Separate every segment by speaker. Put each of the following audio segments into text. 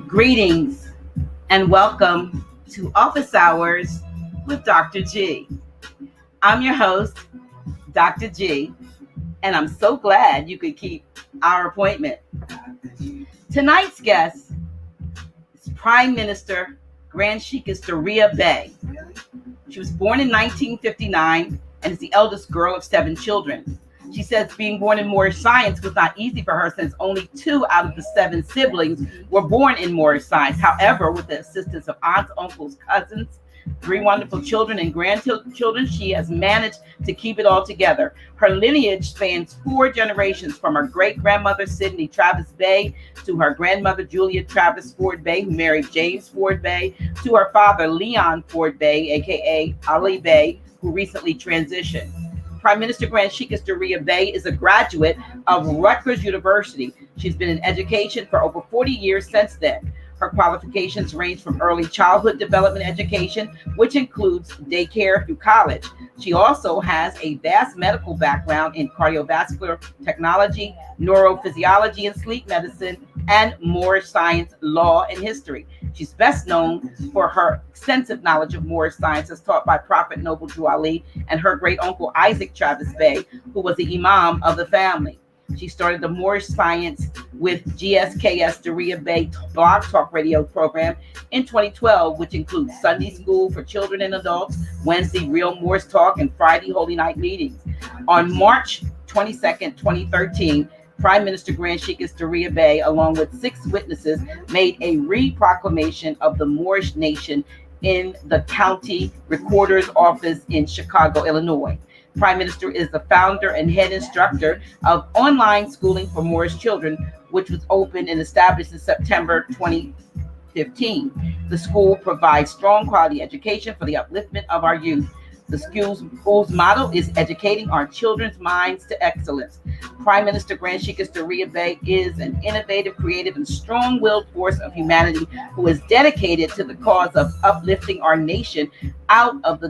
Speaker 1: Greetings and welcome to Office Hours with Dr. G. I'm your host, Dr. G, and I'm so glad you could keep our appointment. Tonight's guest is Prime Minister Grand Sheikess Durriyyah Bey. She was born in 1959 and is the eldest girl of 7 children. She says being born in Moorish Science was not easy for her since only 2 out of the 7 siblings were born in Moorish Science. However, with the assistance of aunts, uncles, cousins, 3 wonderful children and grandchildren, she has managed to keep it all together. Her lineage spans 4 generations, from her great-grandmother Sidney Travis Bey to her grandmother Julia Travis Ford Bey, who married James Ford Bey, to her father Leon Ford Bey, aka Ali Bey, who recently transitioned. Prime Minister Grand Sheikess Durriyyah Bey is a graduate of Rutgers University. She's been in education for over 40 years since then. Her qualifications range from early childhood development education, which includes daycare, through college. She also has a vast medical background in cardiovascular technology, neurophysiology and sleep medicine, and Moorish Science, law, and history. She's best known for her extensive knowledge of Moorish Science as taught by Prophet Noble Drew Ali and her great uncle Isaac Travis Bey, who was the Imam of the family. She started the Moorish Science with Sheikess Durriyyah Bey blog talk radio program in 2012, which includes Sunday school for children and adults, Wednesday Real Moorish Talk, and Friday Holy Night meetings. On March 22nd, 2013, Prime Minister Grand Sheikess Durriyyah Bey, along with 6 witnesses, made a re-proclamation of the Moorish nation in the county recorder's office in Chicago, Illinois. Prime Minister is the founder and head instructor of online schooling for Moorish children, which was opened and established in September 2015. The school provides strong quality education for the upliftment of our youth. The school's motto is educating our children's minds to excellence. Prime Minister Grand Sheikess Durriyyah Bey is an innovative, creative, and strong-willed force of humanity who is dedicated to the cause of uplifting our nation out of the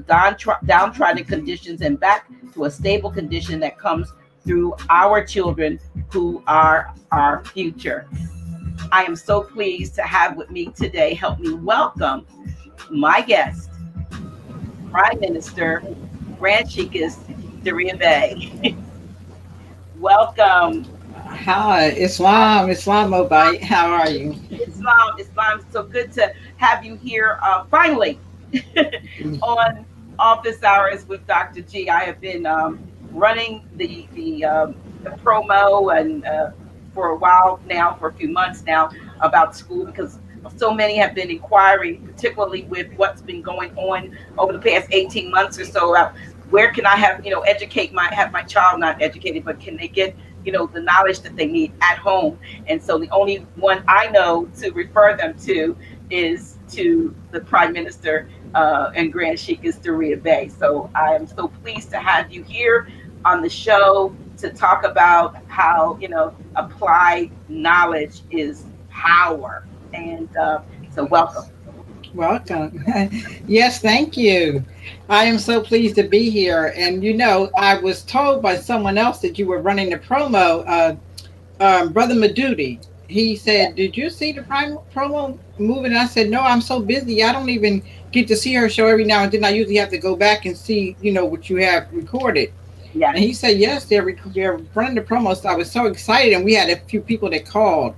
Speaker 1: downtrodden conditions and back to a stable condition that comes through our children, who are our future. I am so pleased to have with me today, help me welcome my guest, Prime Minister Grand Sheikess Durriyyah Bey. Welcome.
Speaker 2: Hi, Islam Mobite. How are you?
Speaker 1: Islam. So good to have you here finally on Office Hours with Dr. G. I have been running the promo and for a while now, for a few months now, about school, because so many have been inquiring, particularly with what's been going on over the past 18 months or so, about where can I have my child not educated, but can they get the knowledge that they need at home? And so the only one I know to refer them to is to the Prime Minister and Grand Sheikess Durriyyah Bey. So I am so pleased to have you here on the show to talk about how applied knowledge is power. And so welcome.
Speaker 2: Welcome. Yes, thank you. I am so pleased to be here. And I was told by someone else that you were running the promo, Brother Madudi. He said, "Did you see the promo movie?" And I said, "No, I'm so busy. I don't even get to see her show every now and then. I usually have to go back and see, what you have recorded."
Speaker 1: Yeah.
Speaker 2: And he said, "Yes, they're running the promo." So I was so excited, and we had a few people that called.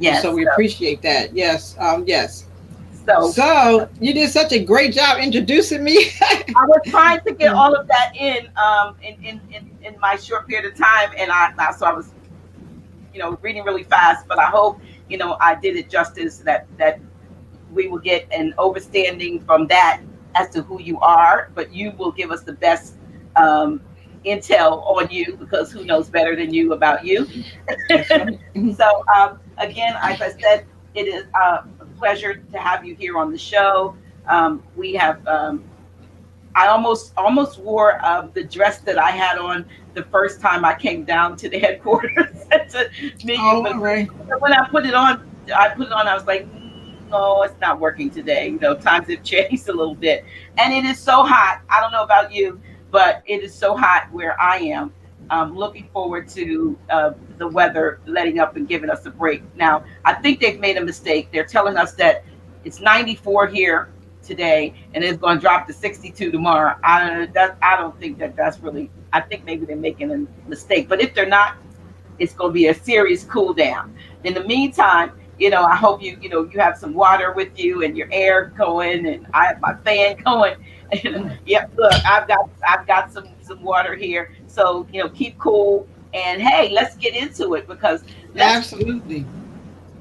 Speaker 1: Yes.
Speaker 2: So we appreciate that. Yes. Yes.
Speaker 1: So
Speaker 2: you did such a great job introducing me.
Speaker 1: I was trying to get all of that in my short period of time, and I was reading really fast, but I hope I did it justice, that we will get an understanding from that as to who you are, but you will give us the best intel on you, because who knows better than you about you. So again, as I said, it is a pleasure to have you here on the show. We have I almost wore the dress that I had on the first time I came down to the headquarters to meet you. But
Speaker 2: right.
Speaker 1: When I put it on, I was like, no, it's not working today. Times have changed a little bit, and it is so hot. I don't know about you, but it is so hot where I am. Looking forward to the weather letting up and giving us a break. Now, I think they've made a mistake. They're telling us that it's 94 here today and it's going to drop to 62 tomorrow. I don't think that that's really. I think maybe they're making a mistake. But if they're not, it's going to be a serious cool down. In the meantime, I hope you have some water with you and your air going, and I have my fan going. Yep, look, I've got some water here. So keep cool, and hey, let's get into it because let's
Speaker 2: Absolutely.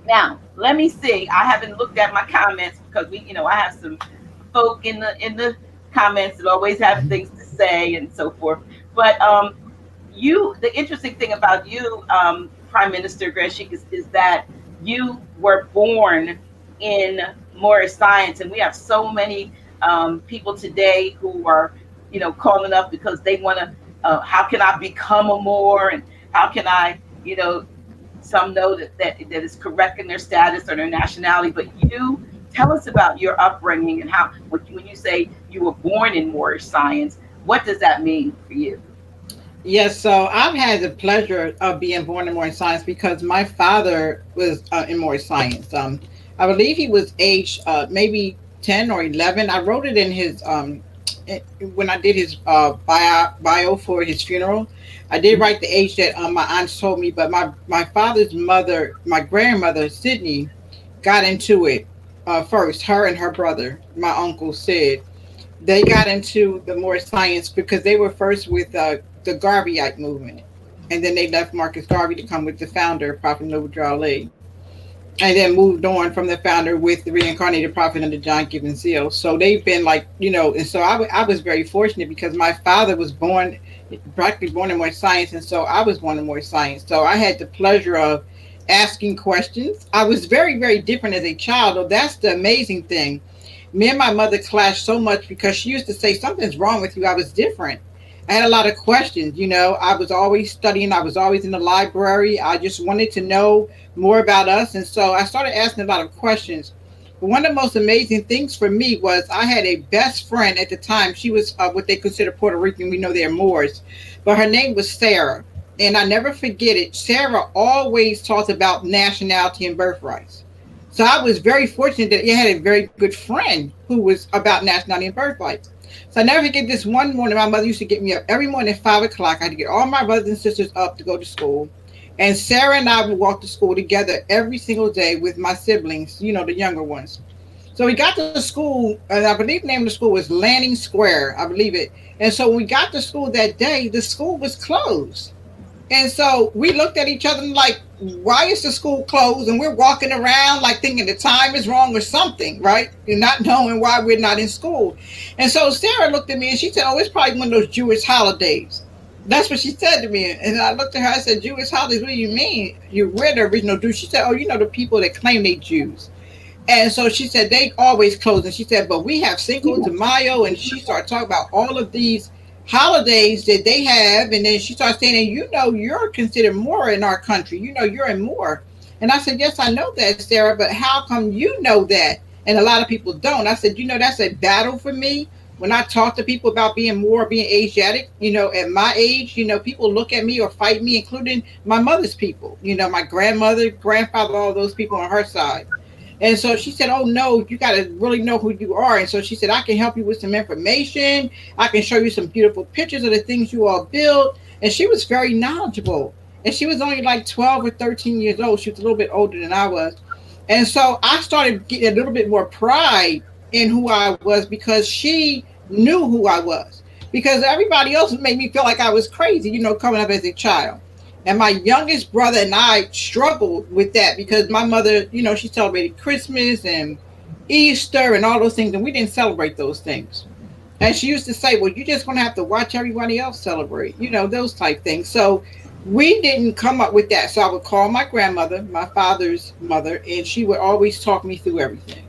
Speaker 1: now let me see. I haven't looked at my comments because I have some folk in the comments that always have things to say and so forth. But the interesting thing about you, Prime Minister Greshik, is that you were born in Moorish Science, and we have so many people today who are, calling up because they want to. How can I become a Moor, and how can I, some know that is correct in their status or their nationality, but you tell us about your upbringing and how when you say you were born in Moorish Science, what does that mean for you?
Speaker 2: Yes, so I've had the pleasure of being born in Moorish Science because my father was in Moorish Science. I believe he was age maybe 10 or 11. I wrote it in his when I did his bio for his funeral. I did write the age that my aunts told me, but my father's mother, my grandmother Sidney, got into it first. Her and her brother, my uncle Sid, they got into the more science because they were first with the Garveyite movement, and then they left Marcus Garvey to come with the founder, Prophet Noble Ali, and then moved on from the founder with the reincarnated prophet under John Gibbon Seal. So they've been like, and so I was very fortunate because my father was born, practically born in more science, and so I was born in more science. So I had the pleasure of asking questions. I was very, very different as a child, though that's the amazing thing. Me and my mother clashed so much because she used to say, something's wrong with you. I was different. I had a lot of questions. I was always studying. I was always in the library. I just wanted to know more about us. And so I started asking a lot of questions. But one of the most amazing things for me was I had a best friend at the time. She was what they consider Puerto Rican. We know they're Moors. But her name was Sarah. And I never forget it. Sarah always talked about nationality and birthrights. So I was very fortunate that I had a very good friend who was about nationality and birthrights. So I never forget this one morning. My mother used to get me up every morning at 5 o'clock. I had to get all my brothers and sisters up to go to school. And Sarah and I would walk to school together every single day with my siblings, the younger ones. So we got to school, and I believe the name of the school was Lanning Square, I believe it. And so when we got to school that day, the school was closed. And so we looked at each other and like, why is the school closed? And we're walking around like thinking the time is wrong or something, right? And not knowing why we're not in school. And so Sarah looked at me and she said, oh, it's probably one of those Jewish holidays. That's what she said to me. And I looked at her, I said, Jewish holidays, what do you mean? We're the original Jews. She said, oh, the people that claim they Jews. And so she said, they always close. And she said, but we have Cinco de Mayo. And she started talking about all of these holidays that they have. And then she started saying, and you're considered more in our country. You're in more. And I said, yes, I know that, Sarah, but how come you know that? And a lot of people don't. I said, that's a battle for me. When I talk to people about being more, being Asiatic, at my age, people look at me or fight me, including my mother's people, my grandmother, grandfather, all those people on her side. And so she said, oh, no, you got to really know who you are. And so she said, I can help you with some information. I can show you some beautiful pictures of the things you all built. And she was very knowledgeable. And she was only like 12 or 13 years old. She was a little bit older than I was. And so I started getting a little bit more pride in who I was because she knew who I was. Because everybody else made me feel like I was crazy, coming up as a child. And my youngest brother and I struggled with that because my mother, she celebrated Christmas and Easter and all those things, and we didn't celebrate those things. And she used to say, well, you're just going to have to watch everybody else celebrate, those type things. So we didn't come up with that. So I would call my grandmother, my father's mother, and she would always talk me through everything.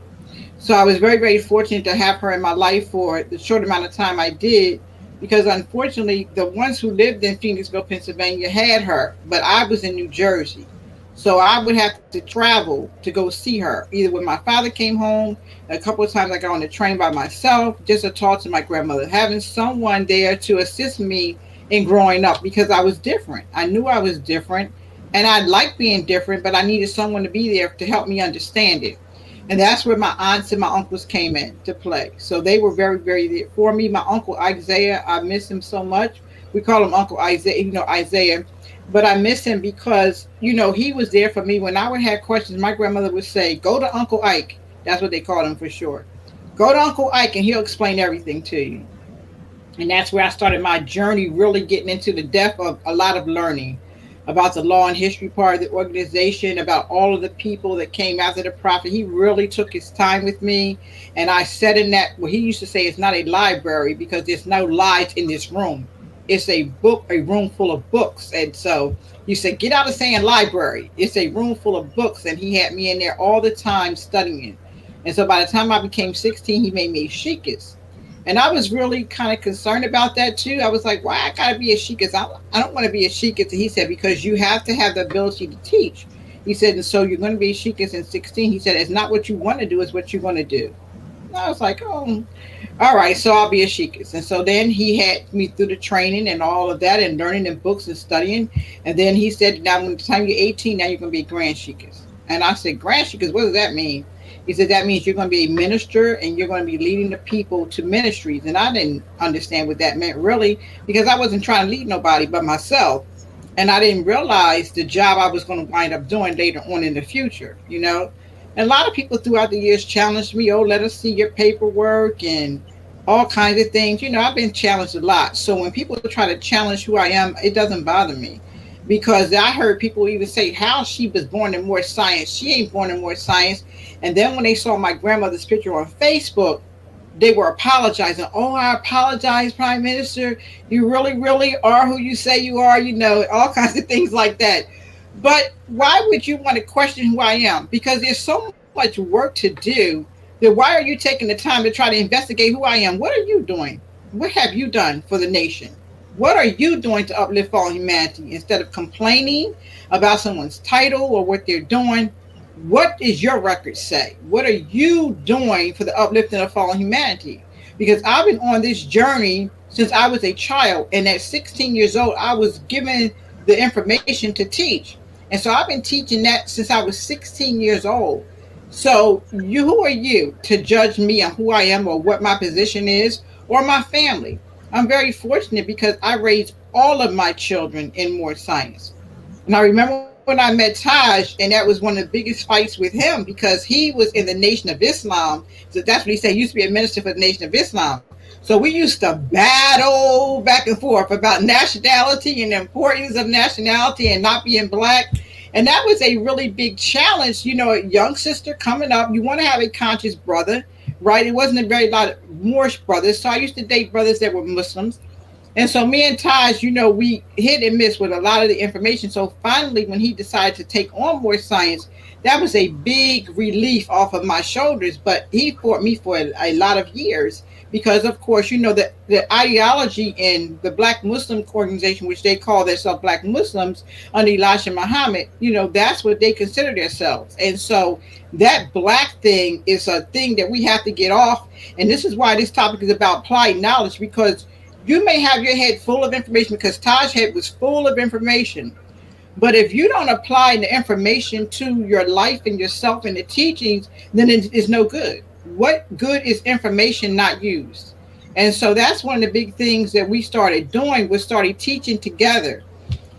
Speaker 2: So I was very, very fortunate to have her in my life for the short amount of time I did. Because unfortunately, the ones who lived in Phoenixville, Pennsylvania had her, but I was in New Jersey. So I would have to travel to go see her. Either when my father came home, a couple of times I got on the train by myself just to talk to my grandmother. Having someone there to assist me in growing up because I was different. I knew I was different and I liked being different, but I needed someone to be there to help me understand it. And that's where my aunts and my uncles came in to play. So they were very, very there for me. My uncle Isaiah, I miss him so much. We call him Uncle Isaiah, Isaiah. But I miss him because, he was there for me. When I would have questions, my grandmother would say, go to Uncle Ike. That's what they called him for short. Go to Uncle Ike and he'll explain everything to you. And that's where I started my journey, really getting into the depth of a lot of learning about the law and history part of the organization, about all of the people that came after the prophet. He really took his time with me. And I sat in that, what he used to say, it's not a library because there's no lies in this room. It's a room full of books. And so you said, get out of saying library. It's a room full of books. And he had me in there all the time studying. And so by the time I became 16, he made me a Sheikess. And I was really kind of concerned about that too. I was like, why I gotta be a Sheikess? I don't want to be a Sheikess. And he said, because you have to have the ability to teach. He said, and so you're going to be a Sheikess in 16. He said, it's not what you want to do, it's what you're going to do. And I was like, oh, all right, so I'll be a Sheikess. And so then he had me through the training and all of that and learning in books and studying. And then he said, now when the time you're 18, now you're going to be a Grand Sheikess. And I said, Grand Sheikess, what does that mean? He said, that means you're going to be a minister and you're going to be leading the people to ministries. And I didn't understand what that meant really because I wasn't trying to lead nobody but myself. And I didn't realize the job I was going to wind up doing later on in the future, And a lot of people throughout the years challenged me, oh, let us see your paperwork and all kinds of things. I've been challenged a lot. So when people try to challenge who I am, it doesn't bother me. Because I heard people even say how she was born in Moorish Science. She ain't born in Moorish Science. And then when they saw my grandmother's picture on Facebook, they were apologizing. Oh, I apologize, Prime Minister. You really, really are who you say you are, all kinds of things like that. But why would you want to question who I am? Because there's so much work to do. Then why are you taking the time to try to investigate who I am? What are you doing? What have you done for the nation? What are you doing to uplift all humanity? Instead of complaining about someone's title or what they're doing, what does your record say? What are you doing for the uplifting of fallen humanity? Because I've been on this journey since I was a child, and at 16 years old, I was given the information to teach. And so I've been teaching that since I was 16 years old. So who are you to judge me on who I am or what my position is or my family? I'm very fortunate because I raised all of my children in Moorish Science. And I remember when I met Taj, and that was one of the biggest fights with him because he was in the Nation of Islam. So that's what he said. He used to be a minister for the Nation of Islam. So we used to battle back and forth about nationality and the importance of nationality and not being black. And that was a really big challenge. A young sister coming up, you want to have a conscious brother, right? It wasn't a very lot of Moorish brothers. So I used to date brothers that were Muslims. And so me and Taj, we hit and miss with a lot of the information. So finally, when he decided to take on more science, that was a big relief off of my shoulders. But he fought me for a lot of years because, of course, the ideology in the Black Muslim organization, which they call themselves Black Muslims under Elijah Muhammad, that's what they consider themselves. And so that black thing is a thing that we have to get off. And this is why this topic is about applied knowledge, because you may have your head full of information, because Taj's head was full of information. But if you don't apply the information to your life and yourself and the teachings, then it is no good. What good is information not used? And so that's one of the big things that we started doing, was started teaching together.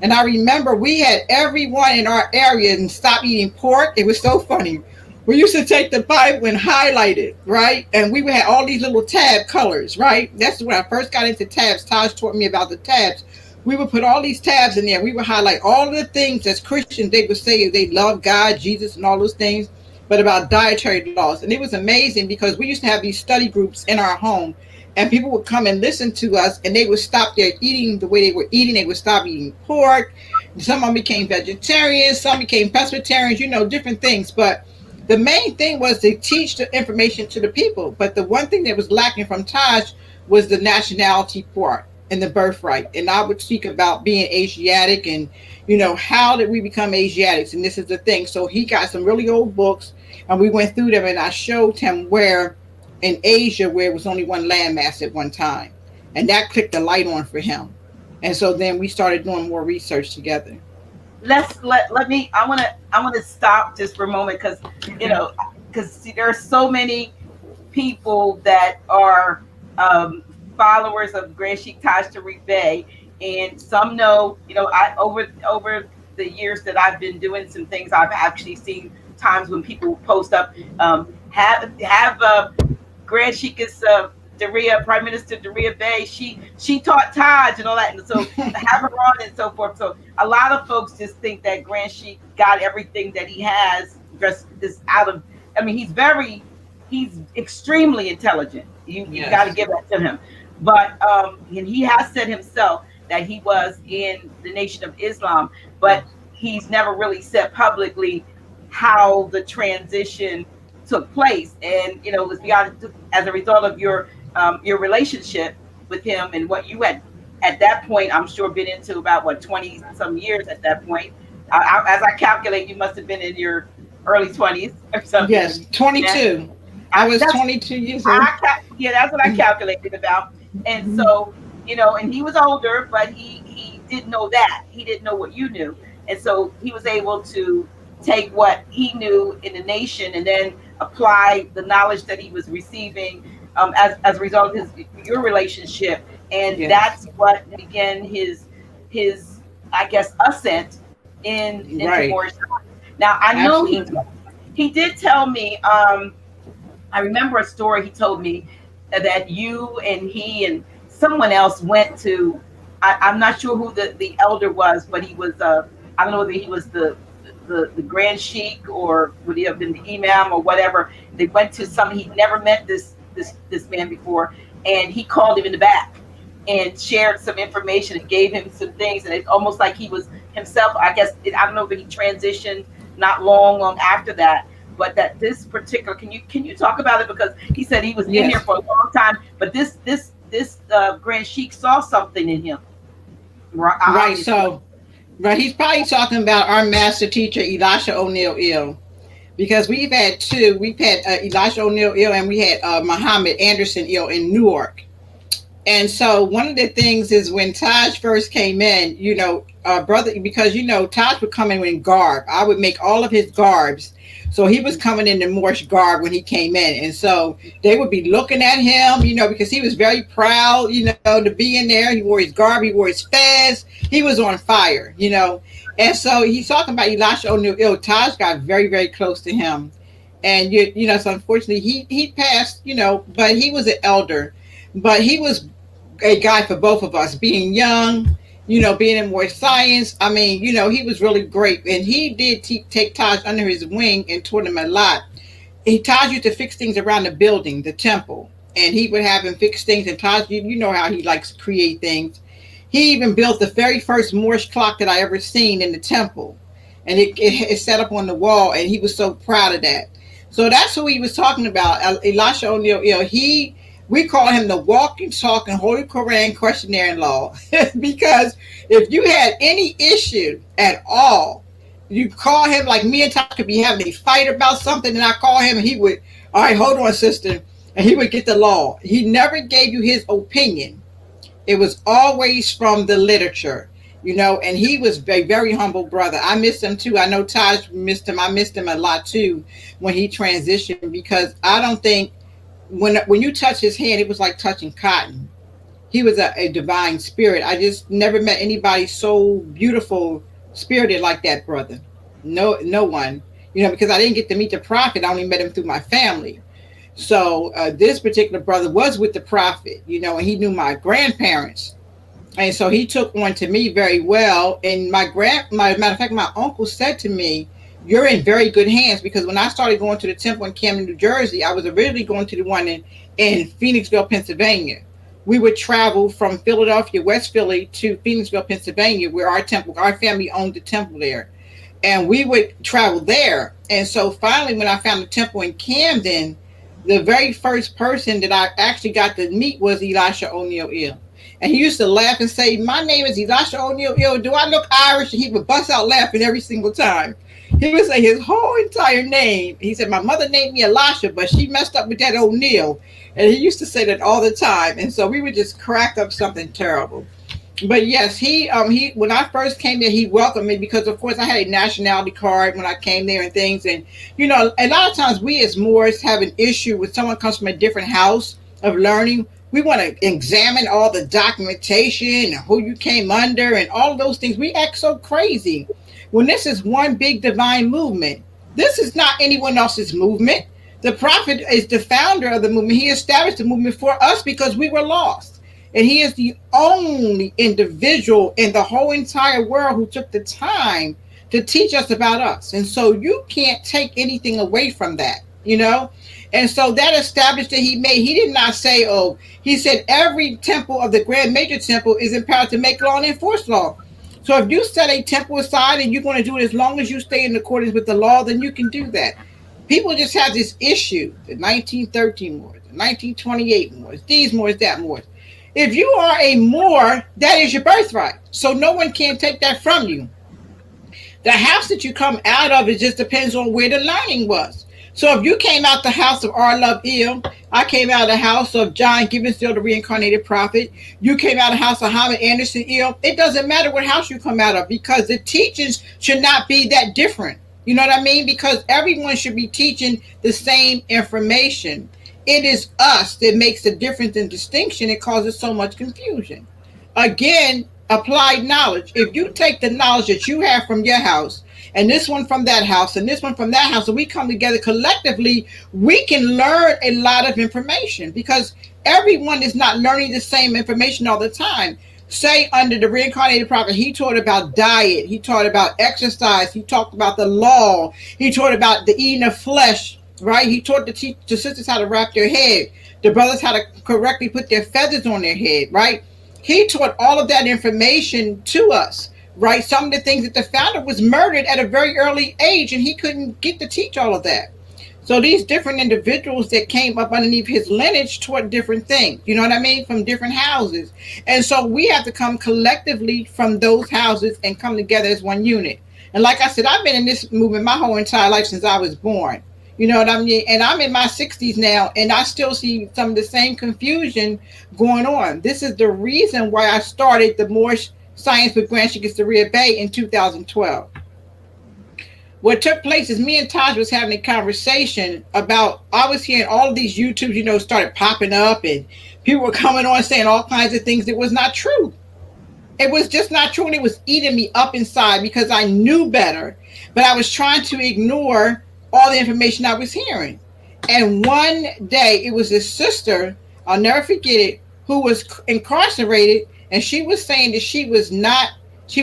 Speaker 2: And I remember we had everyone in our area and stop eating pork. It was so funny. We used to take the Bible and highlight it, right? And we had all these little tab colors, right? That's when I first got into tabs. Taj taught me about the tabs. We would put all these tabs in there. We would highlight all of the things as Christians they would say they love God, Jesus, and all those things, but about dietary laws. And it was amazing because we used to have these study groups in our home, and people would come and listen to us, and they would stop their eating the way they were eating. They would stop eating pork. Some of them became vegetarians. Some became pescatarians, different things. But the main thing was to teach the information to the people. But the one thing that was lacking from Taj was the nationality part. and the birthright. And I would speak about being Asiatic and, how did we become Asiatics? And this is the thing. So he got some really old books and we went through them and I showed him where in Asia, where it was only one landmass at one time. And that clicked the light on for him. And so then we started doing more research together.
Speaker 1: Let me, I want to stop just for a moment because,
Speaker 2: Okay.
Speaker 1: because there are so many people that are followers of Grand Sheikh Taj Durriyyah Bey, and some know, I over the years that I've been doing some things, I've actually seen times when people post up, have Grand Sheikess Durriyyah, Prime Minister Durriyyah Bey. She taught Taj and all that, and so have her on and so forth. So a lot of folks just think that Grand Sheikh got everything that he has just out of. I mean, he's extremely intelligent. You got to
Speaker 2: Yes.
Speaker 1: give that to him. But and he has said himself that he was in the Nation of Islam, but
Speaker 2: Yes.
Speaker 1: he's never really said publicly how the transition took place. And it was beyond as a result of your relationship with him and what you had at that point. I'm sure been into about what 20 some years at that point. As I calculate, you must have been in your early 20s or something.
Speaker 2: Yes.
Speaker 1: Yeah,
Speaker 2: 22. I was
Speaker 1: that's
Speaker 2: 22 years old.
Speaker 1: yeah, that's what I calculated about. And so, and he was older, but he didn't know that. He didn't know what you knew. And so he was able to take what he knew in the nation and then apply the knowledge that he was receiving as a result of your relationship. And
Speaker 2: Yes.
Speaker 1: that's what began his I guess ascent into
Speaker 2: Right.
Speaker 1: Moorish Science. Now I know
Speaker 2: Absolutely.
Speaker 1: he did tell me. I remember a story he told me that you and he and someone else went to. I'm not sure who the elder was, but he was. I don't know whether he was the Grand Sheik or would he have been the Imam or whatever. They went to some. He'd never met this man before, and he called him in the back and shared some information and gave him some things, and it's almost like he was himself. I guess I don't know if he transitioned not long after that, but that this particular can you talk about it because he said he was in here
Speaker 2: Yes.
Speaker 1: for a long time, but this Grand Sheik saw something in him,
Speaker 2: Right.
Speaker 1: obviously.
Speaker 2: So, right. He's probably talking about our master teacher, Elisha O'Neill Ill, because we've had two. We've had Elisha O'Neill Ill and we had Muhammad Anderson Ill in Newark. And so one of the things is when Taj first came in, brother, because Taj would come in garb. I would make all of his garbs. So he was coming in the Moorish garb when he came in. And so they would be looking at him, because he was very proud, to be in there. He wore his garb, he wore his fez. He was on fire, And so he's talking about Elisha O'Neill Ill. Taj got very, very close to him. And, so unfortunately he passed, but he was an elder. But he was a guy for both of us, being young, being in more science. I mean, he was really great. And he did take Taj under his wing and taught him a lot. Taj used to fix things around the building, the temple. And he would have him fix things. And Taj, you know how he likes to create things. He even built the very first Moorish clock that I ever seen in the temple. And it set up on the wall. And he was so proud of that. So that's who he was talking about, Elisha O'Neill Ill. We call him the walking, talking Holy Koran questionnaire in law because if you had any issue at all, you call him like me and Ty could be having a fight about something, and I call him and he would, all right, hold on, sister, and he would get the law. He never gave you his opinion. It was always from the literature, and he was a very humble brother. I miss him too. I know Taj missed him. I missed him a lot too when he transitioned because I don't think when you touch his hand, it was like touching cotton. He was a divine spirit. I just never met anybody so beautiful, spirited like that brother. No one. Because I didn't get to meet the prophet. I only met him through my family. So this particular brother was with the prophet, and he knew my grandparents. And so he took on to me very well. And matter of fact, my uncle said to me, "You're in very good hands," because when I started going to the temple in Camden, New Jersey, I was originally going to the one in Phoenixville, Pennsylvania. We would travel from Philadelphia, West Philly, to Phoenixville, Pennsylvania, where our family owned the temple there. And we would travel there. And so finally, when I found the temple in Camden, the very first person that I actually got to meet was Elisha O'Neill Ill. And he used to laugh and say, "My name is Elisha O'Neill Ill. Do I look Irish?" And he would bust out laughing every single time. He would say his whole entire name. He said, "My mother named me Elisha, but she messed up with that O'Neill." And he used to say that all the time. And so we would just crack up something terrible. But yes, he when I first came there, he welcomed me because of course I had a nationality card when I came there and things. And you know, a lot of times we as Moors have an issue with someone comes from a different house of learning. We want to examine all the documentation and who you came under and all those things. We act so crazy when this is one big divine movement. This is not anyone else's movement. The prophet is the founder of the movement. He established the movement for us because we were lost. And he is the only individual in the whole entire world who took the time to teach us about us. And so you can't take anything away from that, you know? And so that established that he made, he did not say, oh, he said every temple of the Grand Major Temple is empowered to make law and enforce law. So if you set a temple aside and you're going to do it as long as you stay in accordance with the law, then you can do that. People just have this issue, the 1913 Moors, the 1928 Moors, these Moors, that Moors. If you are a Moor, that is your birthright. So no one can take that from you. The house that you come out of, it just depends on where the learning was. So if you came out the house of R. Love Ill, I came out of the house of John Gibbonsdale, the reincarnated prophet. You came out of the house of Hamid Anderson Ill. It doesn't matter what house you come out of because the teachings should not be that different. You know what I mean? Because everyone should be teaching the same information. It is us that makes the difference and distinction. It causes so much confusion. Again, applied knowledge. If you take the knowledge that you have from your house and this one from that house and this one from that house, and we come together collectively, we can learn a lot of information because everyone is not learning the same information all the time. Say under the reincarnated prophet, he taught about diet, he taught about exercise, he talked about the law, he taught about the eating of flesh, right? He taught the sisters how to wrap their head, the brothers how to correctly put their feathers on their head, right? He taught all of that information to us, right? Some of the things that the founder was murdered at a very early age and he couldn't get to teach all of that. So these different individuals that came up underneath his lineage taught different things, you know what I mean, from different houses. And so we have to come collectively from those houses and come together as one unit. And like I said, I've been in this movement my whole entire life since I was born. You know what I mean? And I'm in my 60s now, and I still see some of the same confusion going on. This is the reason why I started the Moorish Science with Grand Sheikess Durriyyah Bey in 2012. What took place is me and Taj was having a conversation about, I was hearing all of these YouTubes, you know, started popping up and people were coming on saying all kinds of things that was not true. It was just not true, and it was eating me up inside because I knew better, but I was trying to ignore all the information I was hearing. And one day it was this sister, I'll never forget it, who was incarcerated, and she was saying that she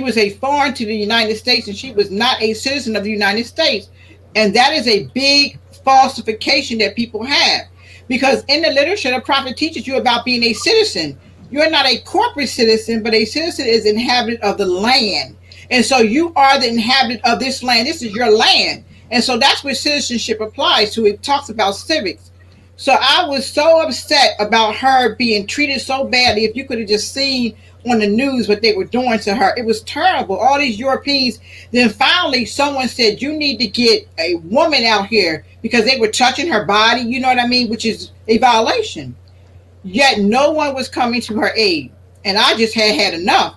Speaker 2: was a foreign to the United States and she was not a citizen of the United States. And that is a big falsification that people have. Because in the literature, the prophet teaches you about being a citizen. You're not a corporate citizen, but a citizen is inhabitant of the land. And so you are the inhabitant of this land. This is your land. And so that's what citizenship applies to. It talks about civics. So I was so upset about her being treated so badly. If you could have just seen on the news what they were doing to her, it was terrible. All these Europeans. Then finally someone said, you need to get a woman out here because they were touching her body, you know what I mean, which is a violation. Yet no one was coming to her aid. And I just had enough.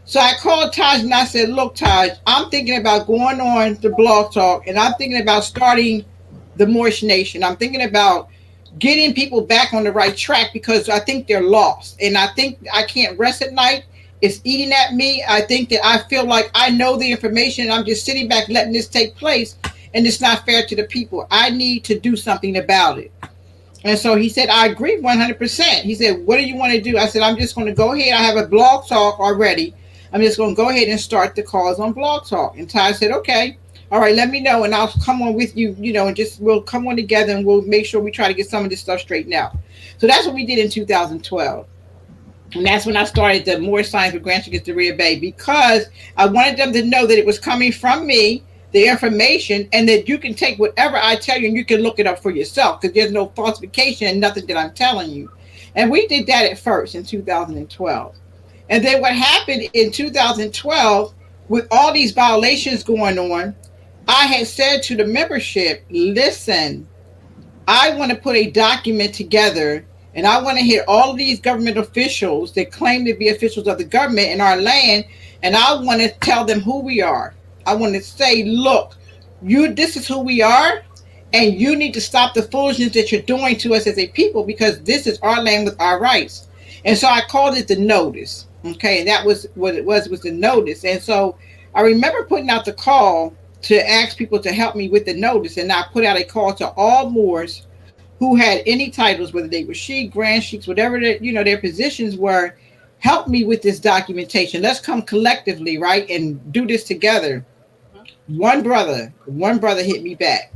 Speaker 2: So I called Taj and I said, look, Taj, I'm thinking about going on to Blog Talk and I'm thinking about starting the Moorish Nation. I'm thinking about getting people back on the right track because I think they're lost. And I think I can't rest at night. It's eating at me. I think that I feel like I know the information and I'm just sitting back letting this take place. And it's not fair to the people. I need to do something about it. And so he said, I agree 100%. He said, what do you want to do? I said, I'm just going to go ahead. I have a Blog Talk already. I'm just going to go ahead and start the calls on Blog Talk. And Ty said, okay, all right, let me know. And I'll come on with you, you know, and just we'll come on together and we'll make sure we try to get some of this stuff straightened out. So that's what we did in 2012. And that's when I started the Moorish Science with Grand Sheikess Durriyyah Bey because I wanted them to know that it was coming from me. the information, and that you can take whatever I tell you and you can look it up for yourself because there's no falsification and nothing that I'm telling you. And we did that at first in 2012. And then what happened in 2012, with all these violations going on, I had said to the membership, listen, I want to put a document together and I want to hear all of these government officials that claim to be officials of the government in our land. And I want to tell them who we are. I want to say, look, this is who we are. And you need to stop the foolishness that you're doing to us as a people, because this is our land with our rights. And so I called it the notice. Okay. And that was what it was the notice. And so I remember putting out the call to ask people to help me with the notice. And I put out a call to all Moors who had any titles, whether they were sheik, grand sheiks, whatever their positions were. Help me with this documentation. Let's come collectively, right, and do this together. One brother hit me back.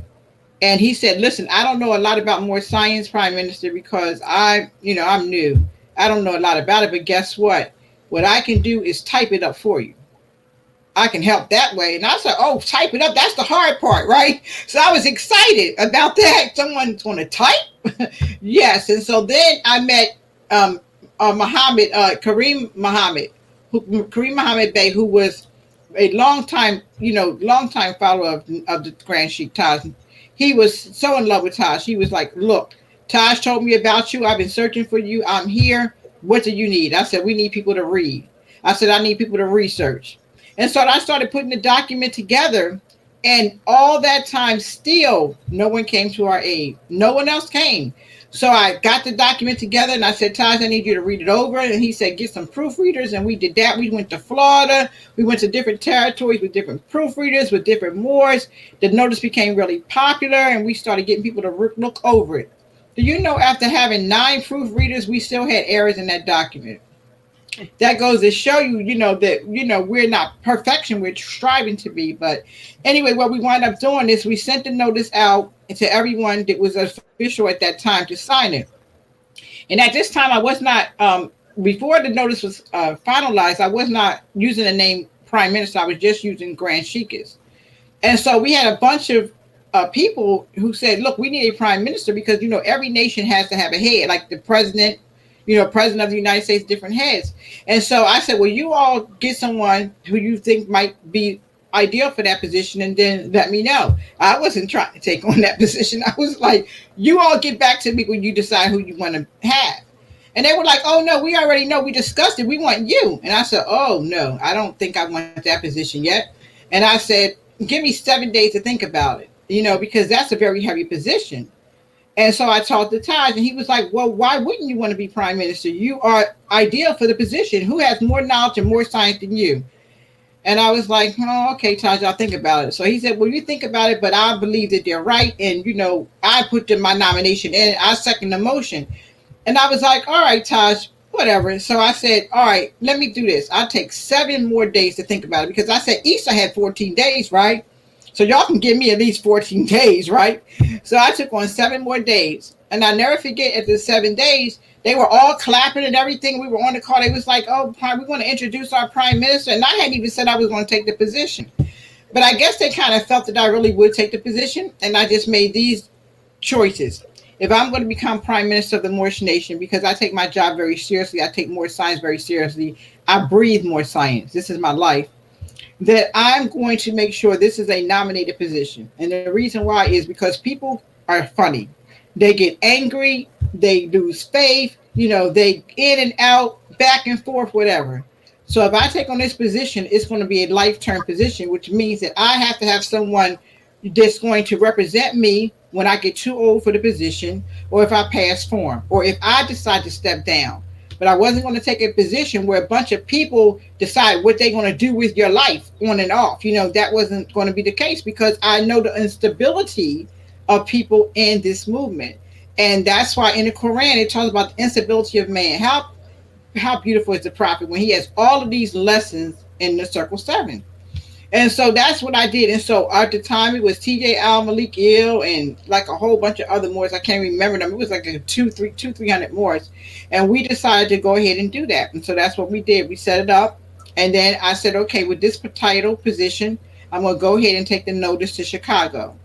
Speaker 2: And he said, listen, I don't know a lot about Moorish Science, Prime Minister, because I'm new. I don't know a lot about it, but guess what? What I can do is type it up for you. I can help that way. And I said, oh, type it up. That's the hard part, right? So I was excited about that. Someone's going to type? Yes. And so then I met Kareem Mohammed Bey, who was a long time follower of the Grand Sheikh Taj. He was so in love with Taj. He was like, look, Taj told me about you. I've been searching for you. I'm here. What do you need? I said, we need people to read. I said, I need people to research. And so I started putting the document together, and all that time still no one came to our aid. No one else came. So I got the document together and I said, Taj, I need you to read it over. And he said, get some proofreaders. And we did that. We went to Florida. We went to different territories with different proofreaders, with different Moors. The notice became really popular and we started getting people to look over it. Do you know, after having 9 proofreaders, we still had errors in that document? That goes to show you, that, we're not perfection. We're striving to be. But anyway, what we wound up doing is we sent the notice out to everyone that was official at that time to sign it. And at this time, I was not, before the notice was finalized, I was not using the name Prime Minister. I was just using Grand Sheikess. And so we had a bunch of people who said, look, we need a Prime Minister because, every nation has to have a head, like the president. President of the United States, different heads. And so I said, well, you all get someone who you think might be ideal for that position and then let me know. I wasn't trying to take on that position. I was like, you all get back to me when you decide who you want to have. And they were like, oh, no, we already know. We discussed it. We want you. And I said, oh, no, I don't think I want that position yet. And I said, give me 7 days to think about it, because that's a very heavy position. And so I talked to Taj, and he was like, well, why wouldn't you want to be Prime Minister? You are ideal for the position. Who has more knowledge and more science than you? And I was like, oh, okay, Taj, I'll think about it. So he said, well, you think about it, but I believe that they're right. And, I put my nomination in. I second the motion. And I was like, all right, Taj, whatever. So I said, all right, let me do this. I'll take 7 more days to think about it, because I said Easter had 14 days, right? So y'all can give me at least 14 days, right? So I took on 7 more days. And I never forget, after 7 days, they were all clapping and everything. We were on the call. They was like, oh, we want to introduce our Prime Minister. And I hadn't even said I was going to take the position. But I guess they kind of felt that I really would take the position. And I just made these choices. If I'm going to become Prime Minister of the Moorish nation, because I take my job very seriously, I take Moorish science very seriously, I breathe more science. This is my life. That I'm going to make sure this is a nominated position. And the reason why is because people are funny. They get angry. They lose faith. They in and out, back and forth, whatever. So if I take on this position, it's going to be a life-term position, which means that I have to have someone that's going to represent me when I get too old for the position, or if I pass form, or if I decide to step down. But I wasn't going to take a position where a bunch of people decide what they're going to do with your life on and off. That wasn't going to be the case, because I know the instability of people in this movement. And that's why in the Quran, it talks about the instability of man. How beautiful is the prophet when he has all of these lessons in the Circle 7. And so that's what I did. And so at the time, it was TJ Al-Malik Il and like a whole bunch of other Moors. I can't remember them. It was like 300 Moors. And we decided to go ahead and do that. And so that's what we did. We set it up. And then I said, okay, with this title position, I'm going to go ahead and take the notice to Chicago.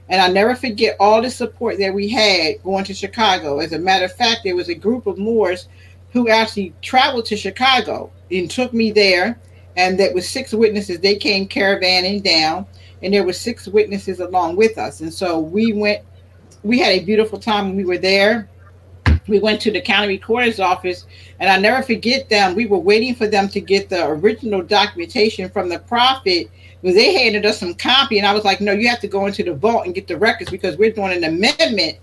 Speaker 2: And I never forget all the support that we had going to Chicago. As a matter of fact, there was a group of Moors who actually traveled to Chicago and took me there. And that was 6 witnesses. They came caravanning down, and there were 6 witnesses along with us. And so we had a beautiful time when we were there. We went to the county recorder's office, and I never forget them. We were waiting for them to get the original documentation from the prophet, because they handed us some copy, and I was like, no, you have to go into the vault and get the records, because we're doing an amendment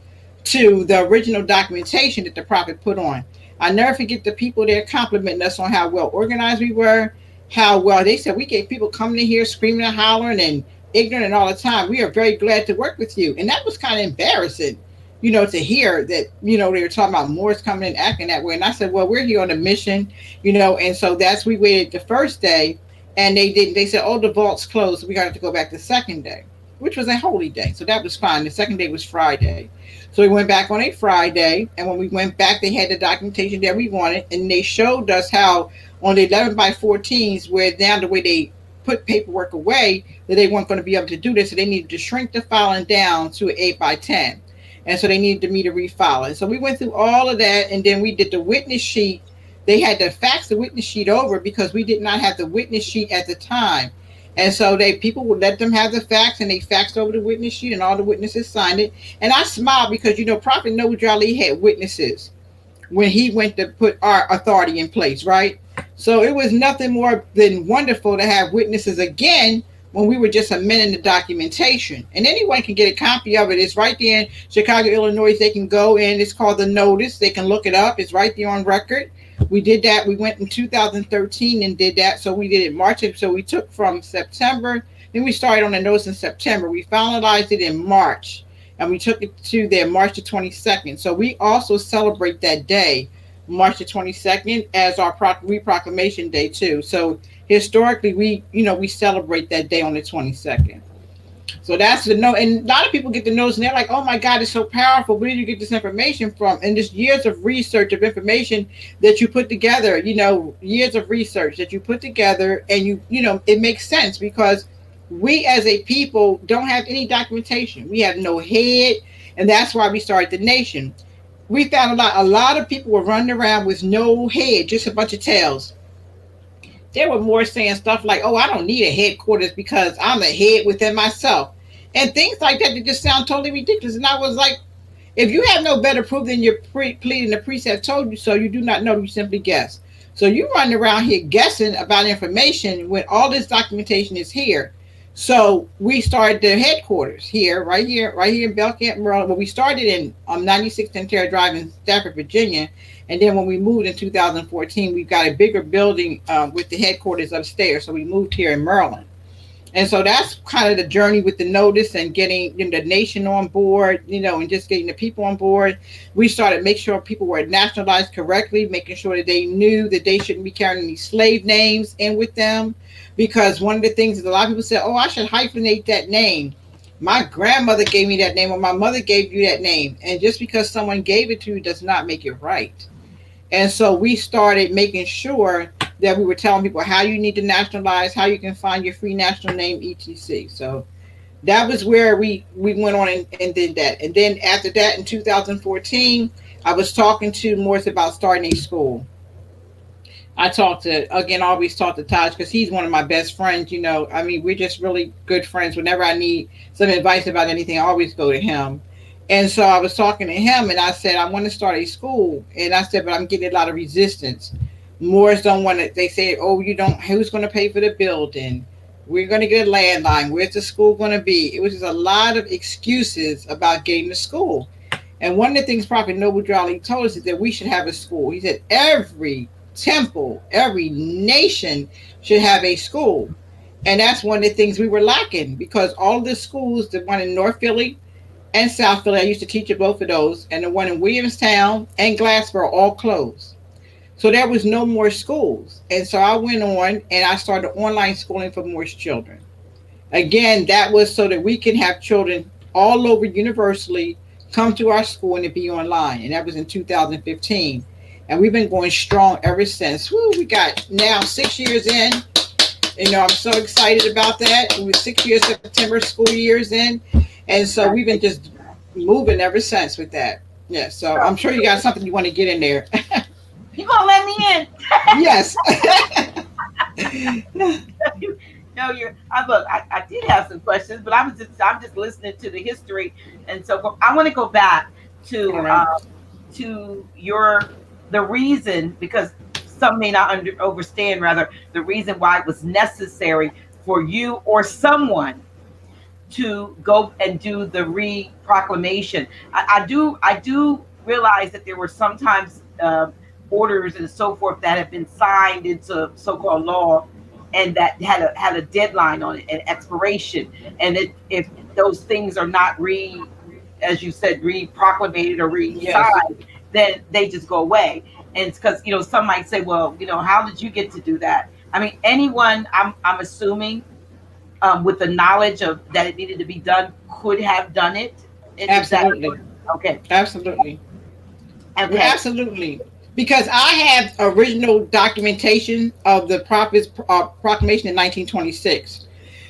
Speaker 2: to the original documentation that the prophet put on. I never forget the people there complimenting us on how well organized we were, how well they said we get people coming in here screaming and hollering and ignorant and all the time. We are very glad to work with you. And that was kind of embarrassing, to hear that, they were talking about Moors coming and acting that way. And I said, well, we're here on a mission, and so we waited the first day, and they said, oh, the vault's closed, so we got to go back the second day, which was a holy day. So that was fine. The second day was Friday. So we went back on a Friday, and when we went back, they had the documentation that we wanted, and they showed us how on the 11 by 14s, where now the way they put paperwork away, that they weren't going to be able to do this, so they needed to shrink the filing down to an 8 by 10. And so they needed me to refile it. So we went through all of that, and then we did the witness sheet. They had to fax the witness sheet over because we did not have the witness sheet at the time. And so people would let them have the fax, and they faxed over the witness sheet, and all the witnesses signed it. And I smiled because, Prophet Noble Ali had witnesses when he went to put our authority in place, right? So it was nothing more than wonderful to have witnesses again when we were just amending the documentation. And anyone can get a copy of it. It's right there in Chicago, Illinois. They can go in. It's called the notice. They can look it up. It's right there on record. We did that. We went in 2013 and did that. So we did it March. So we took from September. Then we started on the notice in September. We finalized it in March. And we took it to there March the 22nd. So we also celebrate that day, March the 22nd, as our proclamation day too. So historically, we celebrate that day on the 22nd. So that's the note. And a lot of people get the notes, and they're like, oh my God, it's so powerful. Where did you get this information from? And just years of research, of information that you put together, years of research that you put together, and it makes sense because we as a people don't have any documentation. We have no head, and that's why we started the nation. We found a lot of people were running around with no head, just a bunch of tails. They were more saying stuff like, oh, I don't need a headquarters because I'm a head within myself. And things like that just sound totally ridiculous. And I was like, if you have no better proof than your plea and the priest have told you so, you do not know, you simply guess. So you running around here guessing about information when all this documentation is here. So we started the headquarters right here in Belcamp, Maryland. Well, we started in 96 Terra Drive in Stafford, Virginia. And then when we moved in 2014, we got a bigger building with the headquarters upstairs. So we moved here in Maryland. And so that's kind of the journey with the notice and getting the nation on board, and just getting the people on board. We started making sure people were nationalized correctly, making sure that they knew that they shouldn't be carrying any slave names in with them. Because one of the things is a lot of people say, oh, I should hyphenate that name. My grandmother gave me that name, or my mother gave you that name. And just because someone gave it to you does not make it right. And so we started making sure that we were telling people how you need to nationalize, how you can find your free national name, etc. So that was where we went on and did that. And then after that, in 2014, I was talking to Morris about starting a school. I always talk to Taj because he's one of my best friends. We're just really good friends. Whenever I need some advice about anything, I always go to him. And so I was talking to him, and I said, I want to start a school. And I said, but I'm getting a lot of resistance. Moors don't want it. They say, oh, who's going to pay for the building? We're going to get a landline. Where's the school going to be? It was just a lot of excuses about getting the school. And one of the things Prophet Noble Ali told us is that we should have a school. He said every temple, every nation should have a school. And that's one of the things we were lacking, because all the schools, the one in North Philly and South Philly, I used to teach at both of those, and the one in Williamstown and Glassboro all closed. So there was no more schools. And so I went on and I started online schooling for Moorish children. Again, that was so that we can have children all over universally come to our school and to be online. And that was in 2015. And we've been going strong ever since. Woo, we got now 6 years in. I'm so excited about that. It was 6 years September, school years in, and so we've been just moving ever since with that. Yeah, so I'm sure you got something you want to get in there.
Speaker 1: You gonna let me in?
Speaker 2: Yes.
Speaker 1: No, you're. I look. I did have some questions, but I'm just listening to the history, and so forth. I want to go back
Speaker 2: All
Speaker 1: to
Speaker 2: right.
Speaker 1: your the reason, because some may not understand rather the reason why it was necessary for you or someone to go and do the re-proclamation. I do realize that there were sometimes orders and so forth that have been signed into so-called law, and that had a deadline on it, an expiration. And if those things are not as you said, re-proclamated or
Speaker 2: Yes.
Speaker 1: re-signed, then they just go away. And it's because some might say, well, how did you get to do that? I mean, anyone, I'm assuming, with the knowledge of that it needed to be done, could have done it. Is that
Speaker 2: Absolutely.
Speaker 1: okay?
Speaker 2: Absolutely.
Speaker 1: Okay.
Speaker 2: Absolutely. Because I have original documentation of the Prophet's proclamation in 1926.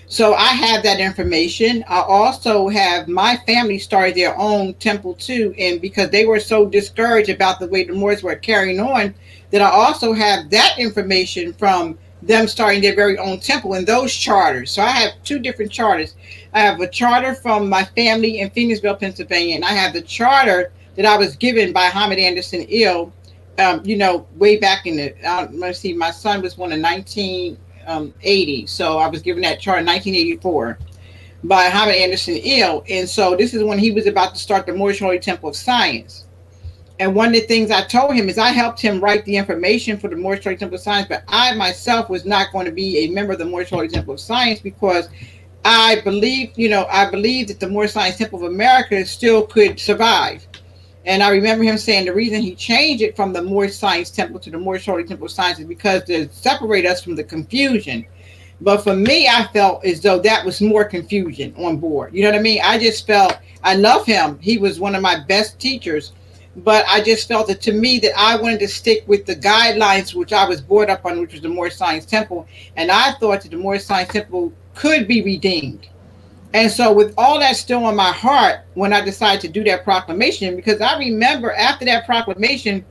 Speaker 2: So I have that information. I also have my family started their own temple too. And because they were so discouraged about the way the Moors were carrying on, that I also have that information from them starting their very own temple and those charters. So I have two different charters. I have a charter from my family in Phoenixville, Pennsylvania, and I have the charter that I was given by Hamid Anderson Ill, way back in the, let's see, my son was born in 1980. So I was given that chart in 1984 by Hamid Anderson Ill. And so this is when he was about to start the Moorish Holy Temple of Science. And one of the things I told him is I helped him write the information for the Moorish Holy Temple of Science, but I myself was not going to be a member of the Moorish Holy Temple of Science because I believe that the Moorish Science Temple of America still could survive. And I remember him saying the reason he changed it from the Moorish Science Temple to the Moorish Holy Temple of Science is because to separate us from the confusion. But for me, I felt as though that was more confusion on board. You know what I mean? I just felt, I love him. He was one of my best teachers. But I just felt that to me that I wanted to stick with the guidelines which I was brought up on, which was the Moorish Science Temple. And I thought that the Moorish Science Temple could be redeemed. And so, with all that still on my heart, when I decided to do that proclamation, because I remember after that proclamation,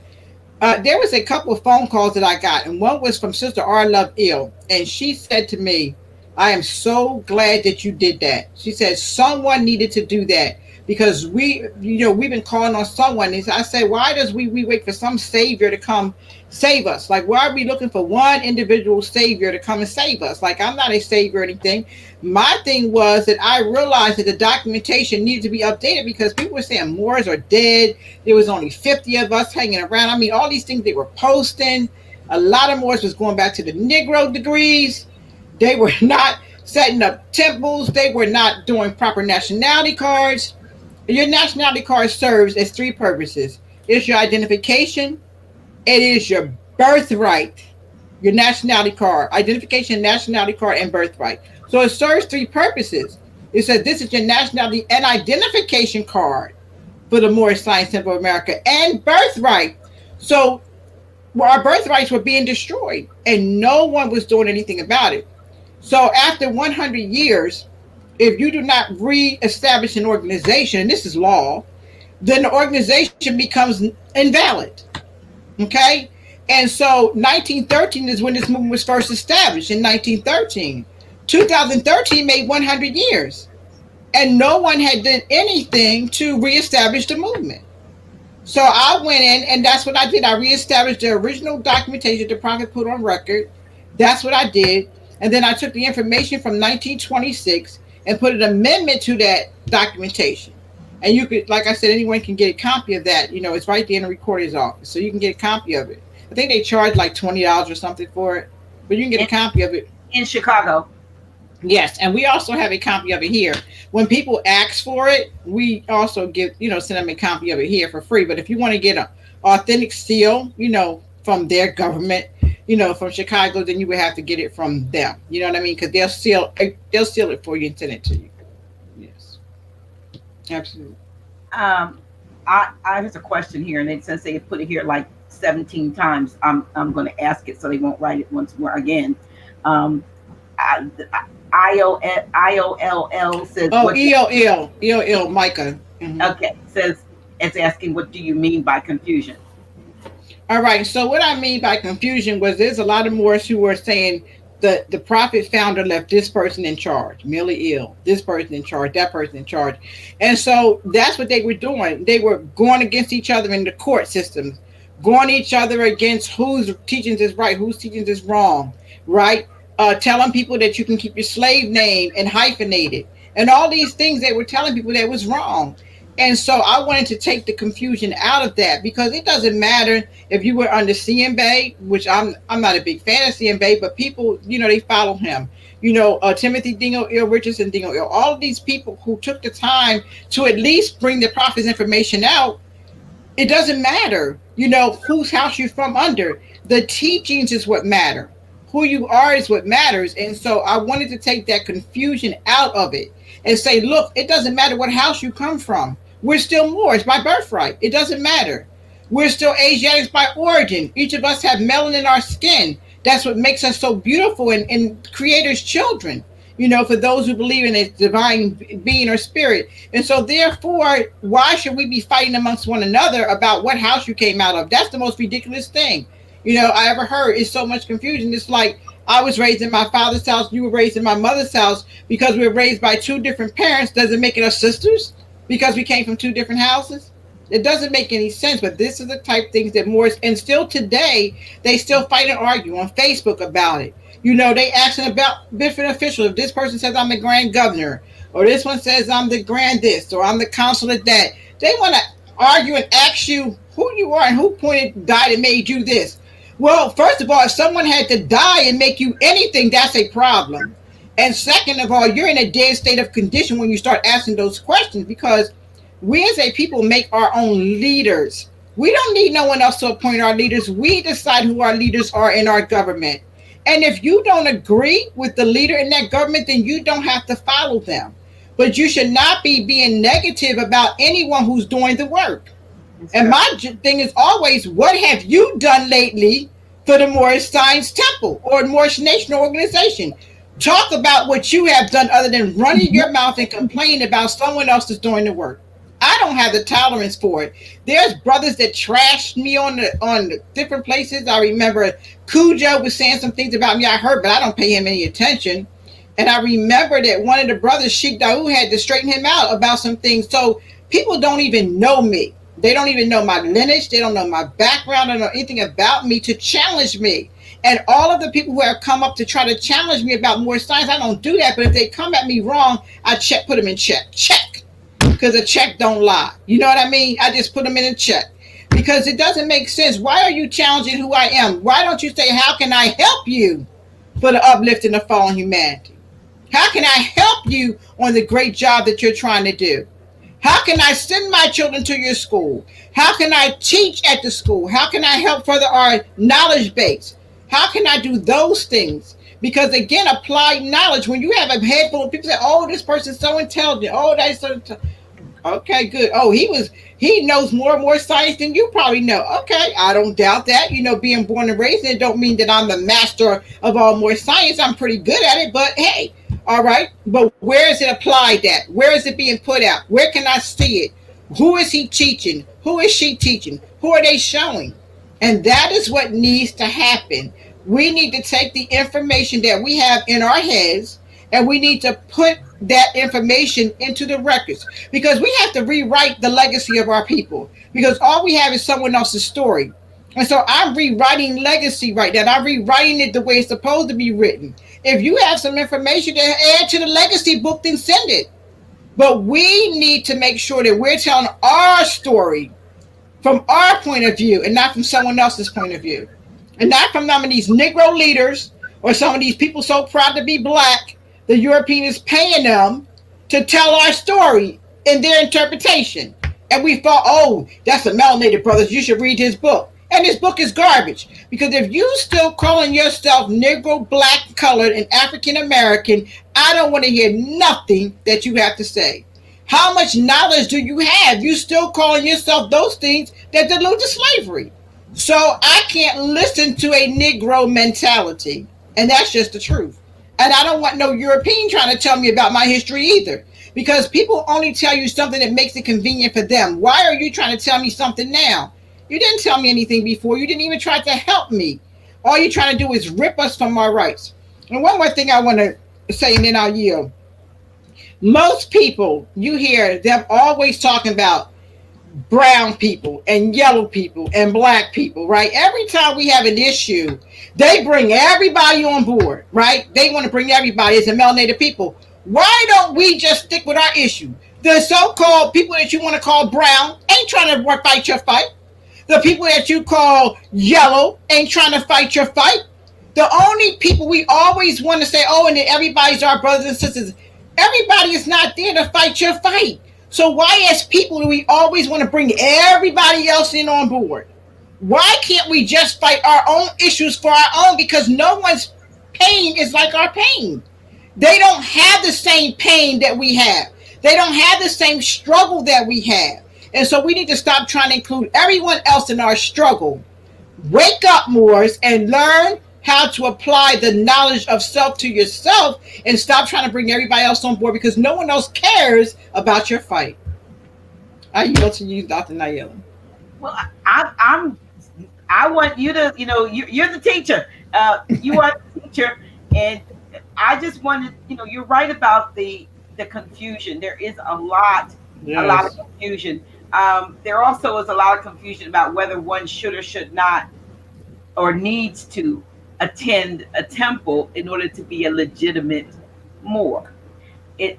Speaker 2: there was a couple of phone calls that I got, and one was from Sister R. Love Ill, and she said to me, "I am so glad that you did that." She said someone needed to do that because we've been calling on someone. And I said, why does we wait for some savior to come save us? Like, why are we looking for one individual savior to come and save us? Like, I'm not a savior or anything. My thing was that I realized that the documentation needed to be updated because people were saying Moors are dead. There was only 50 of us hanging around. I mean, all these things they were posting. A lot of Moors was going back to the Negro degrees. They were not setting up temples. They were not doing proper nationality cards. Your nationality card serves as three purposes. It's your identification. It is your birthright. Your nationality card, identification, nationality card, and birthright. So it serves three purposes. It says this is your nationality and identification card for the Moorish Science Temple of America and birthright. So our birthrights were being destroyed and no one was doing anything about it. So after 100 years, if you do not re-establish an organization, and this is law, then the organization becomes invalid. Okay? And so 1913 is when this movement was first established, in 1913. 2013 made 100 years. And no one had done anything to reestablish the movement. So I went in, and that's what I did. I reestablished the original documentation the Prophet put on record. That's what I did. And then I took the information from 1926 and put an amendment to that documentation. And you could, like I said, anyone can get a copy of that. It's right there in the recorder's office. So you can get a copy of it. I think they charge like $20 or something for it, but you can get a copy of it.
Speaker 1: In Chicago.
Speaker 2: Yes, and we also have a copy of it here. When people ask for it, we also send them a copy of it here for free. But if you want to get an authentic seal, from their government, from Chicago, then you would have to get it from them. You know what I mean? Because they'll seal it for you and send it to you. Yes, absolutely.
Speaker 1: Um, I There's a question here, and since they put it here like 17 times, I'm going to ask it so they won't write it once more again. Um, IOLL says
Speaker 2: Oh,
Speaker 1: what?
Speaker 2: EOL, Micah.
Speaker 1: Okay, says it's asking what do you mean by confusion?
Speaker 2: All right. So what I mean by confusion was there's a lot of Moors who were saying the prophet founder left this person in charge, mentally ill, this person in charge, that person in charge. And so that's what they were doing. They were going against each other in the court systems, going each other against whose teachings is right, whose teachings is wrong, right? Telling people that you can keep your slave name and hyphenate it. And all these things they were telling people that was wrong. And so I wanted to take the confusion out of that because it doesn't matter if you were under CM Bey, which I'm not a big fan of CM Bey, but people, they follow him. Timothy Dingo Il, Richardson Dingo Il, all of these people who took the time to at least bring the prophet's information out. It doesn't matter, whose house you're from under. The teachings is what matter. Who you are is what matters. And so I wanted to take that confusion out of it and say, look, it doesn't matter what house you come from. We're still Moors by birthright. It doesn't matter. We're still Asiatics by origin. Each of us have melanin in our skin. That's what makes us so beautiful and Creator's children, for those who believe in a divine being or spirit. And so therefore, why should we be fighting amongst one another about what house you came out of? That's the most ridiculous thing, I ever heard. It's so much confusion. It's like I was raised in my father's house. You were raised in my mother's house. Because we were raised by two different parents, doesn't make it us sisters? Because we came from two different houses? It doesn't make any sense, but this is the type of things that Moors, and still today, they still fight and argue on Facebook about it. They asking about different officials. If this person says I'm the grand governor, or this one says I'm the grand this, or I'm the consul that, they want to argue and ask you who you are and who died and made you this. Well, first of all, if someone had to die and make you anything, that's a problem. And second of all, you're in a dead state of condition when you start asking those questions because we as a people make our own leaders. We don't need no one else to appoint our leaders. We decide who our leaders are in our government. And if you don't agree with the leader in that government, then you don't have to follow them. But you should not be being negative about anyone who's doing the work. And my thing is always, what have you done lately for the Moorish Science Temple or Moorish Nation Organization? Talk about what you have done other than running your mouth and complaining about someone else that's doing the work. I don't have the tolerance for it. There's brothers that trashed me on the different places. I remember Cujo was saying some things about me I heard, but I don't pay him any attention. And I remember that one of the brothers, Sheikh Daoud, had to straighten him out about some things. So people don't even know me. They don't even know my lineage. They don't know my background. They don't know anything about me to challenge me. And all of the people who have come up to try to challenge me about Moorish science, I don't do that. But if they come at me wrong, I put them in check. Because a check don't lie. You know what I mean? I just put them in a check. Because it doesn't make sense. Why are you challenging who I am? Why don't you say, how can I help you for the uplift and the fallen humanity? How can I help you on the great job that you're trying to do? How can I send my children to your school? How can I teach at the school? How can I help further our knowledge base? How can I do those things? Because again, applied knowledge, when you have a head full of people say, oh, this person's so intelligent. Oh, that's so okay, good. Oh, he knows more science than you probably know. Okay, I don't doubt that. Being born and raised, it don't mean that I'm the master of all more science. I'm pretty good at it, but hey, all right. But where is it applied at? Where is it being put out? Where can I see it? Who is he teaching? Who is she teaching? Who are they showing? And that is what needs to happen. We need to take the information that we have in our heads and we need to put that information into the records because we have to rewrite the legacy of our people because all we have is someone else's story. And so I'm rewriting legacy right now. I'm rewriting it the way it's supposed to be written. If you have some information to add to the legacy book, then send it. But we need to make sure that we're telling our story from our point of view and not from someone else's point of view. And not from some of these Negro leaders or some of these people so proud to be black, the European is paying them to tell our story in their interpretation. And we thought, oh, that's a melanated brothers. You should read his book. And his book is garbage. Because if you still calling yourself Negro, black, colored, and African American, I don't want to hear nothing that you have to say. How much knowledge do you have? You still calling yourself those things that delude to slavery. So I can't listen to a Negro mentality. And that's just the truth. And I don't want no European trying to tell me about my history either. Because people only tell you something that makes it convenient for them. Why are you trying to tell me something now? You didn't tell me anything before. You didn't even try to help me. All you're trying to do is rip us from our rights. And one more thing I want to say, and then I'll yield. Most people, you hear them always talking about brown people and yellow people and black people, right? Every time we have an issue, they bring everybody on board, right? They want to bring everybody as a melanated people. Why don't we just stick with our issue? The so-called people that you want to call brown ain't trying to fight your fight. The people that you call yellow ain't trying to fight your fight. The only people we always want to say, oh, and then everybody's our brothers and sisters. Everybody is not there to fight your fight. So why, as people, do we always want to bring everybody else in on board? Why can't we just fight our own issues for our own? Because no one's pain is like our pain. They don't have the same pain that we have. They don't have the same struggle that we have. And so we need to stop trying to include everyone else in our struggle. Wake up, Moors, and learn how to apply the knowledge of self to yourself and stop trying to bring everybody else on board because no one else cares about your fight. I yield to you, Dr. Nayela.
Speaker 1: Well, I want you to, you're the teacher. You are the teacher, and I just wanted, you're right about the confusion. There is a lot of confusion. There also is a lot of confusion about whether one should or should not or needs to attend a temple in order to be a legitimate Moor. And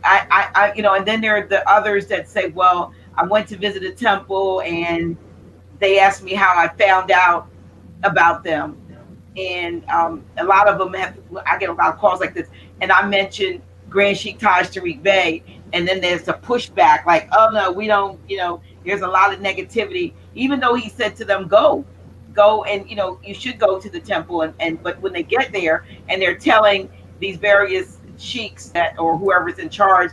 Speaker 1: then there are the others that say, well, I went to visit a temple and they asked me how I found out about them. And a lot of them I get a lot of calls like this. And I mentioned Grand Sheikh Durriyyah Bey, and then there's a pushback like, oh no, we don't, there's a lot of negativity, even though he said to them, go and you should go to the temple and but when they get there and they're telling these various sheiks that or whoever's in charge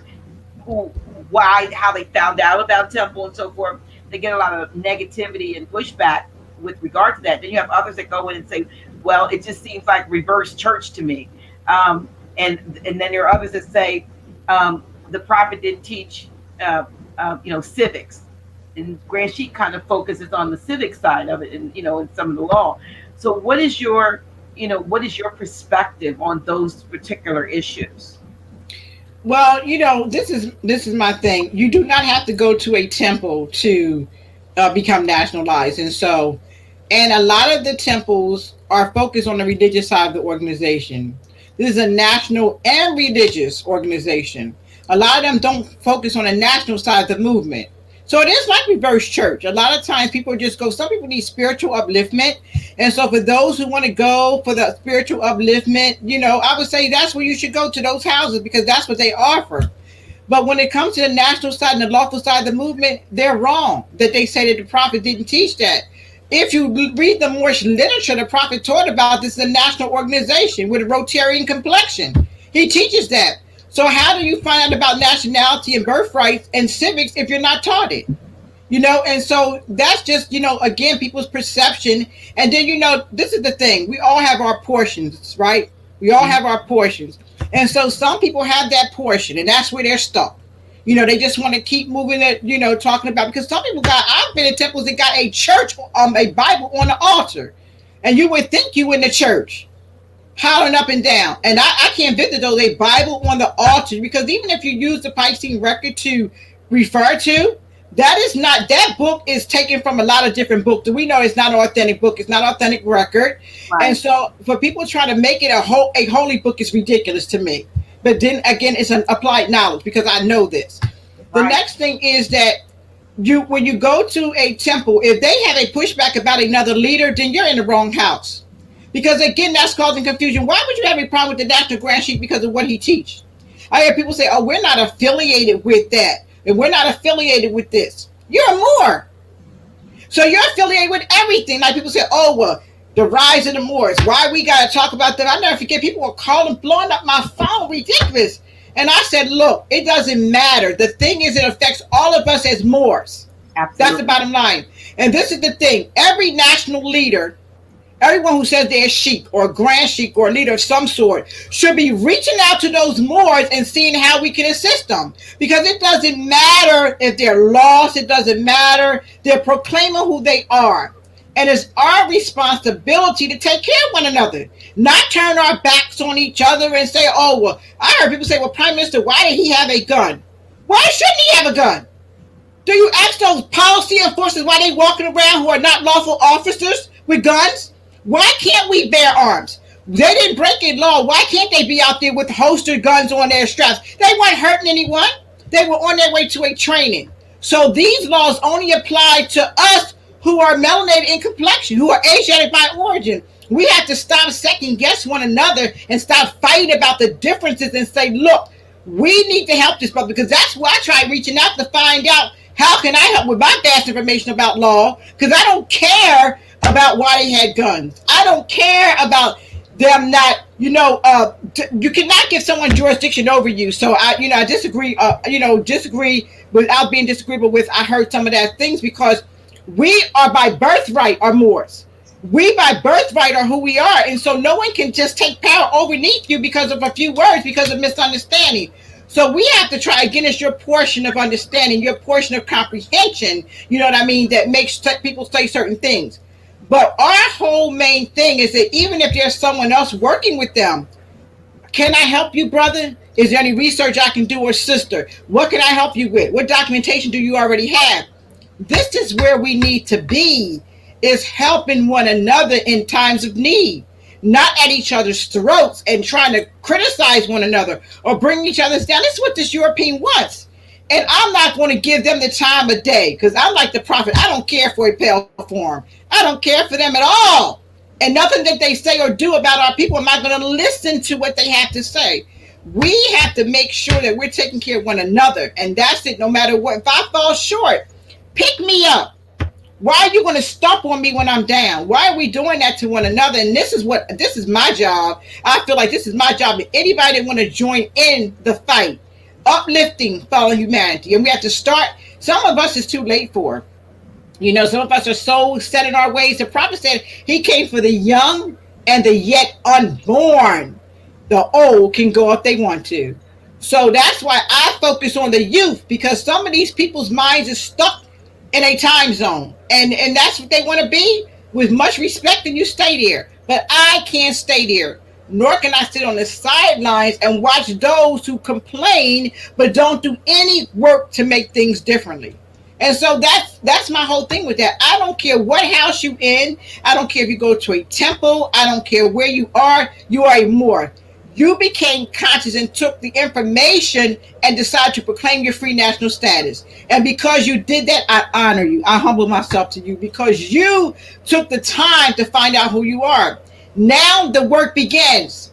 Speaker 1: how they found out about temple and so forth, they get a lot of negativity and pushback with regard to that. Then you have others that go in and say, well, it just seems like reverse church to me. And then there are others that say the prophet didn't teach civics. And Grand Sheikh kind of focuses on the civic side of it, and in some of the law. So, what is your perspective on those particular issues?
Speaker 2: Well, this is my thing. You do not have to go to a temple to become nationalized, and a lot of the temples are focused on the religious side of the organization. This is a national and religious organization. A lot of them don't focus on the national side of the movement. So it is like reverse church. A lot of times people just go, some people need spiritual upliftment. And so for those who want to go for the spiritual upliftment, I would say that's where you should go, to those houses, because that's what they offer. But when it comes to the national side and the lawful side of the movement, they're wrong that they say that the prophet didn't teach that. If you read the Moorish literature, the prophet taught about this is a national organization with a Rotarian complexion. He teaches that. So how do you find out about nationality and birthrights and civics if you're not taught it? And so that's just, again, people's perception. And then, this is the thing. We all have our portions, right? We all have our portions. And so some people have that portion, and that's where they're stuck. They just want to keep moving it, talking about, because some people I've been in temples that got a church, a Bible on the altar. And you would think you in the church, howling up and down. And I can't visit those, a Bible on the altar, because even if you use the Piscean record to refer to, that book is taken from a lot of different books. We know it's not an authentic book. It's not an authentic record. Right. And so for people trying to make it a holy book is ridiculous to me. But then again, it's an applied knowledge because I know this. Right. The next thing is that when you go to a temple, if they have a pushback about another leader, then you're in the wrong house. Because again, that's causing confusion. Why would you have a problem with the National Grand Sheikh because of what he teaches? I hear people say, oh, we're not affiliated with that. And we're not affiliated with this. You're a Moor. So you're affiliated with everything. Like people say, oh, well, the rise of the Moors. Why we got to talk about them? I never forget, people were calling, blowing up my phone, ridiculous. And I said, look, it doesn't matter. The thing is, it affects all of us as Moors. Absolutely. That's the bottom line. And this is the thing. Every national leader, everyone who says they're a sheik or a grand sheik or a leader of some sort should be reaching out to those Moors and seeing how we can assist them. Because it doesn't matter if they're lost, it doesn't matter. They're proclaiming who they are. And it's our responsibility to take care of one another, not turn our backs on each other and say, oh, well, I heard people say, well, Prime Minister, why did he have a gun? Why shouldn't he have a gun? Do you ask those policy enforcers why they walking around who are not lawful officers with guns? Why can't we bear arms? They didn't break a law. Why can't they be out there with holstered guns on their straps? They weren't hurting anyone. They were on their way to a training. So these laws only apply to us who are melanated in complexion, who are Asiatic by origin. We have to stop second guess one another and stop fighting about the differences and say, look, we need to help this brother, because that's why I tried reaching out to find out how can I help with my vast information about law, because I don't care about why they had guns. I don't care about them not, you cannot give someone jurisdiction over you. So I disagree, disagree without being disagreeable with, I heard some of that things, because we are by birthright are Moors. We by birthright are who we are. And so no one can just take power overneath you because of a few words, because of misunderstanding. So we have to try, again, it's your portion of understanding, your portion of comprehension, that makes people say certain things. But our whole main thing is that even if there's someone else working with them, can I help you, brother? Is there any research I can do, or sister? What can I help you with? What documentation do you already have? This is where we need to be, is helping one another in times of need, not at each other's throats and trying to criticize one another or bring each other down. This is what this European wants. And I'm not going to give them the time of day, because I'm like the prophet. I don't care for a pale form. I don't care for them at all. And nothing that they say or do about our people, I'm not going to listen to what they have to say. We have to make sure that we're taking care of one another. And that's it, no matter what. If I fall short, pick me up. Why are you going to stomp on me when I'm down? Why are we doing that to one another? And this is my job. I feel like this is my job. And anybody that want to join in the fight, uplifting fallen humanity. And we have to start. Some of us is too late for. Some of us are so set in our ways. The prophet said he came for the young and the yet unborn. The old can go if they want to. So that's why I focus on the youth, because some of these people's minds are stuck in a time zone. And that's what they want to be. With much respect, and you stay there. But I can't stay there. Nor can I sit on the sidelines and watch those who complain but don't do any work to make things differently. And so that's my whole thing with that. I don't care what house you in. I don't care if you go to a temple. I don't care where you are a Moor. You became conscious and took the information and decided to proclaim your free national status. And because you did that, I honor you. I humble myself to you, because you took the time to find out who you are. Now the work begins.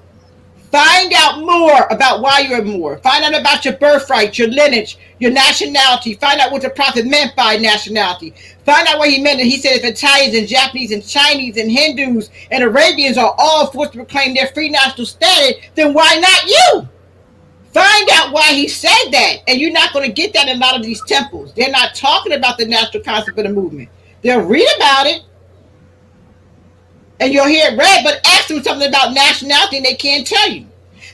Speaker 2: Find out more about why you're a Moor. Find out about your birthright, your lineage, your nationality. Find out what the prophet meant by nationality. Find out what he meant. And he said if Italians and Japanese and Chinese and Hindus and Arabians are all forced to proclaim their free national status, then why not you? Find out why he said that. And you're not going to get that in a lot of these temples. They're not talking about the national concept of the movement. They'll read about it, and you'll hear it read, but ask them something about nationality and they can't tell you.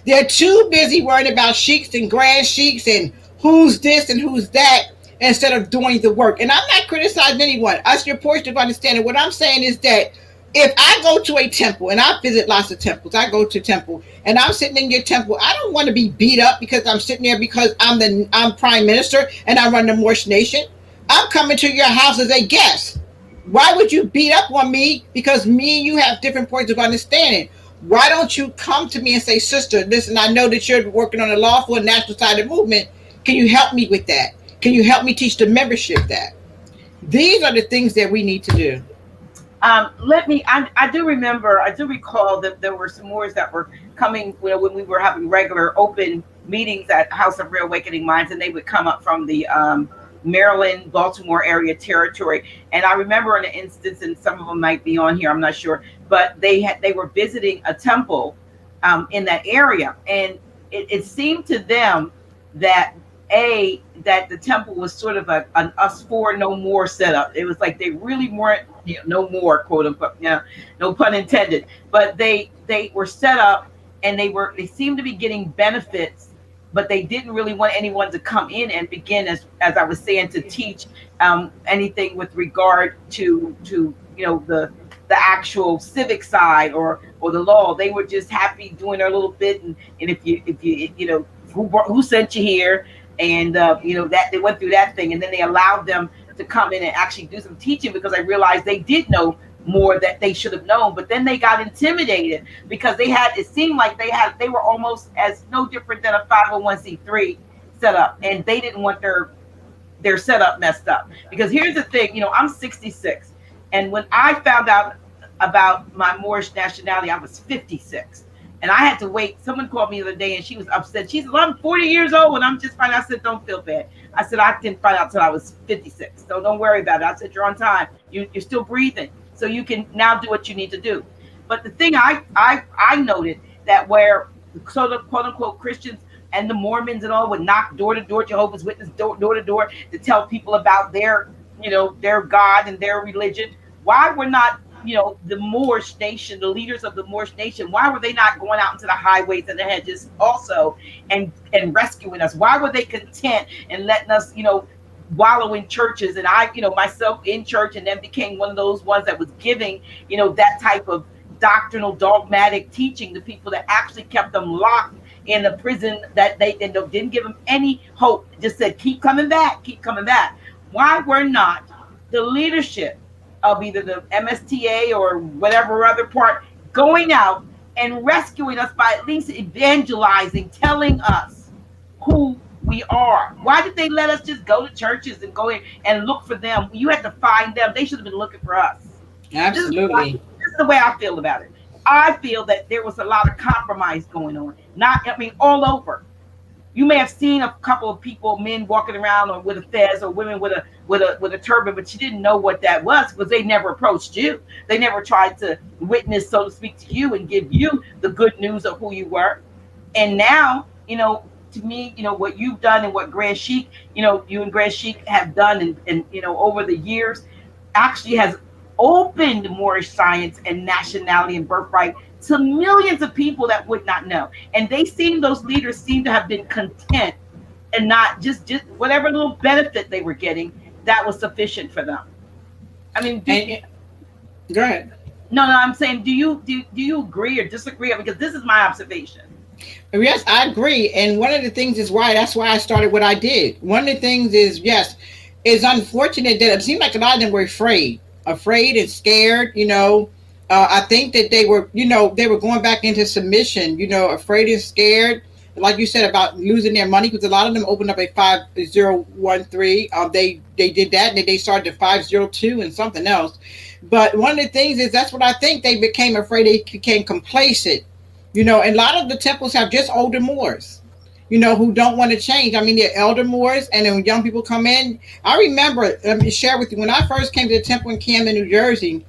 Speaker 2: They're too busy worrying about sheiks and grand sheiks and who's this and who's that, instead of doing the work. And I'm not criticizing anyone. That's your portion of understanding. What I'm saying is that if I go to a temple, and I visit lots of temples, I go to temple, and I'm sitting in your temple, I don't want to be beat up because I'm sitting there because I'm prime minister and I run the Moorish nation. I'm coming to your house as a guest. Why would you beat up on me because me and you have different points of understanding? Why don't you come to me and say, sister, listen, I know that you're working on the lawful and national side of the movement. Can you help me with that? Can you help me teach the membership that? These are the things that we need to do.
Speaker 1: I do recall that there were some Moors that were coming, when we were having regular open meetings at House of Real Awakening Minds, and they would come up from the Maryland, Baltimore area territory. And I remember an instance, and some of them might be on here, I'm not sure, but they were visiting a temple in that area. And it seemed to them that that the temple was sort of an us four no more setup. It was like they really weren't, no more, quote unquote, no pun intended, but they were set up, and they seemed to be getting benefits, but they didn't really want anyone to come in and begin, as I was saying, to teach anything with regard to the actual civic side or the law. They were just happy doing their little bit, and if you who sent you here, and that they went through that thing, and then they allowed them to come in and actually do some teaching, because I realized they did know more that they should have known, but then they got intimidated because it seemed like they were almost as no different than a 501c3 setup, and they didn't want their setup messed up. Because here's the thing, I'm 66, and when I found out about my Moorish nationality, I was 56. And I had to wait. Someone called me the other day, and she was upset. She said, "I'm 40 years old, and I'm just finding." I said, "Don't feel bad." I said, "I didn't find out till I was 56, so don't worry about it." I said, "You're on time. You're still breathing, so you can now do what you need to do." But the thing I noted, that where sort of quote unquote Christians and the Mormons and all would knock door to door, Jehovah's Witness door to door, to tell people about their God and their religion. Why were not the Moorish nation, the leaders of the Moorish nation, why were they not going out into the highways and the hedges also and rescuing us? Why were they content and letting us, wallow in churches? And I, myself in church, and then became one of those ones that was giving, that type of doctrinal, dogmatic teaching to people that actually kept them locked in the prison, that they didn't give them any hope. Just said, keep coming back, keep coming back. Why were not the leadership of either the MSTA or whatever other part going out and rescuing us by at least evangelizing, telling us who we are? Why did they let us just go to churches and go in and look for them? You had to find them. They should have been looking for us.
Speaker 2: Absolutely.
Speaker 1: This is the way I feel about it. I feel that there was a lot of compromise going on. All over. You may have seen a couple of people, men walking around or with a fez, or women with a turban, but you didn't know what that was, because they never approached you. They never tried to witness, so to speak, to you and give you the good news of who you were. And now, to me, what you've done and what Grand Sheik, you and Grand Sheik have done, and over the years, actually has opened Moorish science and nationality and birthright to millions of people that would not know. And those leaders seem to have been content, and not just whatever little benefit they were getting, that was sufficient for them.
Speaker 2: Go ahead.
Speaker 1: No, I'm saying, do you agree or disagree? Because this is my observation.
Speaker 2: Yes, I agree. And one of the things is that's why I started what I did. One of the things is, yes, it's unfortunate that it seemed like a lot of them were afraid and scared, I think that they were going back into submission, afraid and scared, like you said, about losing their money, because a lot of them opened up a 5013. They did that, and they started at 502 and something else. But one of the things is, that's what I think, they became afraid, they became complacent, and a lot of the temples have just older Moors, who don't want to change. They're elder Moors, and then when young people come in, I remember, let me share with you, when I first came to the temple in Camden, New Jersey,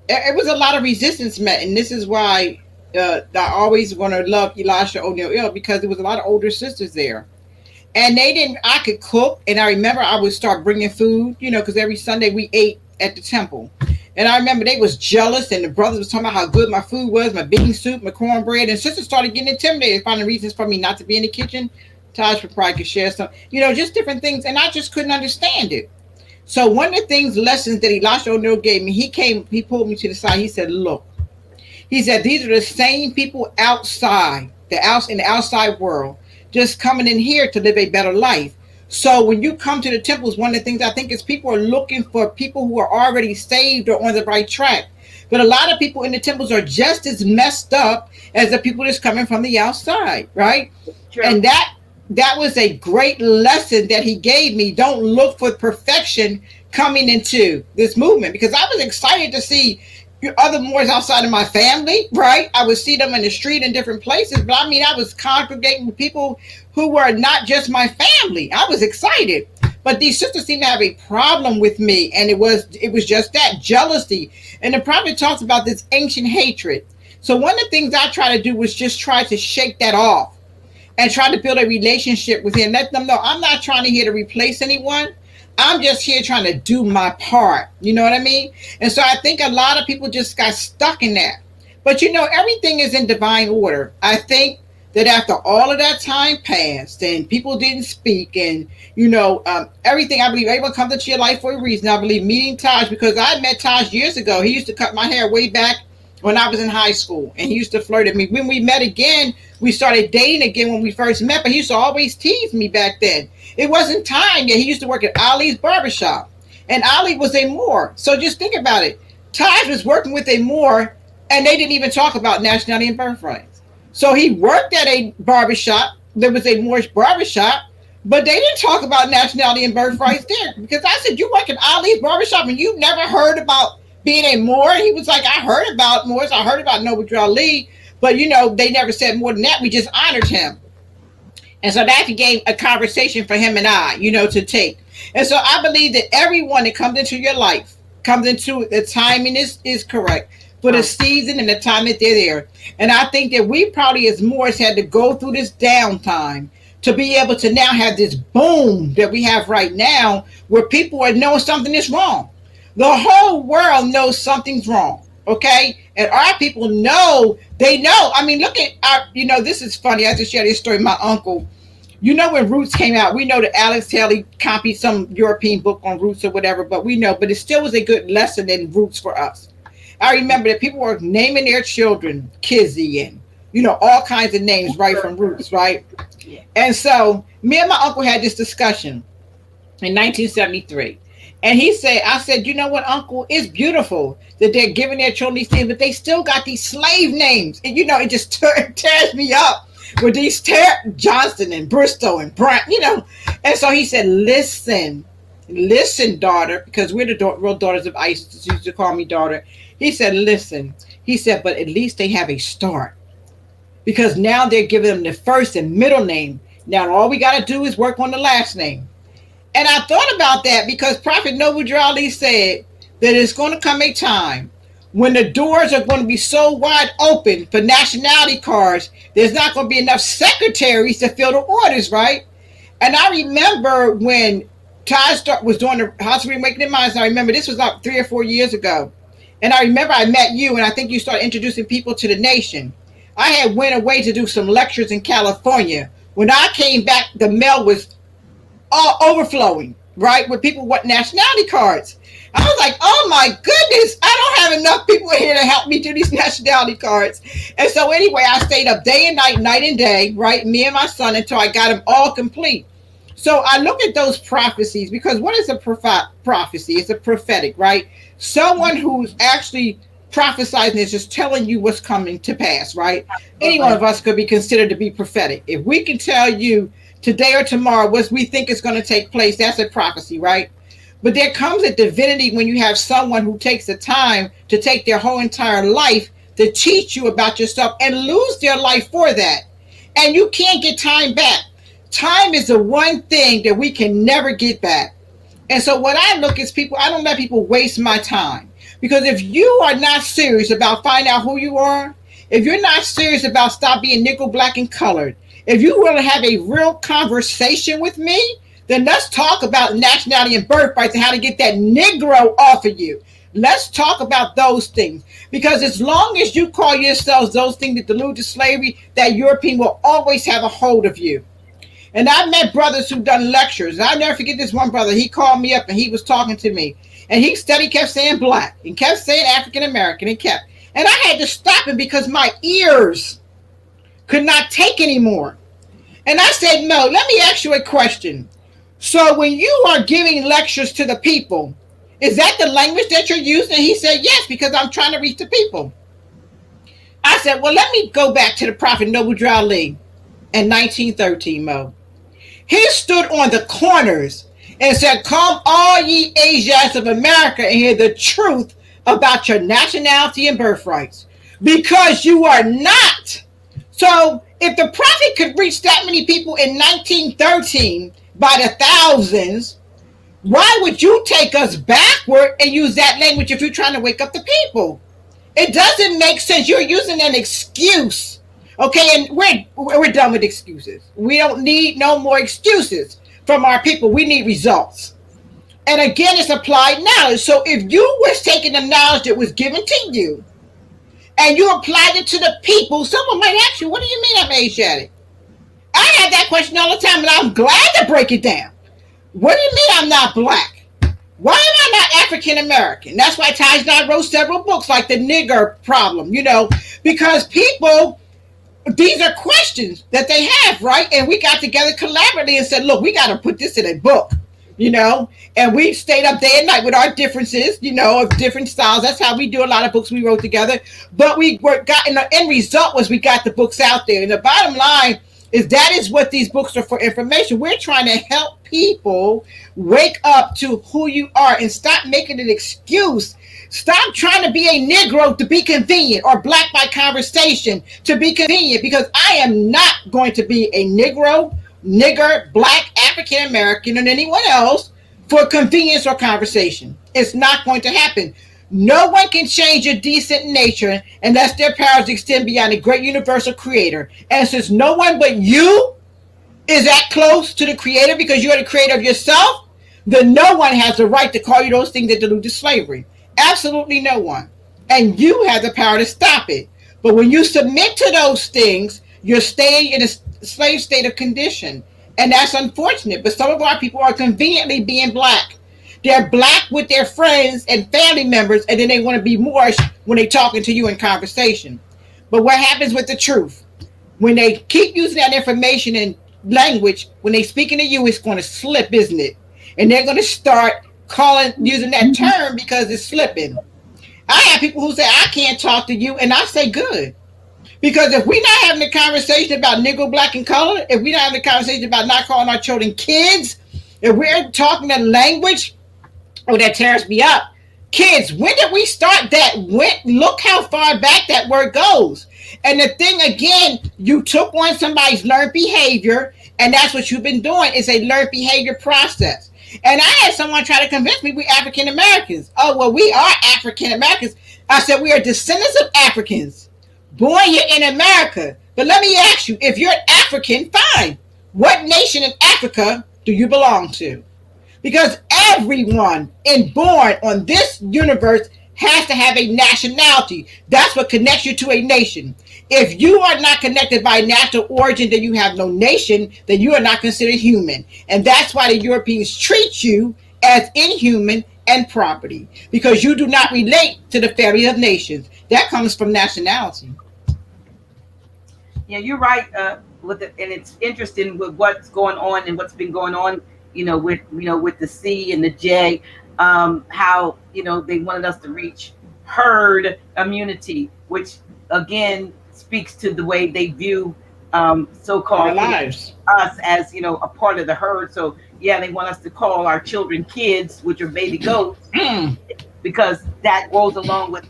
Speaker 2: it was a lot of resistance met, and this is why I always want to love Elisha O'Neill, because there was a lot of older sisters there, and I could cook, and I remember I would start bringing food, because every Sunday we ate at the temple, and I remember they was jealous, and the brothers was talking about how good my food was, my bean soup, my cornbread, and sisters started getting intimidated, finding reasons for me not to be in the kitchen. Taj probably could share some, just different things, and I just couldn't understand it. So one of the lessons that Elisha O'Neill gave me, he pulled me to the side. He said, look, these are the same people outside, in the outside world, just coming in here to live a better life. So when you come to the temples, one of the things I think is, people are looking for people who are already saved or on the right track. But a lot of people in the temples are just as messed up as the people that's coming from the outside, right? True. And that was a great lesson that he gave me. Don't look for perfection coming into this movement, because I was excited to see other Moors outside of my family, right? I would see them in the street in different places, but I was congregating with people who were not just my family. I was excited, but these sisters seemed to have a problem with me, and it was just that jealousy. And the prophet talks about this ancient hatred. So one of the things I try to do was just try to shake that off. and try to build a relationship with him. Let them know I'm not trying to here to replace anyone. I'm just here trying to do my part. You know what I mean? And so I think a lot of people just got stuck in that. But everything is in divine order. I think that after all of that time passed and people didn't speak and, everything, I believe everyone comes into your life for a reason. I believe meeting Taj, because I met Taj years ago. He used to cut my hair way back when I was in high school, and he used to flirt at me. When we met again, we started dating again when we first met, but he used to always tease me back then. It wasn't time yet. He used to work at Ali's barbershop, and Ali was a Moor. So just think about it. Taj was working with a Moor, and they didn't even talk about nationality and birthrights. So he worked at a barbershop. There was a Moorish barbershop, but they didn't talk about nationality and birthrights there. Because I said, you work at Ali's barbershop and you never heard about being a Moor? He was like, I heard about Moors. I heard about Noble Ali, but they never said more than that. We just honored him. And so that became a conversation for him and I, to take. And so I believe that everyone that comes into your life comes into the timing is correct for the season and the time that they're there. And I think that we probably as Moors had to go through this downtime to be able to now have this boom that we have right now where people are knowing something is wrong. The whole world knows something's wrong, okay? And our people know, they know. I mean, look at our, this is funny. I just shared this story with my uncle. When Roots came out, we know that Alex Haley copied some European book on Roots or whatever, but it still was a good lesson in Roots for us. I remember that people were naming their children Kizzy and, all kinds of names right from Roots, right? Yeah. And so me and my uncle had this discussion in 1973. And I said, you know what, Uncle, it's beautiful that they're giving their children these names, but they still got these slave names. And, it just tears me up with these Johnston and Bristow and Brent, And so he said, listen, daughter, because we're the real daughters of ISIS. He used to call me daughter. He said, listen. He said, but at least they have a start. Because now they're giving them the first and middle name. Now all we got to do is work on the last name. And I thought about that because Prophet Noble Ali said that it's going to come a time when the doors are going to be so wide open for nationality cards, there's not going to be enough secretaries to fill the orders, right? And I remember when Taj was doing the House of Reawakening Minds, I remember this was about 3 or 4 years ago. And I remember I met you, and I think you started introducing people to the nation. I had went away to do some lectures in California. When I came back, the mail was all overflowing, right? With people want nationality cards. I was like, oh my goodness, I don't have enough people here to help me do these nationality cards. And so anyway, I stayed up day and night and day, right? Me and my son until I got them all complete. So I look at those prophecies because what is a prophecy? It's a prophetic, right? Someone who's actually prophesizing is just telling you what's coming to pass, right? Any one of us could be considered to be prophetic. If we can tell you today or tomorrow what we think is going to take place, that's a prophecy, right? But there comes a divinity when you have someone who takes the time to take their whole entire life to teach you about yourself and lose their life for that. And you can't get time back. Time is the one thing that we can never get back. And so what I look is I don't let people waste my time. Because if you are not serious about finding out who you are, if you're not serious about stop being nickel, black, and colored, if you want to have a real conversation with me, then let's talk about nationality and birthrights and how to get that Negro off of you. Let's talk about those things. Because as long as you call yourselves those things that delude to slavery, that European will always have a hold of you. And I've met brothers who've done lectures. And I'll never forget this one brother. He called me up and he was talking to me. And he kept saying black and kept saying African American and I had to stop him because my ears could not take anymore. And I said, no, let me ask you a question. So when you are giving lectures to the people, is that the language that you're using? And he said, yes, because I'm trying to reach the people. I said, well, let me go back to the Prophet Noble Ali in 1913, Mo. He stood on the corners and said, come all ye Asians of America and hear the truth about your nationality and birthrights, because you are not. So if the prophet could reach that many people in 1913 by the thousands, why would you take us backward and use that language if you're trying to wake up the people? It doesn't make sense. You're using an excuse Okay, and we're done with excuses. We don't need no more excuses from our people. We need results. And again, it's applied knowledge. So if you was taking the knowledge that was given to you and you applied it to the people, someone might ask you, what do you mean I'm Asiatic? I have that question all the time, and I'm glad to break it down. What do you mean I'm not black? Why am I not African American? That's why Taj and I wrote several books like the nigger problem, because people, these are questions that they have, right? And we got together collaboratively and said, look, we got to put this in a book, and we stayed up day and night with our differences, of different styles. That's how we do a lot of books we wrote together. But and the end result was we got the books out there. And the bottom line is that is what these books are for, information. We're trying to help people wake up to who you are and stop making an excuse. Stop trying to be a Negro to be convenient, or black by conversation to be convenient, because I am not going to be a Negro, nigger, black, African American, and anyone else for convenience or conversation. It's not going to happen. No one can change your decent nature unless their powers extend beyond a great universal creator. And since no one but you is that close to the creator, because you're the creator of yourself, then no one has the right to call you those things that delude to slavery. Absolutely no one. And you have the power to stop it. But when you submit to those things, you're staying in a slave state of condition. And that's unfortunate. But some of our people are conveniently being black. They're black with their friends and family members, and then they want to be Moorish when they're talking to you in conversation. But what happens with the truth? When they keep using that information and language, when they speaking to you, it's going to slip, isn't it? And they're going to start using that term because it's slipping. I have people who say, I can't talk to you, and I say, good. Because if we're not having a conversation about Negro, black, and color, if we're not having a conversation about not calling our children kids, if we're talking a language, that tears me up. Kids, when did we start that? Look how far back that word goes. And the thing again, you took on somebody's learned behavior, and that's what you've been doing. It's a learned behavior process. And I had someone try to convince me we African Americans. Oh, well, we are African Americans. I said we are descendants of Africans born here in America. But let me ask you, if you're African, fine. What nation in Africa do you belong to? Because everyone born on this universe has to have a nationality. That's what connects you to a nation. If you are not connected by natural origin, then you have no nation, then you are not considered human. And that's why the Europeans treat you as inhuman and property, because you do not relate to the family of nations. That comes from nationality.
Speaker 1: Yeah, you're right. And it's interesting with what's going on and what's been going on, with the C and the J, how they wanted us to reach herd immunity, which again speaks to the way they view so-called
Speaker 2: lives.
Speaker 1: Us as a part of the herd. So yeah, they want us to call our children kids, which are baby goats, because that goes along with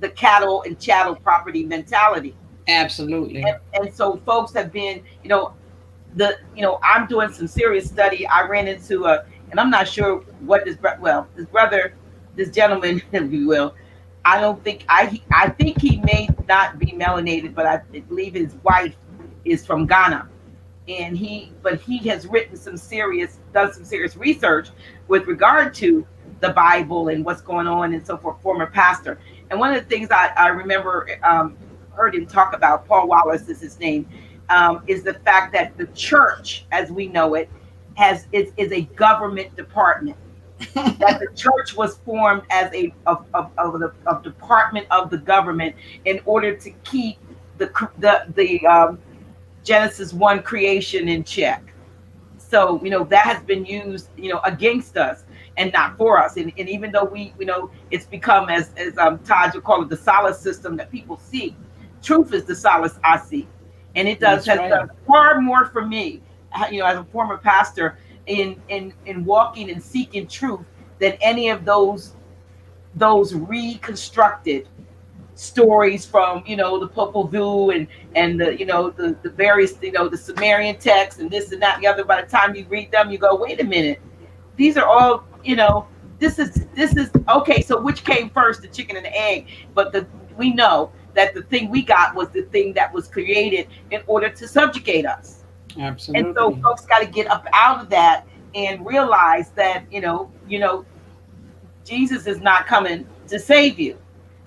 Speaker 1: the cattle and chattel property mentality.
Speaker 2: Absolutely.
Speaker 1: And so folks have been, I'm doing some serious study. I ran into and I'm not sure what this brother, this gentleman, if you will, I think he may not be melanated, but I believe his wife is from Ghana. And he has done some serious research with regard to the Bible and what's going on and so forth, former pastor. And one of the things I remember heard him talk about, Paul Wallace is his name, is the fact that the church, as we know it, is a government department. That the church was formed as a department of the government in order to keep the Genesis 1 creation in check. So that has been used against us and not for us. And even though we it's become as Taj would call it, the solace system that people seek. Truth is the solace I seek, and it has done far more for me, as a former pastor, in walking and seeking truth than any of those reconstructed stories from the Popol Vuh and the various the Sumerian texts and this and that and the other. By the time you read them, you go, wait a minute, these are all this is okay. So which came first, the chicken and the egg? But we know that the thing we got was the thing that was created in order to subjugate us. And so
Speaker 2: Absolutely.
Speaker 1: folks got to get up out of that and realize that, Jesus is not coming to save you.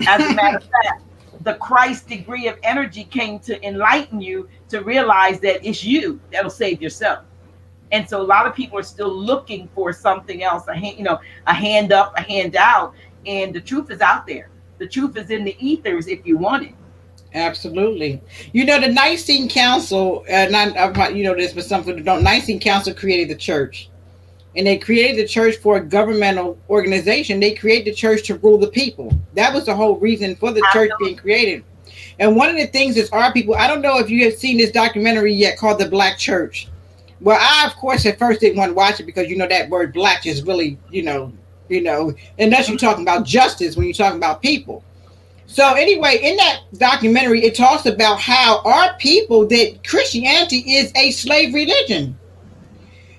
Speaker 1: As a matter of fact, the Christ degree of energy came to enlighten you to realize that it's you that'll save yourself. And so a lot of people are still looking for something else, a hand up, a hand out, and the truth is out there. The truth is in the ethers if you want it.
Speaker 2: Absolutely. The Nicene Council, this, but some people don't. Nicene Council created the church, and they created the church for a governmental organization. They created the church to rule the people. That was the whole reason for the church being created. And one of the things is our people. I don't know if you have seen this documentary yet called The Black Church. Well, I of course at first didn't want to watch it because that word black is really unless you're talking about justice when you're talking about people. So anyway, in that documentary, it talks about how our people, that Christianity is a slave religion.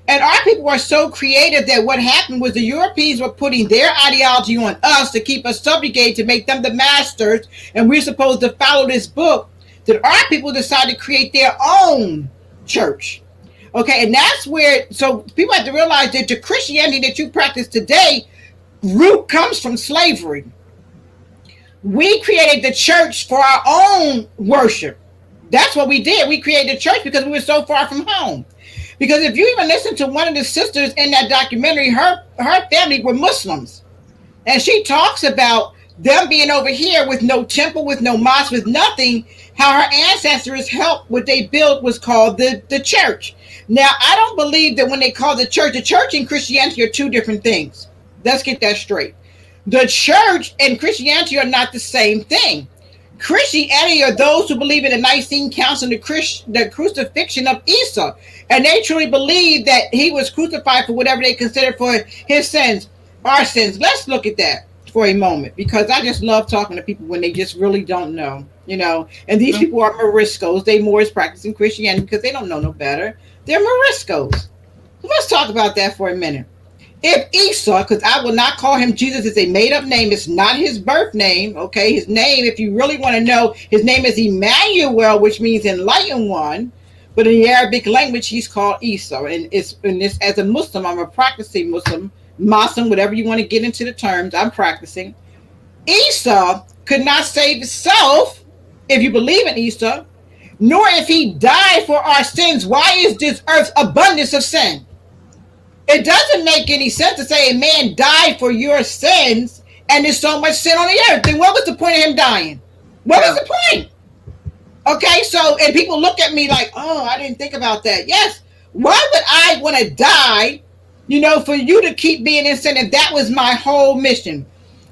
Speaker 2: And our people are so creative that what happened was the Europeans were putting their ideology on us to keep us subjugated, to make them the masters. And we're supposed to follow this book, that our people decided to create their own church. Okay, and that's where, so people have to realize that the Christianity that you practice today, root comes from slavery. We created the church for our own worship. That's what we did. We created the church because we were so far from home. Because if you even listen to one of the sisters in that documentary, her family were Muslims. And she talks about them being over here with no temple, with no mosque, with nothing, how her ancestors helped what they built was called the church. Now, I don't believe that when they call the church and Christianity are two different things. Let's get that straight. The church and Christianity are not the same thing. Christianity are those who believe in the Nicene Council, the crucifixion of Isa. And they truly believe that he was crucified for whatever they consider for his sins, our sins. Let's look at that for a moment, because I just love talking to people when they just really don't know, And these people are Moriscos. They Moorish practicing Christianity because they don't know no better. They're Moriscos. So let's talk about that for a minute. If Isa, because I will not call him Jesus, is a made-up name. It's not his birth name, okay? His name, if you really want to know, his name is Emmanuel, which means enlightened one. But in the Arabic language, he's called Isa. And this, as a Muslim, I'm a practicing Muslim, whatever you want to get into the terms, I'm practicing. Isa could not save himself, if you believe in Isa, nor if he died for our sins. Why is this earth's abundance of sin? It doesn't make any sense to say a man died for your sins and there's so much sin on the earth. Then what was the point of him dying? What was the point? Okay, so, and people look at me like, oh, I didn't think about that. Yes, why would I want to die, for you to keep being in sin? And that was my whole mission.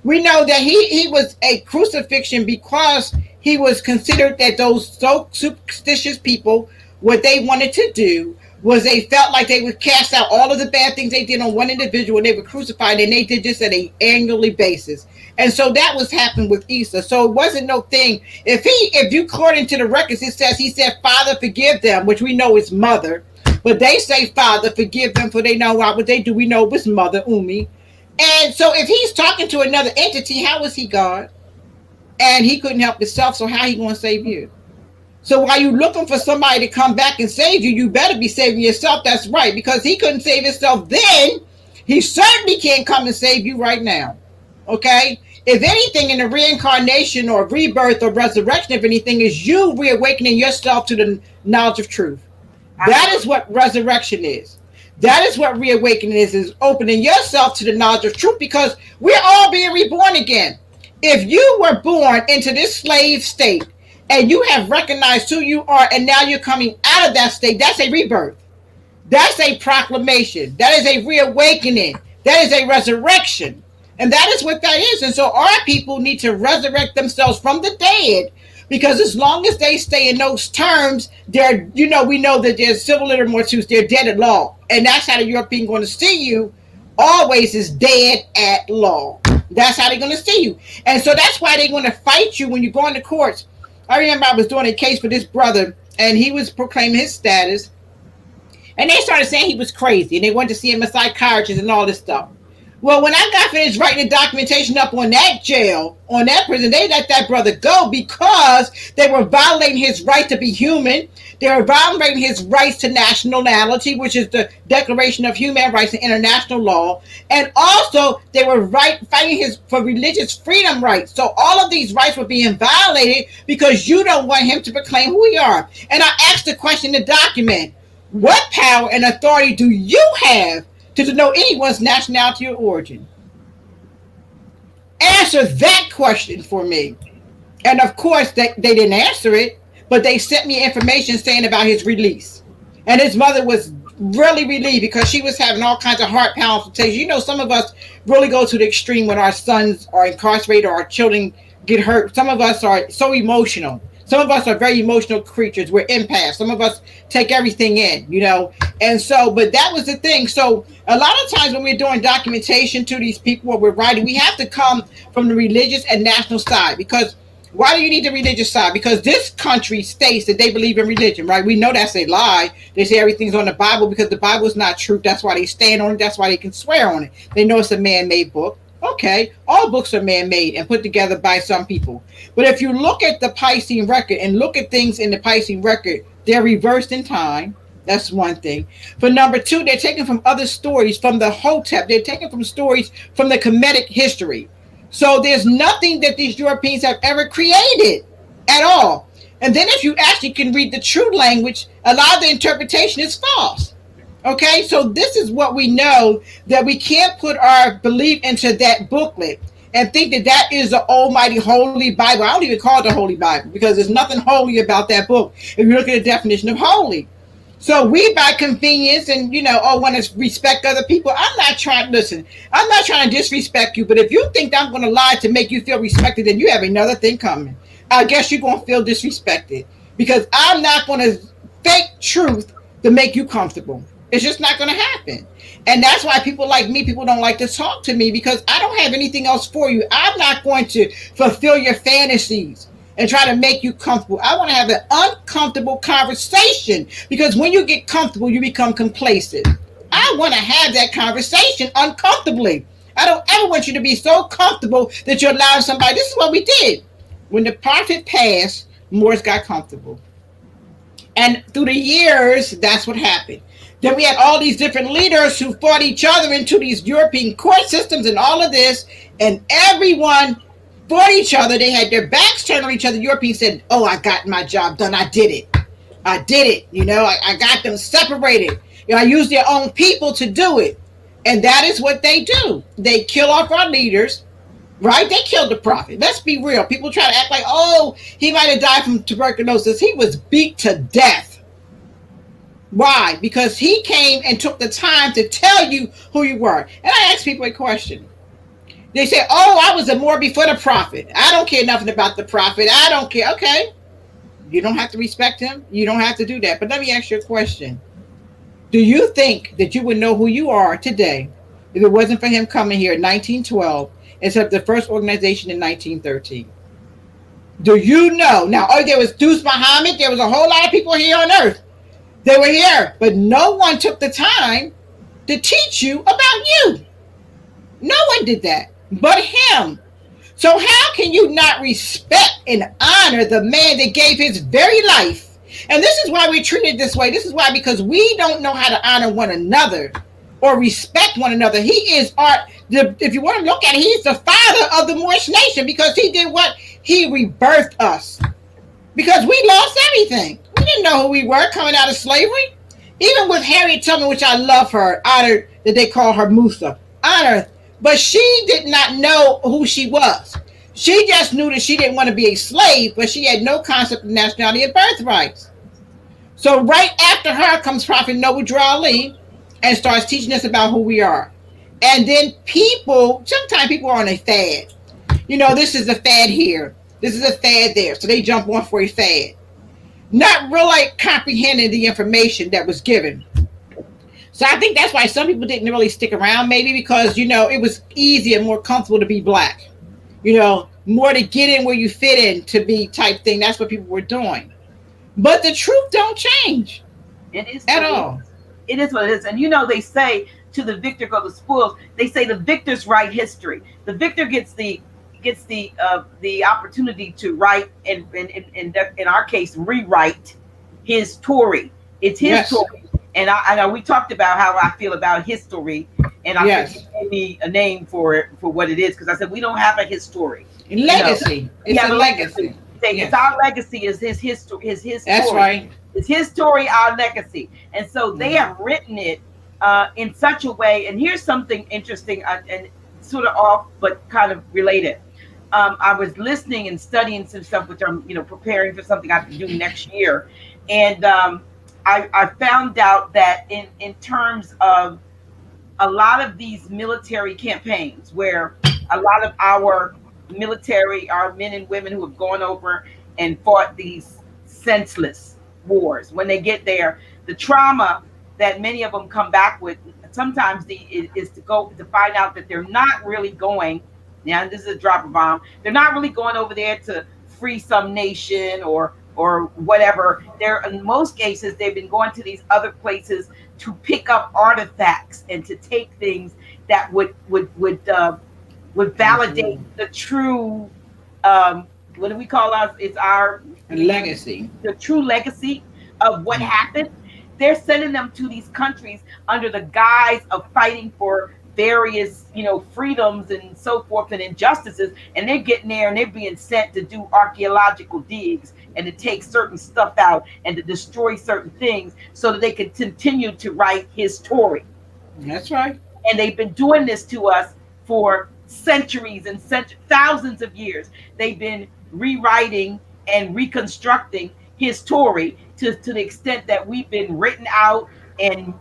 Speaker 2: We know that he was a crucifixion because he was considered that those so superstitious people, what they wanted to do was they felt like they would cast out all of the bad things they did on one individual and they were crucified, and they did this at an annually basis. And so that was happening with Isa. So it wasn't no thing. If you according to the records, it says he said, Father, forgive them, which we know is mother. But they say, Father, forgive them, for they know what they do. We know it was mother, Umi. And so if he's talking to another entity, how is he God? And he couldn't help himself, so how he going to save you? So while you're looking for somebody to come back and save you, you better be saving yourself. That's right, because he couldn't save himself then. He certainly can't come and save you right now. Okay? If anything in the reincarnation or rebirth or resurrection, if anything, is you reawakening yourself to the knowledge of truth. That is what resurrection is. That is what reawakening is opening yourself to the knowledge of truth, because we're all being reborn again. If you were born into this slave state, and you have recognized who you are, and now you're coming out of that state, that's a rebirth. That's a proclamation. That is a reawakening. That is a resurrection. And that is what that is. And so our people need to resurrect themselves from the dead, because as long as they stay in those terms, they're, we know that there's civil mortuus, they're dead at law. And that's how the European going to see you, always is dead at law. That's how they're going to see you. And so that's why they're going to fight you when you go into courts. I remember I was doing a case for this brother, and he was proclaiming his status, and they started saying he was crazy, and they wanted to see him a psychiatrist and all this stuff. Well, when I got finished writing the documentation up on that jail, on that prison, they let that brother go because they were violating his right to be human. They were violating his rights to nationality, which is the Declaration of Human Rights and international law. And also, they were fighting his for religious freedom rights. So all of these rights were being violated because you don't want him to proclaim who we are. And I asked the question in the document, what power and authority do you have to denote anyone's nationality or origin? Answer that question for me. And of course, they didn't answer it, but they sent me information saying about his release. And his mother was really relieved because she was having all kinds of heart palpitations. You know, some of us really go to the extreme when our sons are incarcerated or our children get hurt. Some of us are so emotional. Some of us are very emotional creatures. We're empaths. Some of us take everything in, you know. And so, but that was the thing. So a lot of times when we're doing documentation to these people, what we're writing, we have to come from the religious and national side. Because why do you need the religious side? Because this country states that they believe in religion, right? We know that's a lie. They say everything's on the Bible because the Bible is not true. That's why they stand on it. That's why they can swear on it. They know it's a man-made book. Okay, all books are man-made and put together by some people. But if you look at the Piscean record and look at things in the Piscean record, they're reversed in time. That's one thing. For number two, they're taken from other stories from the Hotep. They're taken from stories from the Kemetic history. So there's nothing that these Europeans have ever created at all. And then if you actually can read the true language, a lot of the interpretation is false. Okay, so this is what we know, that we can't put our belief into that booklet and think that that is the almighty holy Bible. I don't even call it the Holy Bible because there's nothing holy about that book if you look at the definition of holy. So we, by convenience and, you know, want to respect other people. I'm not trying to disrespect you, but if you think I'm going to lie to make you feel respected, then you have another thing coming. I guess you're going to feel disrespected because I'm not going to fake truth to make you comfortable. It's just not going to happen. And that's why people like me, people don't like to talk to me because I don't have anything else for you. I'm not going to fulfill your fantasies and try to make you comfortable. I want to have an uncomfortable conversation because when you get comfortable, you become complacent. I want to have that conversation uncomfortably. I don't ever want you to be so comfortable that you're allowing somebody. This is what we did. When the prophet passed, Moors got comfortable. And through the years, that's what happened. Then we had all these different leaders who fought each other into these European court systems and all of this, and everyone fought each other. They had their backs turned on each other. Europeans said, oh, I got my job done. I did it. You know, I got them separated. You know, I used their own people to do it. And that is what they do. They kill off our leaders, right? They killed the prophet. Let's be real. People try to act like, oh, he might have died from tuberculosis. He was beat to death. Why? Because he came and took the time to tell you who you were. And I ask people a question. They say, oh, I was a more before the prophet. I don't care nothing about the prophet. I don't care. Okay. You don't have to respect him. You don't have to do that. But let me ask you a question. Do you think that you would know who you are today if it wasn't for him coming here in 1912 and set up the first organization in 1913? Do you know? Now, oh, there was Deuce Muhammad. There was a whole lot of people here on earth. They were here, but no one took the time to teach you about you. No one did that but him. So how can you not respect and honor the man that gave his very life? And this is why we're treated this way. This is why, because we don't know how to honor one another or respect one another. He is if you want to look at it, he's the father of the Moorish nation because he did what? He rebirthed us. Because we lost everything. We didn't know who we were coming out of slavery. Even with Harriet Tubman, which I love her, honored that they call her Musa, honored, but she did not know who she was. She just knew that she didn't want to be a slave, but she had no concept of nationality and birthrights. So right after her comes Prophet Noble Ali and starts teaching us about who we are. And then sometimes people are on a fad. You know, this is a fad here. This is a fad there. So they jump on for a fad. Not really comprehending the information that was given. So I think that's why some people didn't really stick around, maybe because, you know, it was easier, more comfortable to be black. You know, more to get in where you fit in to be type thing. That's what people were doing. But the truth don't change.
Speaker 1: It is
Speaker 2: at all.
Speaker 1: It is what it is. And, you know, they say to the victor go the spoils. They say the victors write history. The victor gets the opportunity to write, and in our case rewrite his story. It's his
Speaker 2: Yes.
Speaker 1: story. And I know we talked about how I feel about history, and I
Speaker 2: Yes.
Speaker 1: think you gave me a name for it, for what it is, because I said we don't have a history.
Speaker 2: Legacy. It's a legacy.
Speaker 1: It's our legacy, is his history, his
Speaker 2: That's
Speaker 1: story.
Speaker 2: right.
Speaker 1: It's his story, our legacy. And so they have written it in such a way. And here's something interesting, and sort of off, but kind of related. I was listening and studying some stuff, which I'm, preparing for something I have to do next year. And I found out that in terms of a lot of these military campaigns, where a lot of our military, our men and women who have gone over and fought these senseless wars, when they get there, the trauma that many of them come back with sometimes is to find out that they're not really going. Yeah, this is a drop of bomb. They're not really going over there to free some nation or whatever. They're, in most cases, they've been going to these other places to pick up artifacts and to take things that would validate the true, what do we call us? It's our
Speaker 2: legacy.
Speaker 1: The true legacy of what happened. They're sending them to these countries under the guise of fighting for various, freedoms and so forth and injustices. And they're getting there and they're being sent to do archaeological digs and to take certain stuff out and to destroy certain things so that they can continue to write his story.
Speaker 2: That's right.
Speaker 1: And they've been doing this to us for centuries and thousands of years. They've been rewriting and reconstructing his story to the extent that we've been written out and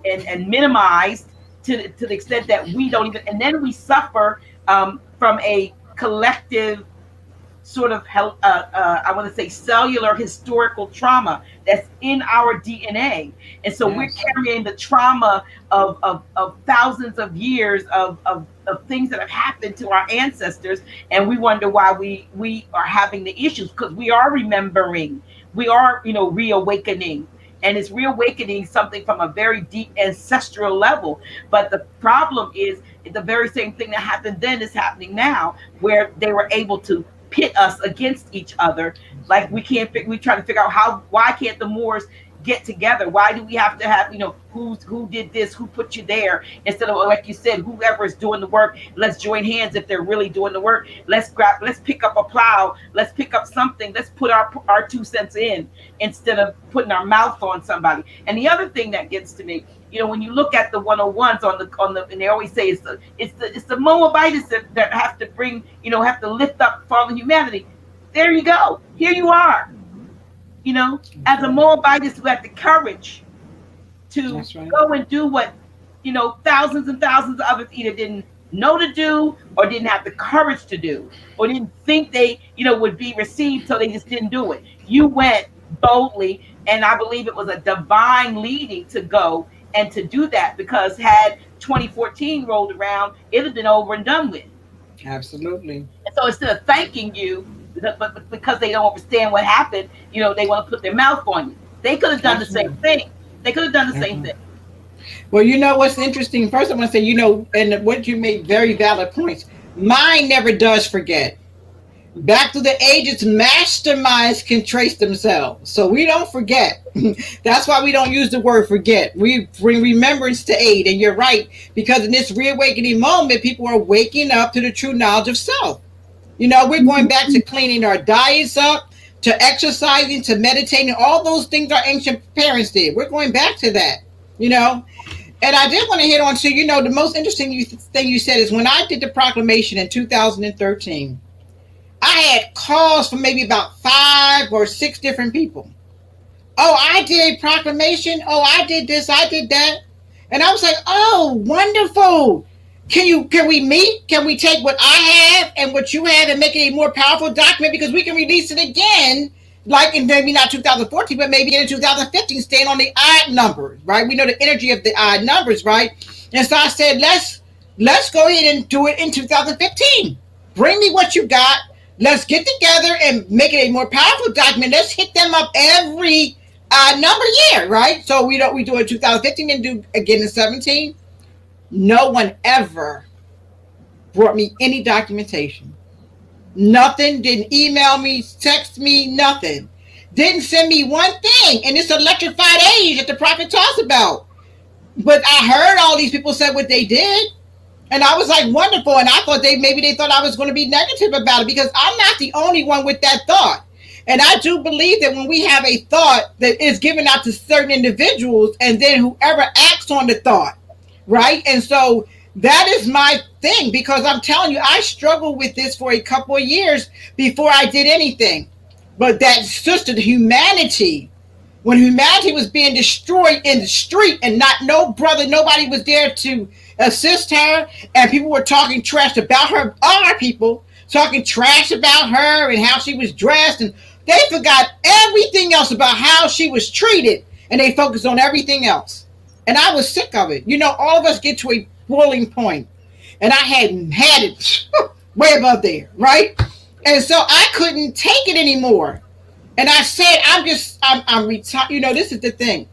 Speaker 1: minimized to the extent that we don't even, and then we suffer from a collective sort of I want to say cellular historical trauma that's in our DNA. And so we're carrying the trauma of thousands of years of things that have happened to our ancestors, and we wonder why we are having the issues, because we are remembering, we are reawakening, and it's reawakening something from a very deep ancestral level. But the problem is the very same thing that happened then is happening now, where they were able to pit us against each other. Like we try to figure out why can't the Moors get together? Why do we have to have, who did this, who put you there, instead of, like you said, whoever is doing the work, let's join hands if they're really doing the work. Let's pick up a plow, let's pick up something, let's put our 2 cents in instead of putting our mouth on somebody. And the other thing that gets to me, when you look at the 101s on the, and they always say it's the Moabites that have to bring, have to lift up fallen humanity. There you go. Here you are. As a Moabitess who had the courage to go and do what, thousands and thousands of others either didn't know to do or didn't have the courage to do or didn't think they, would be received, so they just didn't do it. You went boldly, and I believe it was a divine leading to go and to do that, because had 2014 rolled around, it had been over and done with.
Speaker 2: Absolutely.
Speaker 1: And so instead of thanking you, but because they don't understand what happened, they want to put their mouth on you. They could have done the same thing. They could have done the same thing.
Speaker 2: Well, what's interesting? First, I want to say, and what you made very valid points. Mind never does forget. Back to the ages, masterminds can trace themselves. So we don't forget. That's why we don't use the word forget. We bring remembrance to aid. And you're right, because in this reawakening moment, people are waking up to the true knowledge of self. We're going back to cleaning our diets up, to exercising, to meditating. All those things our ancient parents did. We're going back to that, And I did want to hit on, the most interesting thing you said is when I did the proclamation in 2013, I had calls from maybe about 5 or 6 different people. Oh, I did a proclamation. Oh, I did this. I did that. And I was like, oh, wonderful. Can we meet? Can we take what I have and what you have and make it a more powerful document? Because we can release it again, like in maybe not 2014, but maybe in 2015, staying on the odd numbers, right? We know the energy of the odd numbers, right? And so I said, let's go ahead and do it in 2015. Bring me what you got. Let's get together and make it a more powerful document. Let's hit them up every number year, right? So we do it in 2015 and do again in 17. No one ever brought me any documentation. Nothing. Didn't email me, text me, nothing. Didn't send me one thing in this electrified age that the prophet talks about. But I heard all these people say what they did. And I was like, wonderful. And I thought maybe they thought I was going to be negative about it, because I'm not the only one with that thought. And I do believe that when we have a thought that is given out to certain individuals, and then whoever acts on the thought, right? And so that is my thing, because I'm telling you, I struggled with this for a couple of years before I did anything. But that sister, the humanity, when humanity was being destroyed in the street and not no brother, nobody was there to assist her, and people were talking trash about her, all our people talking trash about her and how she was dressed, and they forgot everything else about how she was treated, and they focused on everything else. And I was sick of it. You know, all of us get to a boiling point, and I hadn't had it way above there, right? And so I couldn't take it anymore. And I said, I'm retired. You know, this is the thing.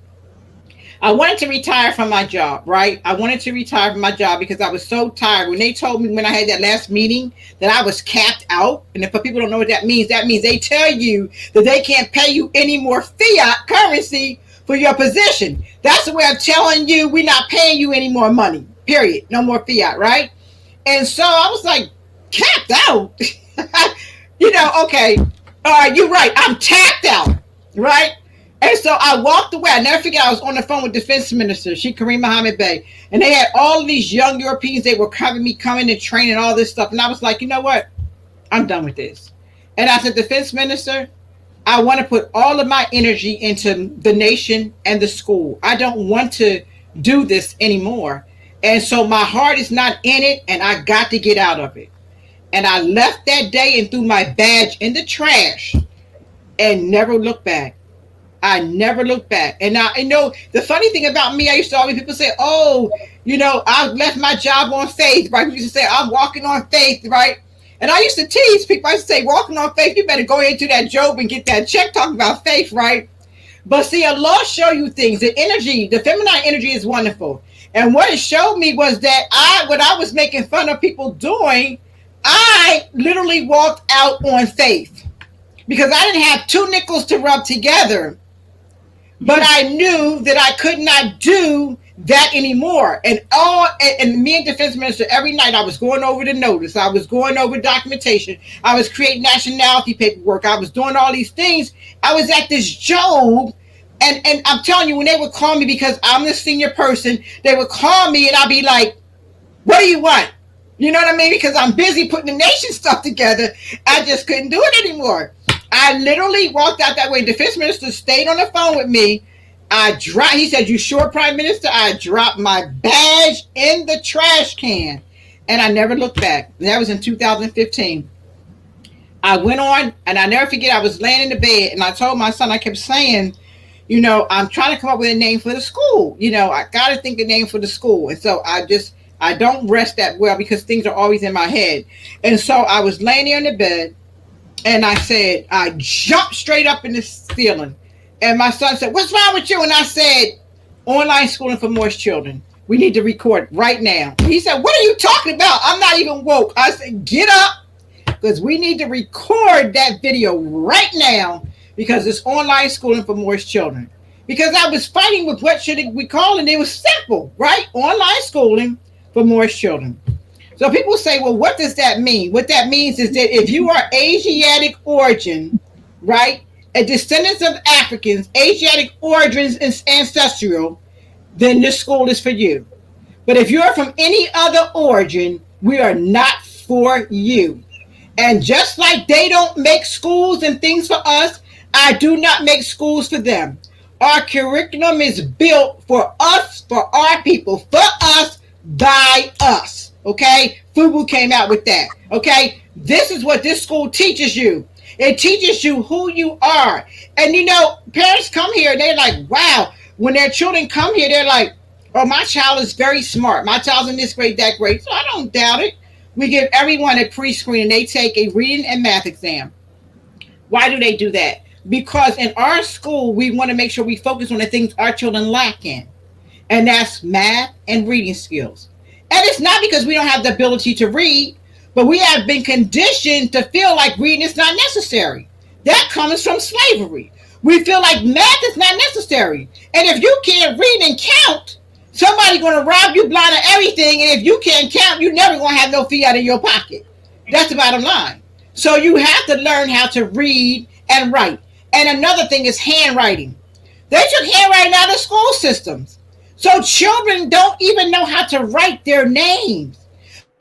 Speaker 2: I wanted to retire from my job, right? I wanted to retire from my job because I was so tired. When they told me when I had that last meeting that I was capped out, and if people don't know what that means they tell you that they can't pay you any more fiat currency for your position. That's the way I'm telling you, we're not paying you any more money, period. No more fiat, right? And so I was like, capped out? You know, okay, all right, you're right. I'm tapped out, right? And so I walked away. I never forget, I was on the phone with Defense Minister, Sheikh Mohammed Bey, and they had all of these young Europeans. They were coming and training all this stuff. And I was like, you know what? I'm done with this. And I said, Defense Minister, I want to put all of my energy into the nation and the school. I don't want to do this anymore. And so my heart is not in it, and I got to get out of it. And I left that day and threw my badge in the trash and never looked back. I never looked back. And now, you know, the funny thing about me, I used to always, people say, oh, you know, I left my job on faith, right? People used to say, I'm walking on faith, right? And I used to tease people. I used to say, walking on faith, you better go into that Job and get that check talking about faith, right? But see, Allah show you things. The energy, the feminine energy is wonderful. And what it showed me was that what I was making fun of people doing, I literally walked out on faith. Because I didn't have two nickels to rub together. But I knew that I could not do that anymore. And me and Defense Minister, every night I was going over the notice. I was going over documentation. I was creating nationality paperwork. I was doing all these things. I was at this job. And I'm telling you, when they would call me, because I'm the senior person, they would call me and I'd be like, what do you want? You know what I mean? Because I'm busy putting the nation stuff together. I just couldn't do it anymore. I literally walked out that way. Defense Minister stayed on the phone with me. He said, you sure, Prime Minister? I dropped my badge in the trash can. And I never looked back. That was in 2015. I went on, and I never forget, I was laying in the bed, and I told my son, I kept saying, you know, I'm trying to come up with a name for the school. You know, I got to think a name for the school. And so I don't rest that well because things are always in my head. And so I was laying there in the bed, and I jumped straight up in the ceiling. And my son said, what's wrong with you? And I said, online schooling for Moorish children. We need to record right now. He said, what are you talking about? I'm not even woke. I said, get up, because we need to record that video right now, because it's online schooling for Moorish children. Because I was fighting with what should we call it. It was simple, right? Online schooling for Moorish children. So people say, well, what does that mean? What that means is that if you are Asiatic origin, right, a descendants of Africans, Asiatic origins and ancestral, then this school is for you. But if you're from any other origin, we are not for you. And just like they don't make schools and things for us, I do not make schools for them. Our curriculum is built for us, for our people, for us, by us. Okay, FUBU came out with that. Okay, this is what this school teaches you. It teaches you who you are. And you know, parents come here, they're like, wow. When their children come here, they're like, oh, my child is very smart. My child's in this grade, that grade. So I don't doubt it. We give everyone a pre-screen and they take a reading and math exam. Why do they do that? Because in our school, we want to make sure we focus on the things our children lack in. And that's math and reading skills. And it's not because we don't have the ability to read, but we have been conditioned to feel like reading is not necessary. That comes from slavery. We feel like math is not necessary. And if you can't read and count, somebody's going to rob you blind of everything. And if you can't count, you're never going to have no fiat in your pocket. That's the bottom line. So you have to learn how to read and write. And another thing is handwriting. They took handwriting out of school systems. So children don't even know how to write their names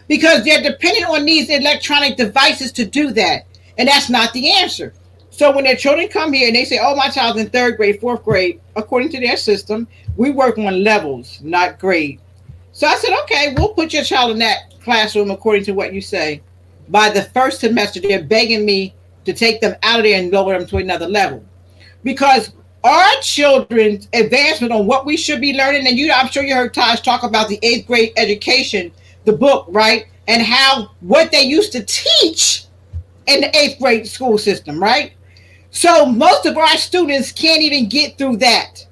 Speaker 2: because they're dependent on these electronic devices to do that. And that's not the answer. So when their children come here and they say, oh, my child's in 3rd grade, 4th grade, according to their system, we work on levels, not grade. So I said, okay, we'll put your child in that classroom according to what you say. By the 1st semester, they're begging me to take them out of there and lower them to another level. Because our children's advancement on what we should be learning, and I'm sure you heard Taj talk about the 8th grade education, the book, right? And how what they used to teach in the 8th grade school system, right? So most of our students can't even get through that,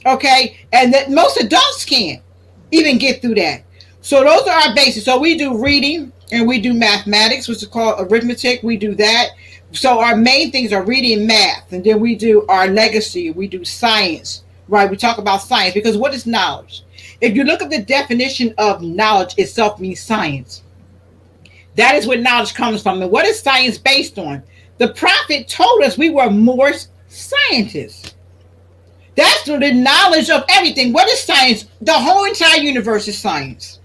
Speaker 2: okay? And that most adults can't even get through that. So those are our basics. So we do reading and we do mathematics, which is called arithmetic. We do that. So our main things are reading and math. And then we do our legacy. We do science, right? We talk about science because what is knowledge? If you look at the definition of knowledge itself means science. That is where knowledge comes from. And what is science based on? The prophet told us we were Moorish scientists. That's the knowledge of everything. What is science? The whole entire universe is science.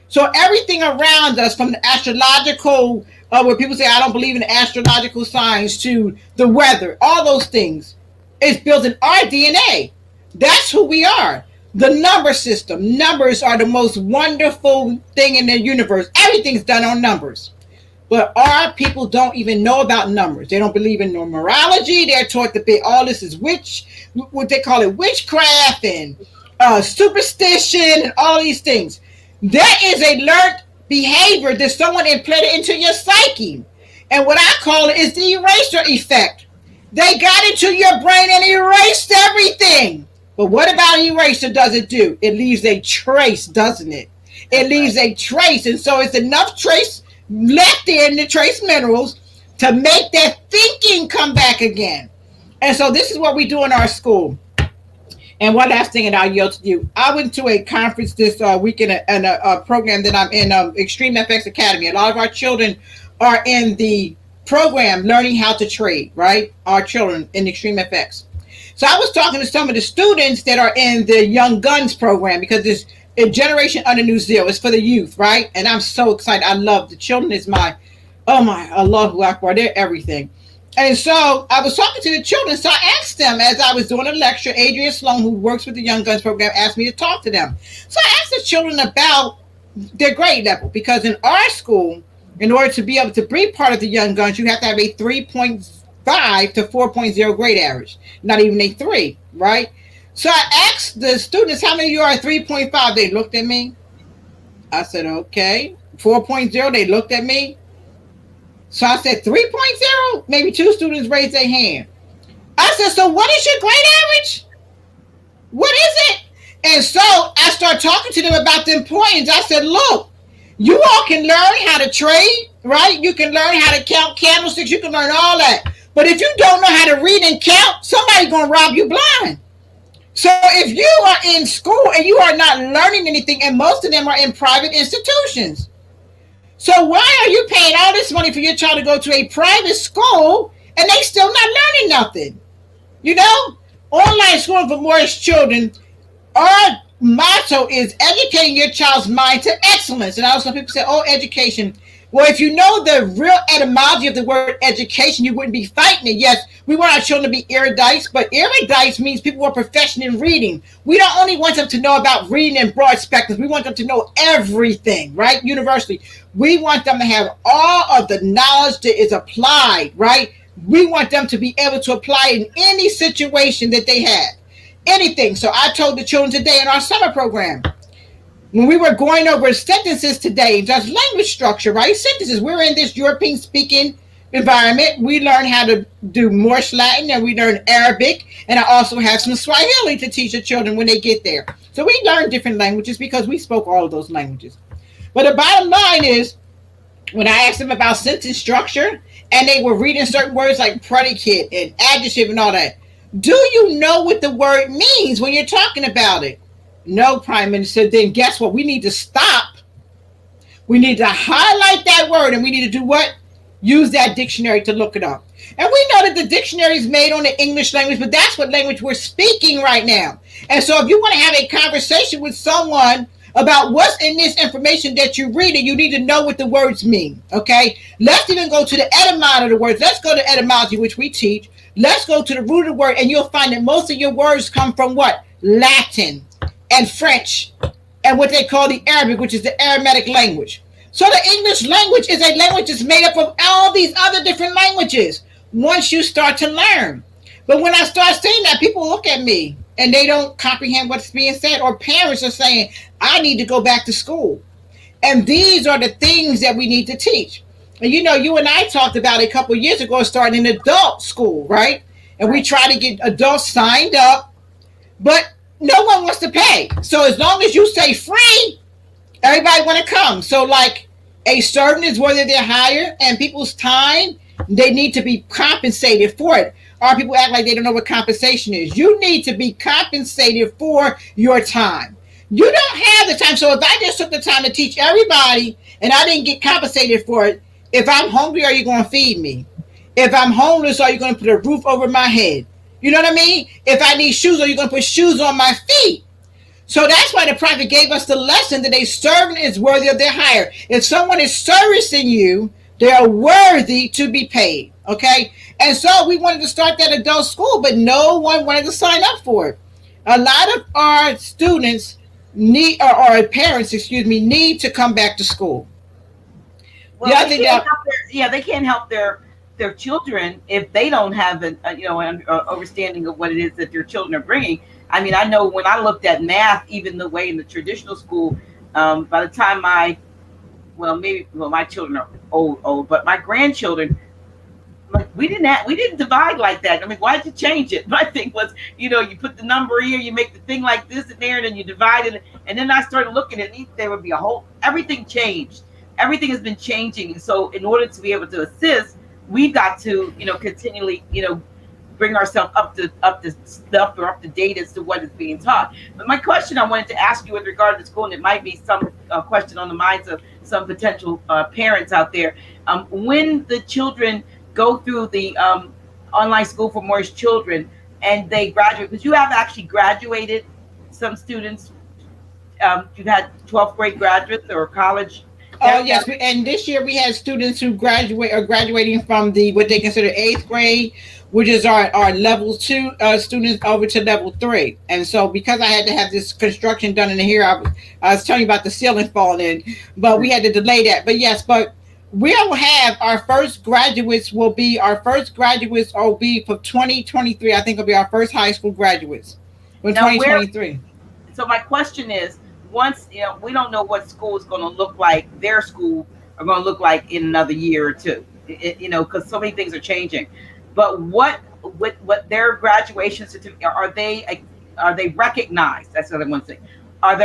Speaker 2: So everything around us, from the astrological, where people say, I don't believe in astrological signs, to the weather, all those things, is built in our DNA. That's who we are. The number system. Numbers are the most wonderful thing in the universe. Everything's done on numbers. But our people don't even know about numbers. They don't believe in numerology. They're taught that all this is what they call it, witchcraft and superstition and all these things. That is a learned behavior that someone implanted into your psyche. And what I call it is the eraser effect. They got into your brain and erased everything. But what about an eraser does it do? It leaves a trace, doesn't it? It leaves a trace. And so it's enough trace left there in the trace minerals to make that thinking come back again. And so this is what we do in our school. And one last thing, and I'll yield to you. I went to a conference this week in a program that I'm in, Extreme FX Academy. A lot of our children are in the program learning how to trade, right? Our children in Extreme FX. So I was talking to some of the students that are in the Young Guns program because there's a generation under New Zeal. It's for the youth, right? And I'm so excited. I love the children. Is my, Allahu Akbar. They're everything. And so I was talking to the children. So I asked them as I was doing a lecture. Adrian Sloan, who works with the Young Guns program, asked me to talk to them. So I asked the children about their grade level because in our school, in order to be able to be part of the Young Guns, you have to have a 3.5 to 4.0 grade average, not even a 3, right? So I asked the students, how many of you are 3.5? They looked at me. I said, okay. 4.0, they looked at me. So I said 3.0, maybe 2 students raised their hand. I said, so what is your grade average? What is it? And so I started talking to them about the importance. I said, look, you all can learn how to trade, right? You can learn how to count candlesticks. You can learn all that. But if you don't know how to read and count, somebody's going to rob you blind. So if you are in school and you are not learning anything, and most of them are in private institutions. So why are you paying all this money for your child to go to a private school and they still not learning nothing? You know, online schooling for Moorish children, our motto is educating your child's mind to excellence. And I know some people say, oh, education. Well, if you know the real etymology of the word education, you wouldn't be fighting it. Yes, we want our children to be erudites, but erudites means people who are proficient in reading. We don't only want them to know about reading in broad spectrums. We want them to know everything, right? Universally. We want them to have all of the knowledge that is applied, right? We want them to be able to apply in any situation that they have. Anything. So I told the children today in our summer program, when we were going over sentences today, just language structure, right? Sentences. We're in this European speaking environment. We learn how to do Moorish Latin and we learn Arabic. And I also have some Swahili to teach the children when they get there. So we learn different languages because we spoke all of those languages. But the bottom line is, when I asked them about sentence structure and they were reading certain words like predicate and adjective and all that, do you know what the word means when you're talking about it? No, Prime Minister. Then guess what? We need to stop. We need to highlight that word and we need to do what? Use that dictionary to look it up. And we know that the dictionary is made on the English language, but that's what language we're speaking right now. And so if you want to have a conversation with someone about what's in this information that you're reading, you need to know what the words mean. Okay? Let's even go to the etymology of the words. Let's go to etymology, which we teach. Let's go to the root of the word, and you'll find that most of your words come from what? Latin and French and what they call the Arabic, which is the Aramaic language. So the English language is a language that's made up of all these other different languages once you start to learn. But when I start saying that, people look at me and they don't comprehend what's being said, or parents are saying, I need to go back to school. And these are the things that we need to teach. And you know, you and I talked about it a couple of years ago, starting an adult school, right? And we try to get adults signed up, but no one wants to pay. So as long as you say free, everybody want to come. So like a servant is worthy of their hire, and people's time, they need to be compensated for it. Or people act like they don't know what compensation is. You need to be compensated for your time. You don't have the time. So if I just took the time to teach everybody and I didn't get compensated for it, if I'm hungry, are you going to feed me? If I'm homeless, are you going to put a roof over my head? You know what I mean? If I need shoes, are you going to put shoes on my feet? So that's why the prophet gave us the lesson that a servant is worthy of their hire. If someone is servicing you, they are worthy to be paid. Okay? And so we wanted to start that adult school, but no one wanted to sign up for it. A lot of our students need, or our parents, need to come back to school.
Speaker 1: Well, they can't help their children if they don't have an understanding of what it is that their children are bringing. I mean, I know when I looked at math, even the way in the traditional school, by the time my children are old, but my grandchildren, like we didn't divide like that. I mean, why did you change it? My thing was, you put the number here, you make the thing like this and there, and then you divide it. And then I started looking at it, there would be everything changed. Everything has been changing. So in order to be able to assist, we've got to, continually, bring ourselves up to stuff or up to date as to what is being taught. But my question I wanted to ask you with regard to school, and it might be some question on the minds of some potential parents out there, when the children go through the online school for Moorish children and they graduate, because you have actually graduated some students, you've had 12th grade graduates or college.
Speaker 2: Oh yes, and this year we had students who graduating from what they consider 8th grade, which is our level 2 students, over to level 3. And so because I had to have this construction done in here, I was telling you about the ceiling falling in, but we had to delay that. But yes, we'll have our first graduates will be for 2023. I think it'll be our first high school graduates in 2023.
Speaker 1: So my question is, once we don't know what school is going to look like, their school are going to look like in another year or two, because so many things are changing. But what their graduation certificate, are they recognized? That's what I want to say. Are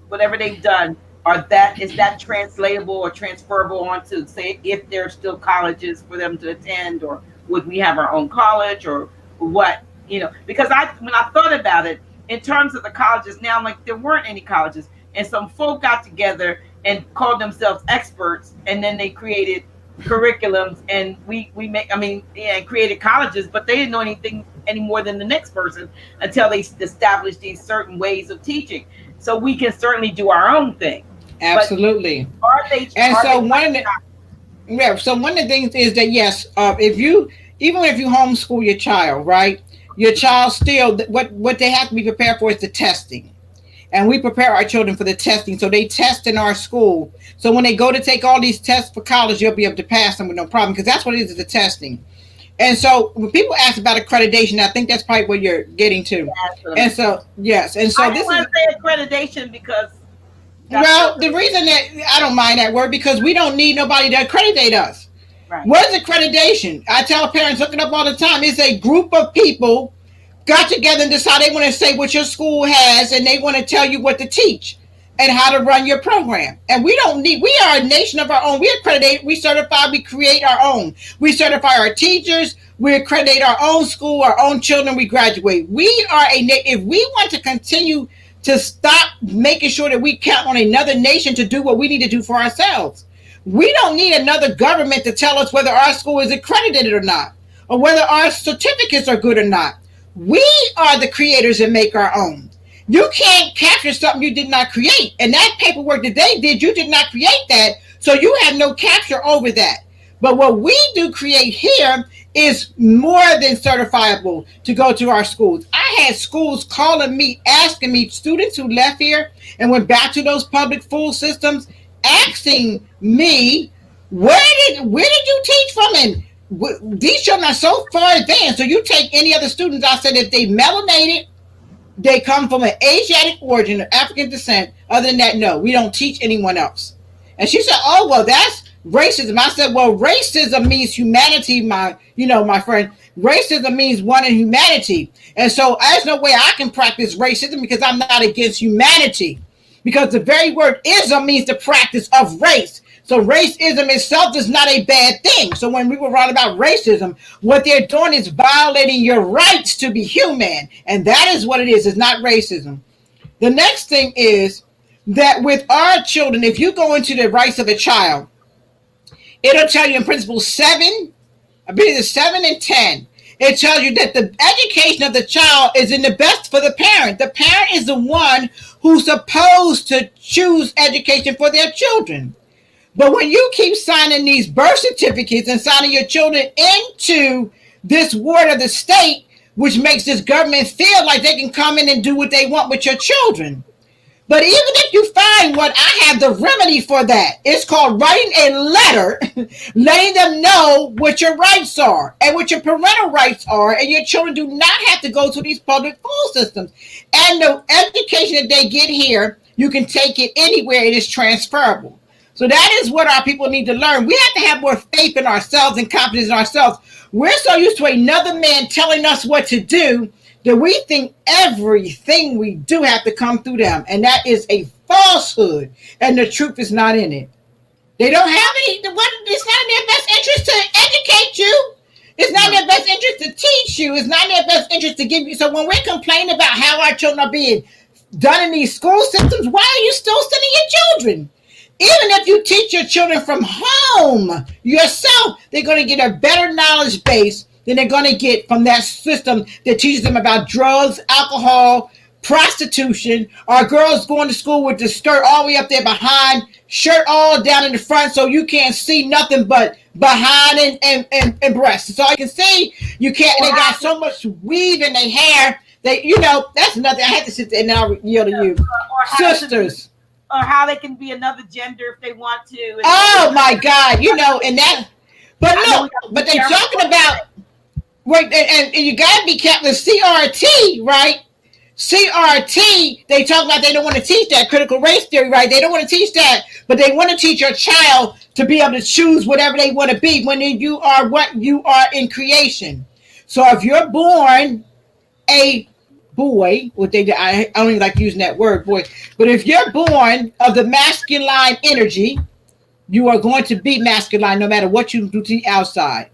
Speaker 1: whatever they've done, is that translatable or transferable onto, say, if there's still colleges for them to attend, or would we have our own college, or what? Because when I thought about it, in terms of the colleges now, like there weren't any colleges, and some folk got together and called themselves experts, and then they created curriculums, and created colleges, but they didn't know anything any more than the next person until they established these certain ways of teaching. So we can certainly do our own thing.
Speaker 2: Absolutely. So one of the things is that yes, if you homeschool your child, right? Your child still, what they have to be prepared for is the testing. And we prepare our children for the testing. So they test in our school. So when they go to take all these tests for college, you'll be able to pass them with no problem, because that's what it is, the testing. And so when people ask about accreditation, I think that's probably what you're getting to. Yeah, and so, yes. And so
Speaker 1: I this want to say accreditation because...
Speaker 2: the reason that I don't mind that word, because we don't need nobody to accreditate us. Right. What is accreditation? I tell parents, look it up all the time. It's a group of people got together and decide they want to say what your school has, and they want to tell you what to teach. and how to run your program. And we don't need, we are a nation of our own. We accredit, we certify, we create our own. We certify our teachers, we accredit our own school, our own children, we graduate. We are if we want to continue to stop making sure that we count on another nation to do what we need to do for ourselves. We don't need another government to tell us whether our school is accredited or not, or whether our certificates are good or not. We are the creators and make our own. You can't capture something you did not create. And that paperwork that they did, you did not create that. So you have no capture over that. But what we do create here is more than certifiable to go to our schools. I had schools calling me, asking me, students who left here and went back to those public school systems, asking me, where did you teach from? And these children are so far advanced. So you take any other students, I said, if they melanated, they come from an Asiatic origin of African descent. Other than that, no, we don't teach anyone else. And she said, oh, well, that's racism. I said, well, racism means humanity, my friend. Racism means one in humanity. And so there's no way I can practice racism because I'm not against humanity. Because the very word ism means the practice of race. So racism itself is not a bad thing. So when we were wrong about racism, what they're doing is violating your rights to be human. And that is what it is. It's not racism. The next thing is that with our children, if you go into the rights of a child, it'll tell you in principle 7, I believe it's 7 and 10. It tells you that the education of the child is in the best for the parent. The parent is the one who's supposed to choose education for their children. But when you keep signing these birth certificates and signing your children into this ward of the state, which makes this government feel like they can come in and do what they want with your children. But even if you find what, I have the remedy for that. It's called writing a letter, letting them know what your rights are and what your parental rights are, and your children do not have to go to these public school systems. And the education that they get here, you can take it anywhere. It is transferable. So that is what our people need to learn. We have to have more faith in ourselves and confidence in ourselves. We're so used to another man telling us what to do that we think everything we do have to come through them. And that is a falsehood. And the truth is not in it. They don't have any, it's not in their best interest to educate you. It's not in their best interest to teach you. It's not in their best interest to give you. So when we're complaining about how our children are being done in these school systems, why are you still sending your children? Even if you teach your children from home yourself, they're going to get a better knowledge base than they're going to get from that system that teaches them about drugs, alcohol, prostitution. Our girls going to school with the skirt all the way up there behind, shirt all down in the front so you can't see nothing but behind and breasts. That's all you can see. You can't. They got so much weave in their hair. That's nothing. I had to sit there and now yield to you. Sisters.
Speaker 1: Or how they can be another gender if they want to.
Speaker 2: Oh my God, and that, but no, but they're talking about, wait, and you gotta be careful. CRT, right? CRT, they talk about they don't want to teach that critical race theory, right? They don't want to teach that, but they want to teach your child to be able to choose whatever they want to be when you are what you are in creation. So if you're born a boy, I don't even like using that word, boy, but if you're born of the masculine energy, you are going to be masculine no matter what you do to the outside.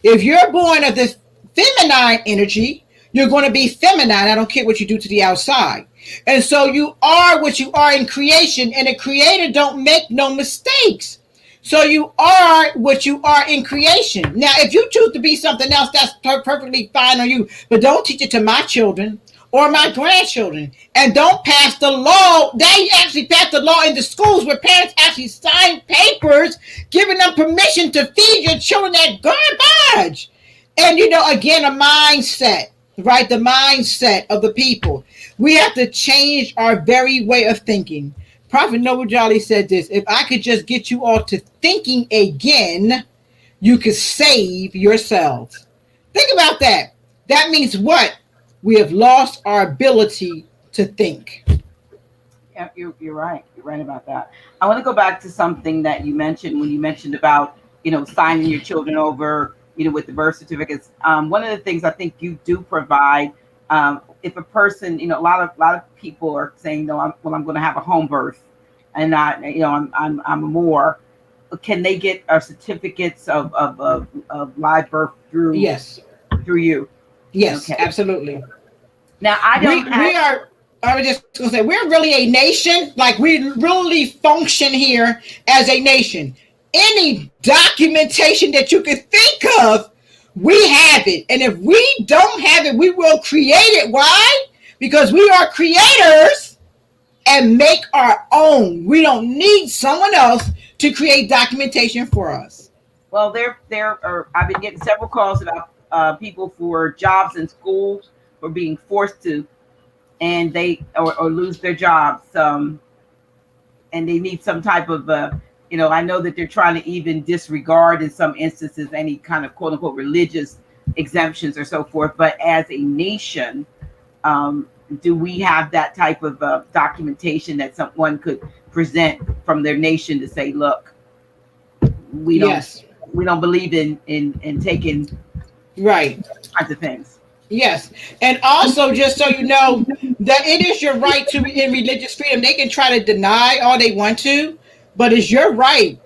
Speaker 2: If you're born of the feminine energy, you're going to be feminine. I don't care what you do to the outside. And so you are what you are in creation, and the creator don't make no mistakes. So you are what you are in creation. Now, if you choose to be something else, that's perfectly fine on you, but don't teach it to my children or my grandchildren. And don't pass the law. They actually passed the law in the schools where parents actually sign papers giving them permission to feed your children that garbage. And, again, a mindset, right? The mindset of the people. We have to change our very way of thinking. Prophet Noah Jolly said this: if I could just get you all to thinking again, you could save yourselves. Think about that. That means what? We have lost our ability to think.
Speaker 1: Yeah, you're right. You're right about that. I want to go back to something that you mentioned when you mentioned about, signing your children over, with the birth certificates. One of the things I think you do provide If a person, a lot of people are saying, no, I'm going to have a home birth, and I'm a Moor. Can they get certificates of live birth
Speaker 2: Yes.
Speaker 1: through you?
Speaker 2: Yes,
Speaker 1: Okay.
Speaker 2: absolutely.
Speaker 1: Now I don't
Speaker 2: We are. I was just going to say we're really a nation. Like we really function here as a nation. Any documentation that you can think of, we have it. And if we don't have it, we will create it. Why? Because we are creators and make our own. We don't need someone else to create documentation for us.
Speaker 1: Well, there are. I've been getting several calls about people for jobs in schools for being forced to, and they or lose their jobs. And they need some type of I know that they're trying to even disregard in some instances any kind of quote unquote religious exemptions or so forth. But as a nation, do we have that type of documentation that someone could present from their nation to say, look, we don't
Speaker 2: Yes.
Speaker 1: we don't believe in taking
Speaker 2: Right.
Speaker 1: kinds of things.
Speaker 2: Yes. And also, just so you know, that it is your right to in religious freedom. They can try to deny all they want to, but it's your right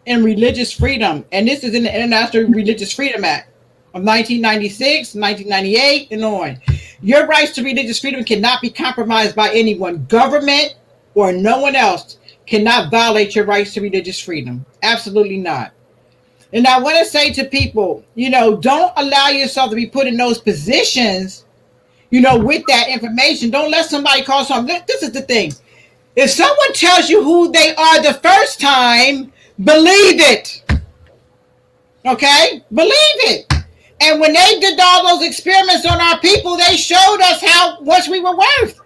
Speaker 2: in religious freedom. And this is in the International Religious Freedom Act of 1996, 1998, and on. Your rights to religious freedom cannot be compromised by anyone. Government or no one else cannot violate your rights to religious freedom. Absolutely not. And I want to say to people, don't allow yourself to be put in those positions, with that information. Don't let somebody call something. This is the thing. If someone tells you who they are the first time, believe it. Okay? Believe it. And when they did all those experiments on our people, they showed us how much we were worth.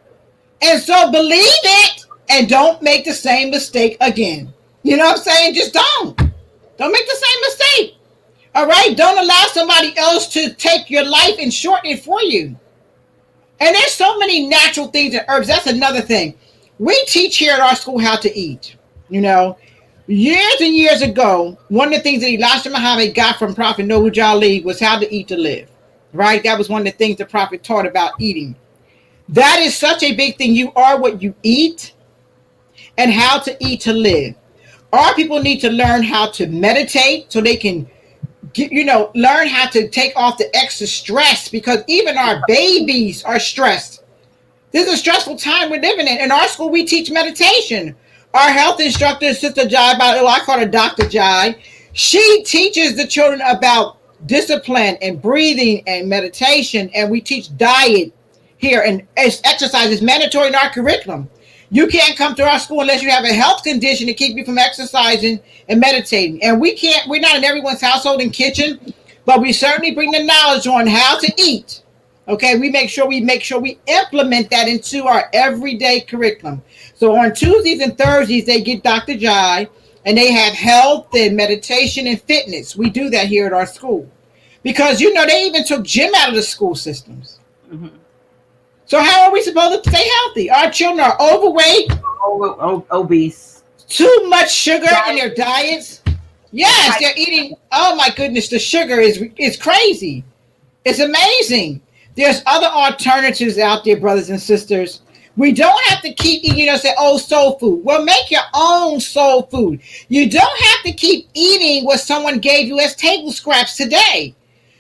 Speaker 2: And so believe it and don't make the same mistake again. You know what I'm saying? Just don't. Don't make the same mistake. All right? Don't allow somebody else to take your life and shorten it for you. And there's so many natural things and herbs. That's another thing. We teach here at our school how to eat. Years and years ago, one of the things that Elijah Muhammad got from Prophet Noble Ali was how to eat to live. Right? That was one of the things the Prophet taught about eating. That is such a big thing. You are what you eat and how to eat to live. Our people need to learn how to meditate so they can learn how to take off the extra stress, because even our babies are stressed. This is a stressful time we're living in. In our school, we teach meditation. Our health instructor, Sister Jai, I call her Dr. Jai, she teaches the children about discipline and breathing and meditation, and we teach diet here, and exercise is mandatory in our curriculum. You can't come to our school unless you have a health condition to keep you from exercising and meditating. And we're not in everyone's household and kitchen, but we certainly bring the knowledge on how to eat. Okay, we make sure we implement that into our everyday curriculum. So on Tuesdays and Thursdays, they get Dr. Jai, and they have health and meditation and fitness. We do that here at our school. Because, they even took gym out of the school systems. Mm-hmm. So how are we supposed to stay healthy? Our children are overweight,
Speaker 1: obese,
Speaker 2: too much sugar in their diets. Yes, they're eating. Oh my goodness, the sugar is crazy. It's amazing. There's other alternatives out there, brothers and sisters. We don't have to keep eating, say, soul food. Well, make your own soul food. You don't have to keep eating what someone gave you as table scraps today.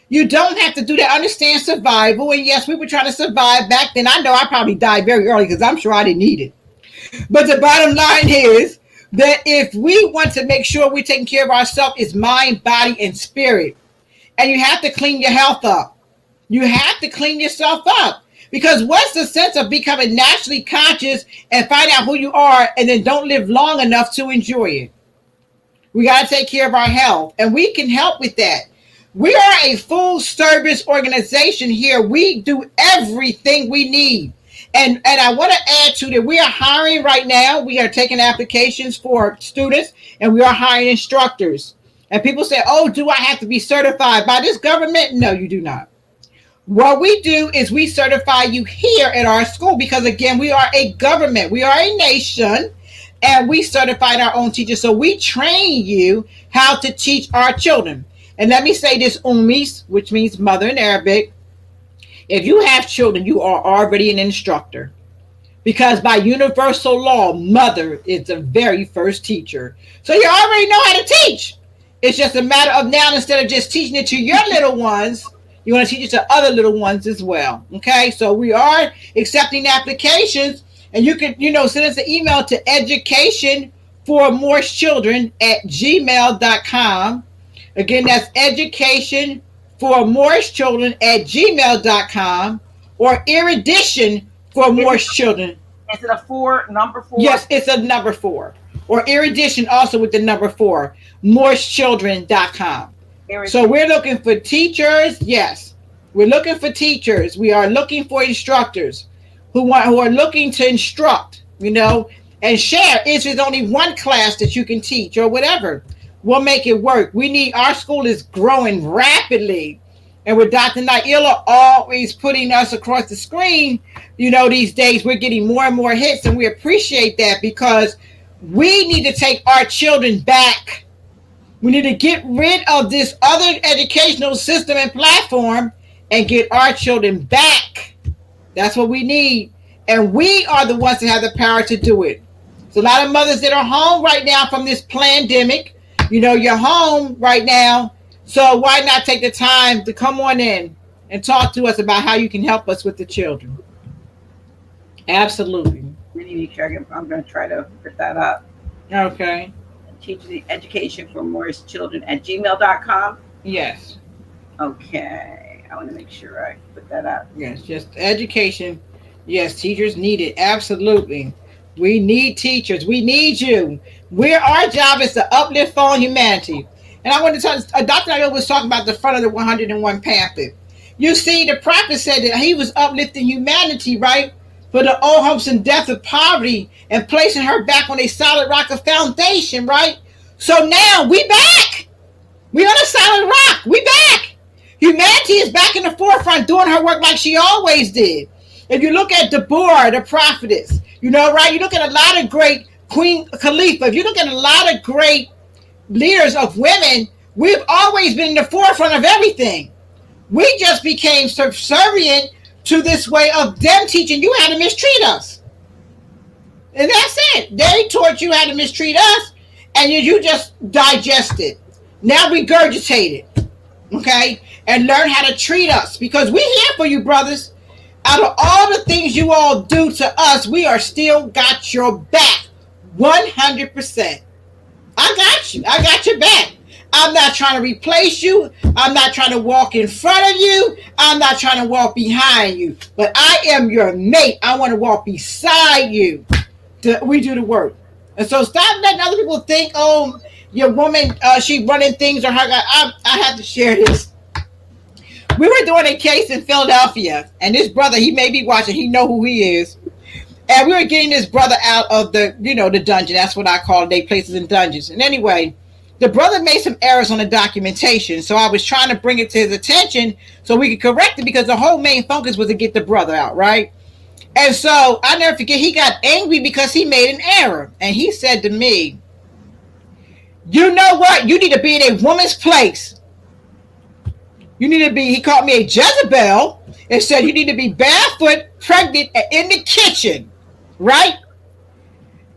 Speaker 2: You don't have to do that. Understand survival. And yes, we were trying to survive back then. I know I probably died very early because I'm sure I didn't eat it. But the bottom line is that if we want to make sure we're taking care of ourselves, it's mind, body, and spirit. And you have to clean your health up. You have to clean yourself up. Because what's the sense of becoming naturally conscious and find out who you are and then don't live long enough to enjoy it? We got to take care of our health. And we can help with that. We are a full service organization here. We do everything we need. And I want to add to that, we are hiring right now. We are taking applications for students, and we are hiring instructors. And people say, do I have to be certified by this government? No, you do not. What we do is we certify you here at our school because, again, we are a government. We are a nation, and we certified our own teachers. So we train you how to teach our children. And let me say this, ummis, which means mother in Arabic. If you have children, you are already an instructor. Because by universal law, mother is the very first teacher. So you already know how to teach. It's just a matter of now, instead of just teaching it to your little ones, you want to teach it to other little ones as well. Okay, so we are accepting applications, and you can, send us an email to educationformoorishchildren@gmail.com. Again, that's educationformoorishchildren@gmail.com, or erudition for Moorish children.
Speaker 1: Is it a number 4?
Speaker 2: Yes, it's a number 4. Or erudition also with the number 4, moorishchildren.com. So we're looking for teachers. Yes, we're looking for teachers. We are looking for instructors who are looking to instruct, and share. If there's only one class that you can teach or whatever, we'll make it work. Our school is growing rapidly. And with Dr. Naila always putting us across the screen, these days we're getting more and more hits, and we appreciate that, because we need to take our children back. We need to get rid of this other educational system and platform and get our children back. That's what we need. And we are the ones that have the power to do it. There's a lot of mothers that are home right now from this pandemic. You're home right now. So why not take the time to come on in and talk to us about how you can help us with the children? Absolutely.
Speaker 1: I'm going to try to put that up.
Speaker 2: Okay.
Speaker 1: Teaching education for Moorish children @gmail.com.
Speaker 2: Yes.
Speaker 1: Okay. I want to make sure I put that up.
Speaker 2: Yes, just education. Yes, teachers need it. Absolutely. We need teachers. We need you. Our job is to uplift all humanity. And I want to tell you, Dr. Naila was talking about the front of the 101 pamphlet. You see, the prophet said that he was uplifting humanity, right? For the old hopes and death of poverty, and placing her back on a solid rock of foundation, right? So now we back. We on a solid rock. We back. Humanity is back in the forefront doing her work like she always did. If you look at Deborah, the prophetess, right? You look at a lot of great Queen Khalifa. If you look at a lot of great leaders of women, we've always been in the forefront of everything. We just became subservient to this way of them teaching you how to mistreat us. And that's it. They taught you how to mistreat us, and you just digest it. Now regurgitate it, okay? And learn how to treat us, because we're here for you, brothers. Out of all the things you all do to us, we are still got your back 100%. I got you. I got your back. I'm not trying to replace you. I'm not trying to walk in front of you. I'm not trying to walk behind you. But I am your mate. I want to walk beside you. We do the work. And so stop letting other people think, oh, your woman, she running things, or her. I have to share this. We were doing a case in Philadelphia, and this brother, he may be watching. He know who he is. And we were getting this brother out of the, the dungeon. That's what I call it. They places in dungeons. And anyway, the brother made some errors on the documentation. So I was trying to bring it to his attention so we could correct it, because the whole main focus was to get the brother out, right? And so I never forget, he got angry because he made an error. And he said to me, you know what? You need to be in a woman's place. You need to be, he called me a Jezebel and said you need to be barefoot, pregnant, and in the kitchen. Right?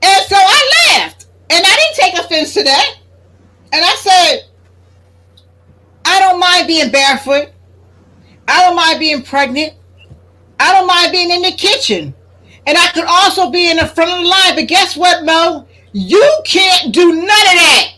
Speaker 2: And so I laughed, and I didn't take offense to that. And I said, I don't mind being barefoot. I don't mind being pregnant. I don't mind being in the kitchen. And I could also be in the front of the line. But guess what, Mo? You can't do none of that.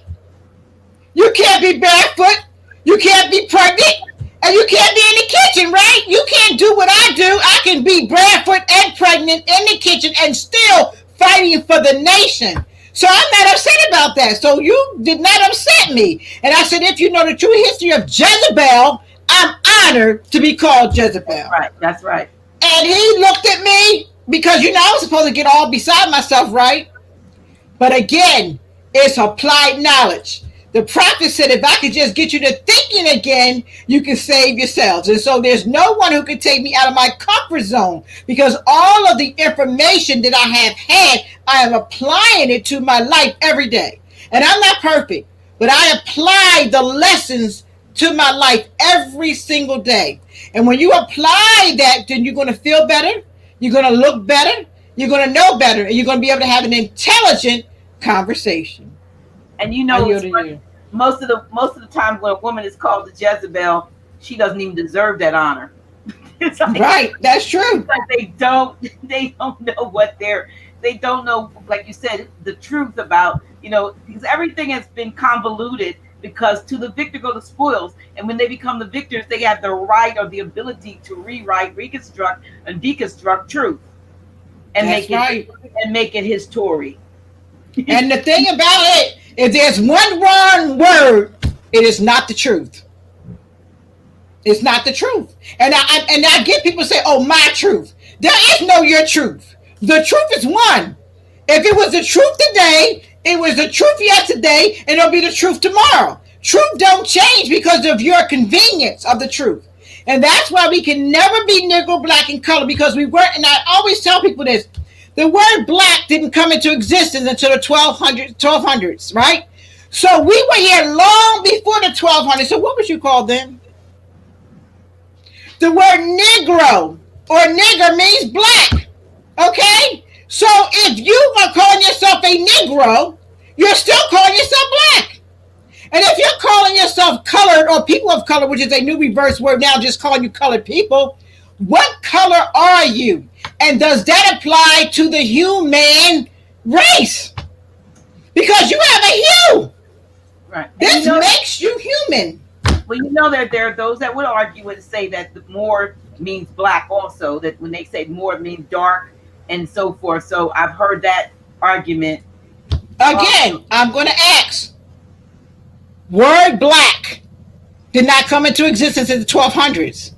Speaker 2: You can't be barefoot. You can't be pregnant. And you can't be in the kitchen, right? You can't do what I do. I can be barefoot and pregnant in the kitchen and still fighting for the nation. So I'm not upset about that. So you did not upset me. And I said, if you know the true history of Jezebel, I'm honored to be called Jezebel.
Speaker 1: That's right. That's right.
Speaker 2: And he looked at me because, I was supposed to get all beside myself, right? But again, it's applied knowledge. The prophet said, if I could just get you to thinking again, you can save yourselves. And so there's no one who can take me out of my comfort zone, because all of the information that I have had, I am applying it to my life every day. And I'm not perfect, but I apply the lessons to my life every single day. And when you apply that, then you're going to feel better, you're going to look better, you're going to know better, and you're going to be able to have an intelligent conversation.
Speaker 1: And
Speaker 2: I yield to you.
Speaker 1: most of the time when a woman is called a Jezebel, she doesn't even deserve that honor. It's like,
Speaker 2: Right, that's true.
Speaker 1: it's like they don't know they don't know, like you said, the truth about, because everything has been convoluted, because to the victor go the spoils, and when they become the victors, they have the right or the ability to rewrite, reconstruct, and deconstruct truth, and
Speaker 2: That's right.
Speaker 1: make it his story.
Speaker 2: And the thing about it, if there's one wrong word, it is not the truth. It's not the truth. And I get people say, "Oh, my truth." There is no your truth. The truth is one. If it was the truth today, it was the truth yesterday, and it'll be the truth tomorrow. Truth don't change because of your convenience of the truth. And that's why we can never be Negro, black, and color, because we weren't, and I always tell people this, the word black didn't come into existence until the 1200s, right? So we were here long before the 1200s. So what would you call them? The word Negro or nigger means black. Okay? So if you are calling yourself a Negro, you're still calling yourself black. And if you're calling yourself colored or people of color, which is a new reverse word now, just calling you colored people, what color are you? And does that apply to the human race? Because you have a hue.
Speaker 1: Right.
Speaker 2: This makes you human.
Speaker 1: Well, that there are those that would argue and say that the more means black also, that when they say more means dark and so forth. So I've heard that argument.
Speaker 2: Again, I'm going to ask. Word black did not come into existence in the 1200s.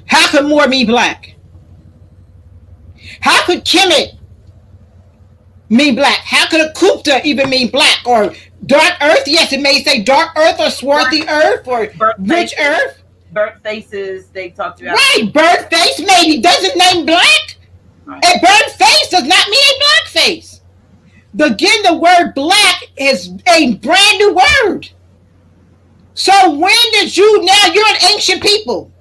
Speaker 2: How could more mean black? How could Kemet mean black? How could a Kupta even mean black? Or dark earth? Yes, it may say dark earth or swarthy earth or rich earth.
Speaker 1: Burnt faces, they talked about.
Speaker 2: Right, burnt face maybe doesn't mean black. Right. A burnt face does not mean a black face. Again, the word black is a brand new word. So when did now you're an ancient people.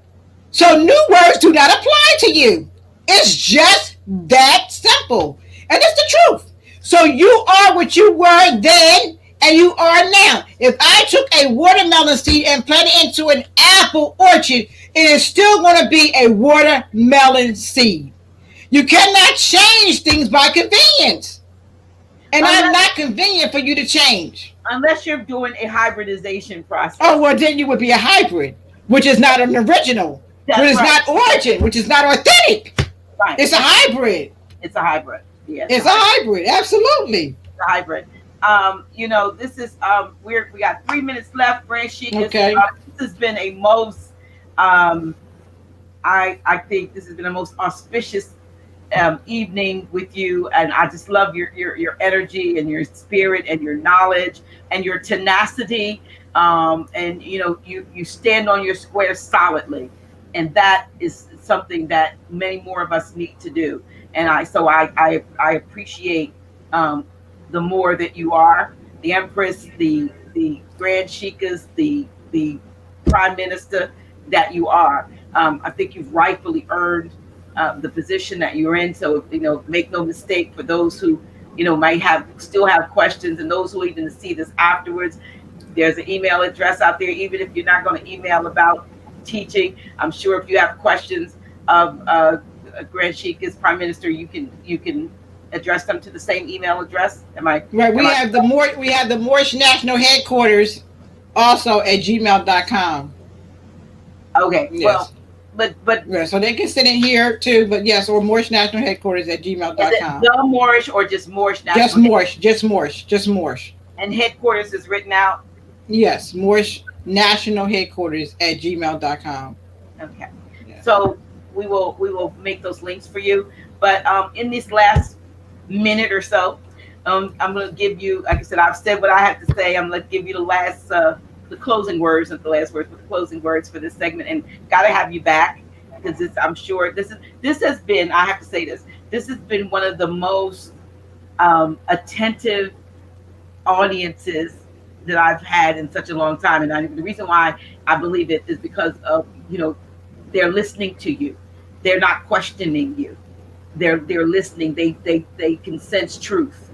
Speaker 2: So new words do not apply to you. It's just that simple. And it's the truth. So you are what you were then and you are now. If I took a watermelon seed and planted it into an apple orchard, it is still going to be a watermelon seed. You cannot change things by convenience. And I'm not convenient for you to change.
Speaker 1: Unless you're doing a hybridization process.
Speaker 2: Oh, well, then you would be a hybrid, which is not an original, which is not origin, which is not authentic. Right. It's a hybrid.
Speaker 1: It's a hybrid. Yes.
Speaker 2: It's a hybrid. Absolutely.
Speaker 1: It's a hybrid. This is we got 3 minutes left, Grand Sheikess.
Speaker 2: Okay.
Speaker 1: This has been a most I think this has been the most auspicious evening with you, and I just love your energy and your spirit and your knowledge and your tenacity, and you stand on your square solidly, and that is something that many more of us need to do. And I appreciate the more that you are the Empress, the Grand Sheikess, the Prime Minister that you are. I think you've rightfully earned the position that you're in. So, make no mistake, for those who, might still have questions, and those who even see this afterwards, there's an email address out there. Even if you're not going to email about teaching, I'm sure if you have questions of Grand Sheikess, Prime Minister, you can address them to the same email address. Right.
Speaker 2: We have the Moorish National Headquarters also at gmail.com.
Speaker 1: Okay. Yes. Well, but
Speaker 2: yeah, so they can send it here too, but yes, or Moorish National Headquarters at gmail.com.
Speaker 1: Is it the Moorish or just Moorish National?
Speaker 2: Just Moorish.
Speaker 1: And headquarters is written out?
Speaker 2: Yes, Moorish National Headquarters at gmail.com.
Speaker 1: Okay. Yeah. So we will make those links for you. But in this last minute or so, I'm going to give you, like I said, I've said what I have to say. I'm going to give you the closing words, not the last words, but the closing words for this segment, and gotta have you back, because I'm sure this has been, I have to say this has been one of the most attentive audiences that I've had in such a long time. And the reason why I believe it is because of, they're listening to you. They're not questioning you. They're listening. They can sense truth.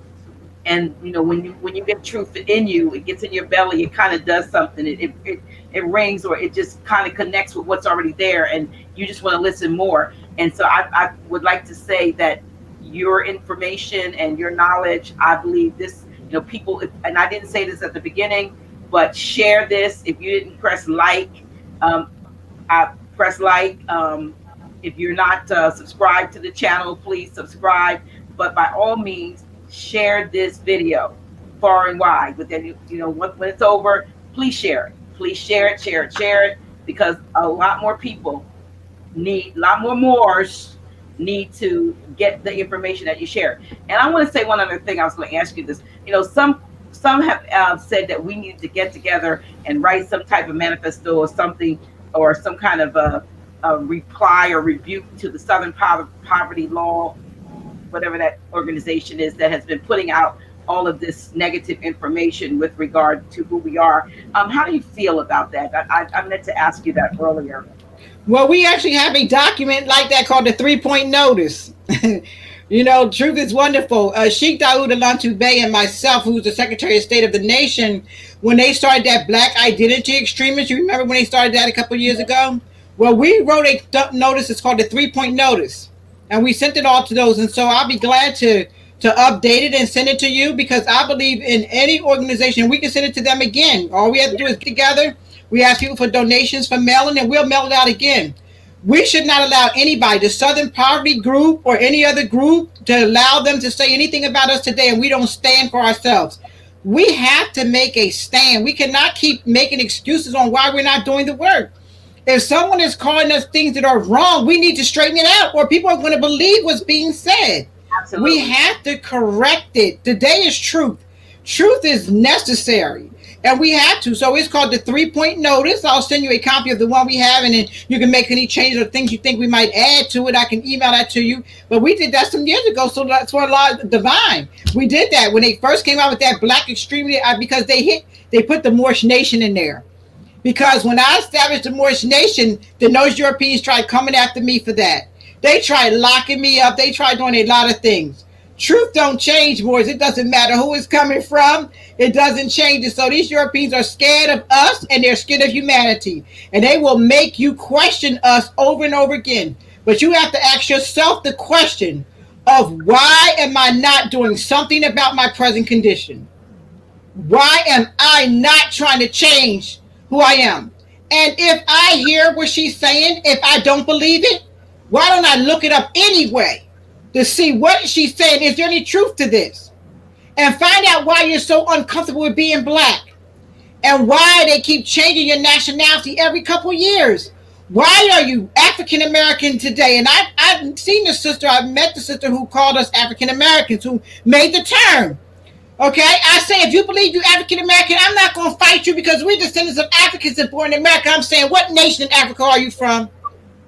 Speaker 1: And when you get truth in you, it gets in your belly. It kind of does something. It rings, or it just kind of connects with what's already there, and you just want to listen more. And so I would like to say that your information and your knowledge, I believe this, people, and I didn't say this at the beginning, but share this. If you didn't press like, I press like. If you're not subscribed to the channel, please subscribe. But by all means, share this video far and wide. But then, when it's over, please share it. Please share it, because a lot more people a lot more Moors need to get the information that you share. And I want to say one other thing. I was going to ask you this. Some have said that we need to get together and write some type of manifesto or something, or some kind of a reply or rebuke to the Southern Poverty Law, whatever that organization is that has been putting out all of this negative information with regard to who we are. How do you feel about that? I meant to ask you that earlier.
Speaker 2: Well, we actually have a document like that called the 3-point notice. Truth is wonderful. Sheikess Durriyyah Bey and myself, who's the Secretary of State of the nation, when they started that Black identity extremists, you remember when they started that a couple of years ago? Well, we wrote a notice. It's called the 3-point notice, and we sent it all to those. And so I'll be glad to update it and send it to you, because I believe in any organization, we can send it to them again. All we have to do is get together. We ask people for donations for mailing, and we'll mail it out again. We should not allow anybody, the Southern Poverty Group or any other group, to allow them to say anything about us today, and we don't stand for ourselves. We have to make a stand. We cannot keep making excuses on why we're not doing the work. If someone is calling us things that are wrong, we need to straighten it out, or people are going to believe what's being said. Absolutely. We have to correct it. Today is truth. Truth is necessary, and we have to. So it's called the 3-point notice. I'll send you a copy of the one we have, and then you can make any changes or things you think we might add to it. I can email that to you. But we did that some years ago, so that's for a lot of divine. We did that when they first came out with that Black extremity, because they put the Moorish nation in there. Because when I established the Moorish nation, then those Europeans tried coming after me for that. They tried locking me up. They tried doing a lot of things. Truth don't change, Moors. It doesn't matter who it's coming from. It doesn't change it. So these Europeans are scared of us, and they're scared of humanity. And they will make you question us over and over again. But you have to ask yourself the question of, why am I not doing something about my present condition? Why am I not trying to change who I am? And if I hear what she's saying, if I don't believe it, why don't I look it up anyway to see what she's saying? Is there any truth to this? And find out why you're so uncomfortable with being Black, and why they keep changing your nationality every couple of years. Why are you African American today? And I've seen the sister, I've met the sister who called us African Americans, who made the term. Okay, I say, if you believe you're African American, I'm not going to fight you, because we're descendants of Africans and born in America. I'm saying, what nation in Africa are you from?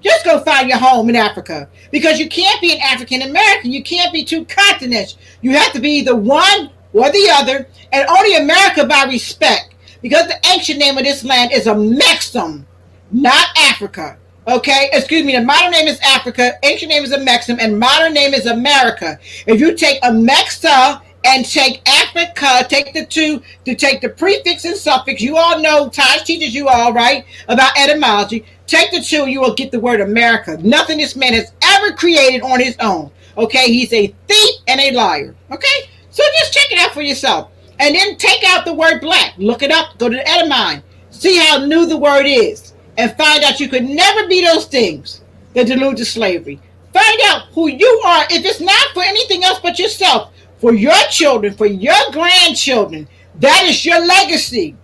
Speaker 2: Just go find your home in Africa, because you can't be an African American. You can't be two continents. You have to be either one or the other, and only America by respect, because the ancient name of this land is a Mexum, not Africa. Okay, excuse me, the modern name is Africa, ancient name is a Mexum, and modern name is America. If you take Amexa and take Africa, take the two, to take the prefix and suffix, you all know, Taj teaches you all, right, about etymology. Take the two, you will get the word America. Nothing this man has ever created on his own. Okay, he's a thief and a liar. Okay, so just check it out for yourself. And then take out the word Black. Look it up, go to the etymology. See how new the word is. And find out you could never be those things that delude to slavery. Find out who you are, if it's not for anything else but yourself, for your children, for your grandchildren. That is your legacy.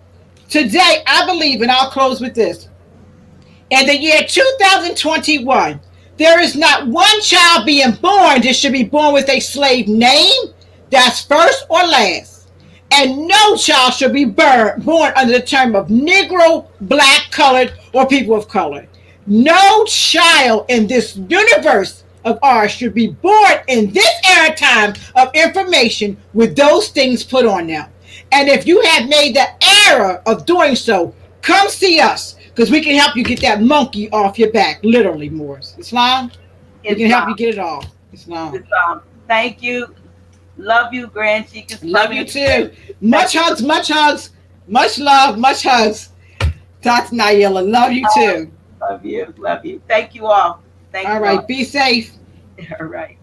Speaker 2: Today, I believe, and I'll close with this. In the year 2021, there is not one child being born that should be born with a slave name. That's first or last. And no child should be born under the term of Negro, Black, colored, or people of color. No child in this universe of ours should be born in this era time of information with those things put on them. And if you have made the error of doing so, come see us because we can help you get that monkey off your back, literally, Morris. Islam, we can help you
Speaker 1: Islam.
Speaker 2: get it off. Islam.
Speaker 1: Islam. Thank you. Love you, Grand Sheikess.
Speaker 2: Love
Speaker 1: Permanent
Speaker 2: you too.
Speaker 1: Thank
Speaker 2: Much
Speaker 1: you.
Speaker 2: hugs, much hugs, much love, much hugs. Dr. Nayela, love you too.
Speaker 1: Love you. Love you. Thank you all. Thank
Speaker 2: All
Speaker 1: you all.
Speaker 2: right, be safe.
Speaker 1: All right.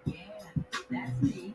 Speaker 1: Yeah, that's me.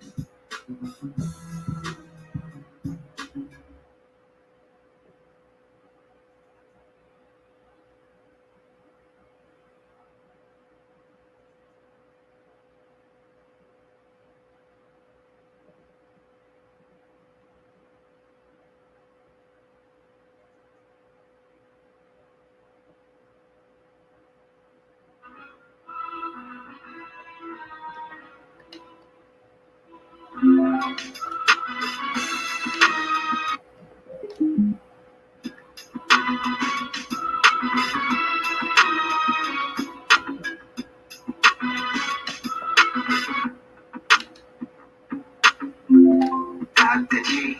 Speaker 1: Dr. G.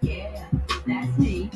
Speaker 1: Yeah, that's me.